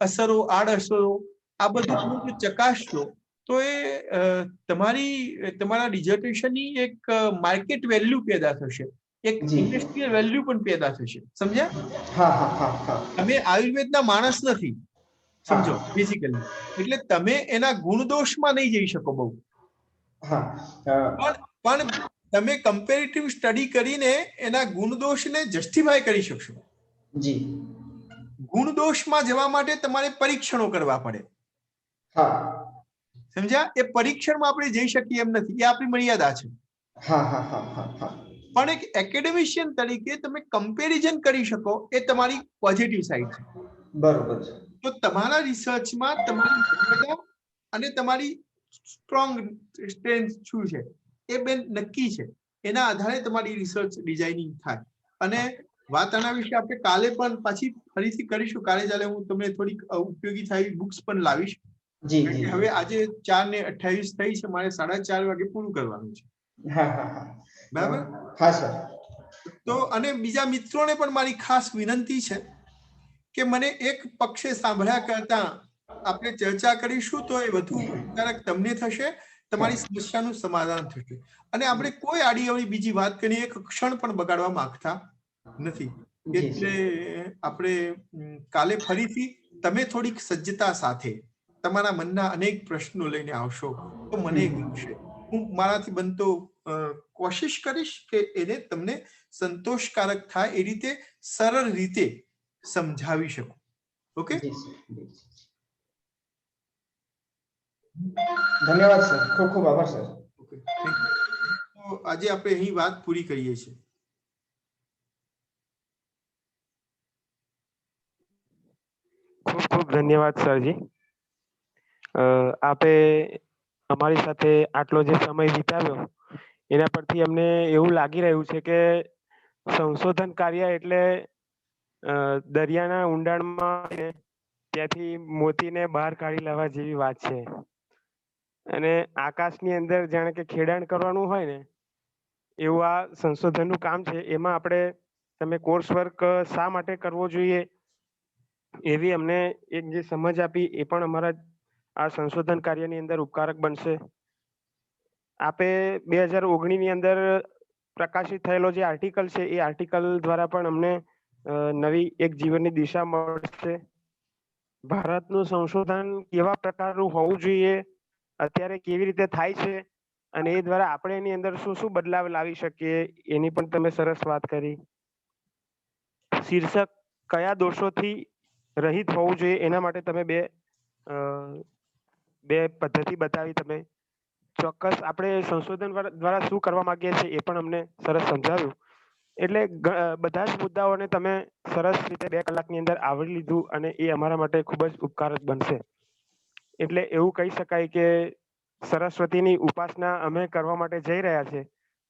અસરો, આડઅસરો, આ બધું તમે ચકાસશો તો એ તમારા ડિઝર્ટેશનની એક માર્કેટ વેલ્યુ પેદા થશે, એક ઇન્ડસ્ટ્રીયલ વેલ્યુ પણ પેદા થશે. સમજ્યા? તમે આયુર્વેદના માણસ નથી, સમજો બેઝિકલી, એટલે તમે એના ગુણદોષમાં નહીં જઈ શકો બહુ, પણ તમે કમ્પેરેટિવ સ્ટડી કરીને એના ગુણદોષને જસ્ટિફાય કરી શકશો. ગુણદોષમાં જવા માટે તમારે પરીક્ષણો કરવા પડે. સમજ્યા? એ પરીક્ષણમાં આપણે જઈ શકીએ એમ નથી, એ આપણી મર્યાદા છે. પણ એક એકેડેમિશિયન તરીકે તમે કમ્પેરિઝન કરી શકો, એ તમારી પોઝિટિવ સાઈડ છે. બરોબર છે. તો તમારા રિસર્ચમાં તમારી મર્યાદા અને તમારી સ્ટ્રોંગ સ્ટ્રેન્થ શું છે એ બે નક્કી છે. એના આધારે તમારી રિસર્ચ ડિઝાઇનિંગ થાય. અને વાત આના વિશે આપણે કાલે પણ પાછી ફરીથી કરીશું. કાલે ચાલે હું તમને થોડીક ઉપયોગી થાય બુક્સ પણ લાવીશ. હવે આજે 4:28 થઈ છે, મારે 4:30 વાગે પૂરું કરવાનું છે. બરાબર? હા સર. તો અને બીજા મિત્રોને પણ મારી ખાસ વિનંતી છે કે મને એક પક્ષે સાંભળ્યા કરતા આપણે ચર્ચા કરીશું તો એ વધુ ઉપકારક તમને થશે, તમારી સમસ્યાનું સમાધાન થશે. અને આપણે કોઈ આડીઅવળી બીજી વાત કરીને એક ક્ષણ પણ બગાડવા માંગતા નથી. એટલે આપણે કાલે ફરીથી તમે થોડીક સજ્જતા સાથે તમારા મનના અનેક પ્રશ્નો લઈને આવશો તો મને ગમશે. હું મારાથી બનતો કોશિશ કરીશ કે એને તમને સંતોષકારક થાય એ રીતે સરળ રીતે સમજાવી શકું. ઓકે? ધન્યવાદ સર, ખૂબ ખૂબ આભાર સર. ઓકે, તો આજે આપણે અહીં વાત પૂરી કરીએ છીએ. ખૂબ ખૂબ ધન્યવાદ સરજી. આપે અમારી સાથે આટલો જે સમય વિતાવ્યો એના પરથી અમને એવું લાગી રહ્યું છે કે સંશોધન કાર્ય એટલે દરિયાના ઊંડાણમાં ત્યાંથી મોતીને બહાર કાઢી લેવા જેવી વાત છે. અને આકાશની અંદર જાણે કે ખેડાણ કરવાનું હોય ને એવું આ સંશોધનનું કામ છે. એમાં આપણે તમે કોર્સ વર્ક શા માટે કરવો જોઈએ એવી અમને એક જે સમજ આપી એ પણ અમારા આ સંશોધન કાર્યની અંદર ઉપકારક બનશે. આપે 2019 ની અંદર પ્રકાશિત થયેલો જે આર્ટિકલ છે એ આર્ટિકલ દ્વારા પણ અમને નવી એક જીવનની દિશા મળશે. ભારતનું સંશોધન કેવા પ્રકારનું હોવું જોઈએ, અત્યારે કેવી રીતે થાય છે અને એ દ્વારા આપણે એની અંદર શું શું બદલાવ લાવી શકીએ એની પણ તમે સરસ વાત કરી. શીર્ષક કયા દોષોથી રહિત હોવું જોઈએ એના માટે તમે બે પદ્ધતિ બતાવી. તમે ચોક્કસ આપણે સંશોધન દ્વારા શું કરવા માંગીએ છીએ એ પણ અમને સરસ સમજાવ્યું. એટલે બધા જ મુદ્દાઓને તમે સરસ રીતે 2 કલાકની અંદર આવરી લીધું અને એ અમારા માટે ખૂબ જ ઉપકારક બનશે. એટલે એવું કહી શકાય કે સરસ્વતીની ઉપાસના અમે કરવા માટે જઈ રહ્યા છે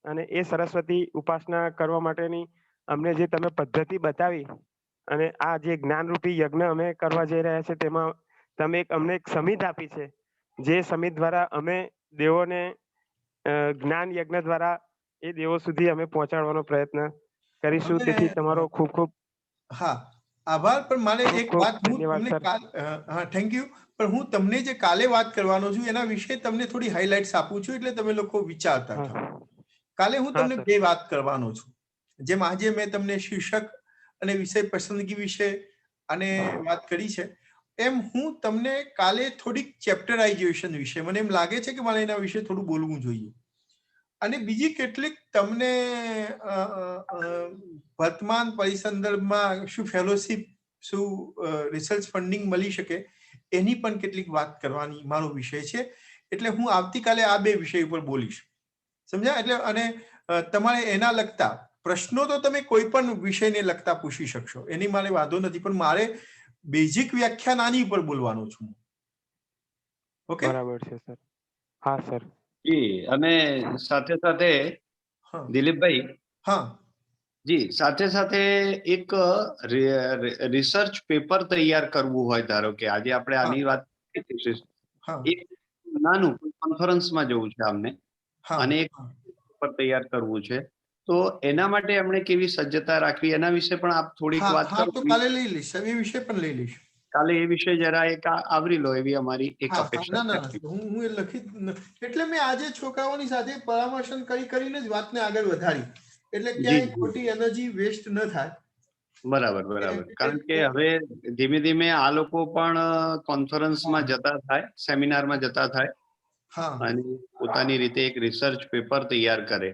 અને એ સરસ્વતી ઉપાસના કરવા માટેની અમને જે તમે પદ્ધતિ બતાવી અને આ જે જ્ઞાનરૂપી યજ્ઞ અમે કરવા જઈ રહ્યા છે તેમાં તમે અમને એક સમિત આપી છે, જે સમિત દ્વારા અમે દેવોને જ્ઞાન યજ્ઞ દ્વારા એ દેવો સુધી અમે પહોંચાડવાનો પ્રયત્ન કરીશું. તેથી તમારો ખૂબ ખૂબ આભાર. પણ મારે એક વાત થેન્ક યુ. પણ હું તમને જે કાલે વાત કરવાનો છું એના વિશે તમને થોડી હાઇલાઇટ્સ આપું છું એટલે તમે લોકો વિચારતા થાઓ. કાલે હું તમને 2 વાત કરવાનો છું. જેમ આજે મેં તમને શીર્ષક અને વિષય પસંદગી વિશે અને વાત કરી છે, એમ હું તમને કાલે થોડીક ચેપ્ટરાઇઝેશન વિશે, મને એમ લાગે છે કે મારે એના વિશે થોડું બોલવું જોઈએ, અને બીજી કેટલીક તમને વર્તમાન પરિસંદર્ભમાં શું ફેલોશિપ, શું રિસર્ચ ફંડિંગ મળી શકે એની પણ કેટલીક વાત કરવાની મારો વિષય છે. એટલે હું આવતીકાલે આ 2 વિષય ઉપર બોલીશ, સમજ્યા? એટલે અને તમારે એના લગતા પ્રશ્નો તો તમે કોઈ પણ વિષયને લગતા પૂછી શકશો, એની મારે વાંધો નથી, પણ મારે બેઝિક વ્યાખ્યાન આની ઉપર બોલવાનો છું. ઓકે, બરાબર છે સર. હા સર. જી, અને સાથે સાથે દિલીપભાઈ, જી, સાથે સાથે એક રિસર્ચ પેપર તૈયાર કરવું હોય, ધારો કે આજે આપણે આની વાત એક નાનું કોન્ફરન્સમાં જવું છે અમને અને એક પેપર તૈયાર કરવું છે, તો એના માટે આપણે કેવી સજ્જતા રાખવી એના વિશે પણ આપ થોડીક વાત કરો. તો કાલે લઈ લઈશ, એ વિશે પણ લઈ લઈશ. કાલે એ વિષય જરા એક આવરી લો એવી અમારી એક અપેક્ષા. હું એ લખી, એટલે મેં આજે છોકરાઓની સાથે પરામર્શન કરીને જ વાતને આગળ વધારી, એટલે ક્યાંય ખોટી એનર્જી વેસ્ટ ન થાય. બરાબર બરાબર. કારણ કે હવે ધીમે ધીમે આ લોકો પણ કોન્ફરન્સમાં જતા થાય, સેમિનારમાં જતા થાય અને પોતાની રીતે એક રિસર્ચ પેપર તૈયાર કરે.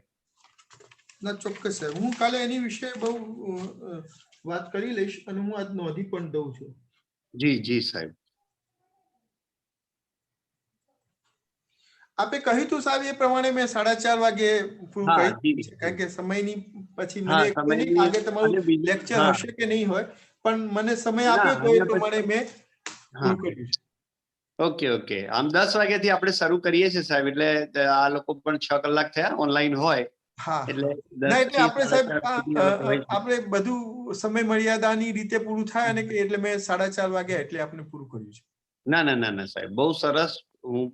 ના, ચોક્કસ સર, હું કાલે એની વિશે બહુ વાત કરી લઈશ અને હું આજ નોંધી પણ દઉં છું. જી જી સાહેબ. આપે કહ્યું હતું સાહેબ એ પ્રમાણે મેં 4:30 વાગે પૂરું કર્યું છે, કારણ કે સમયની પછી મને આગે તમારું લેક્ચર હશે કે નહીં હોય, પણ મને સમય આપ્યો તો એ પ્રમાણે મેં પૂરું કર્યું છે. Okay okay. આમ 10 વાગ્યાથી આપણે શરૂ કરીએ છીએ સાહેબ, એટલે આ લોકો પણ 6 કલાક થયા ઓનલાઈન હોય. એટલે આપણે સાહેબ આપણે બધું સમય મર્યાદાની રીતે પૂરું થાય, અને એટલે મેં 4:30 વાગ્યા એટલે આપણે પૂરું કર્યું છે. ના ના ના ના સાહેબ, બહુ સરસ. હું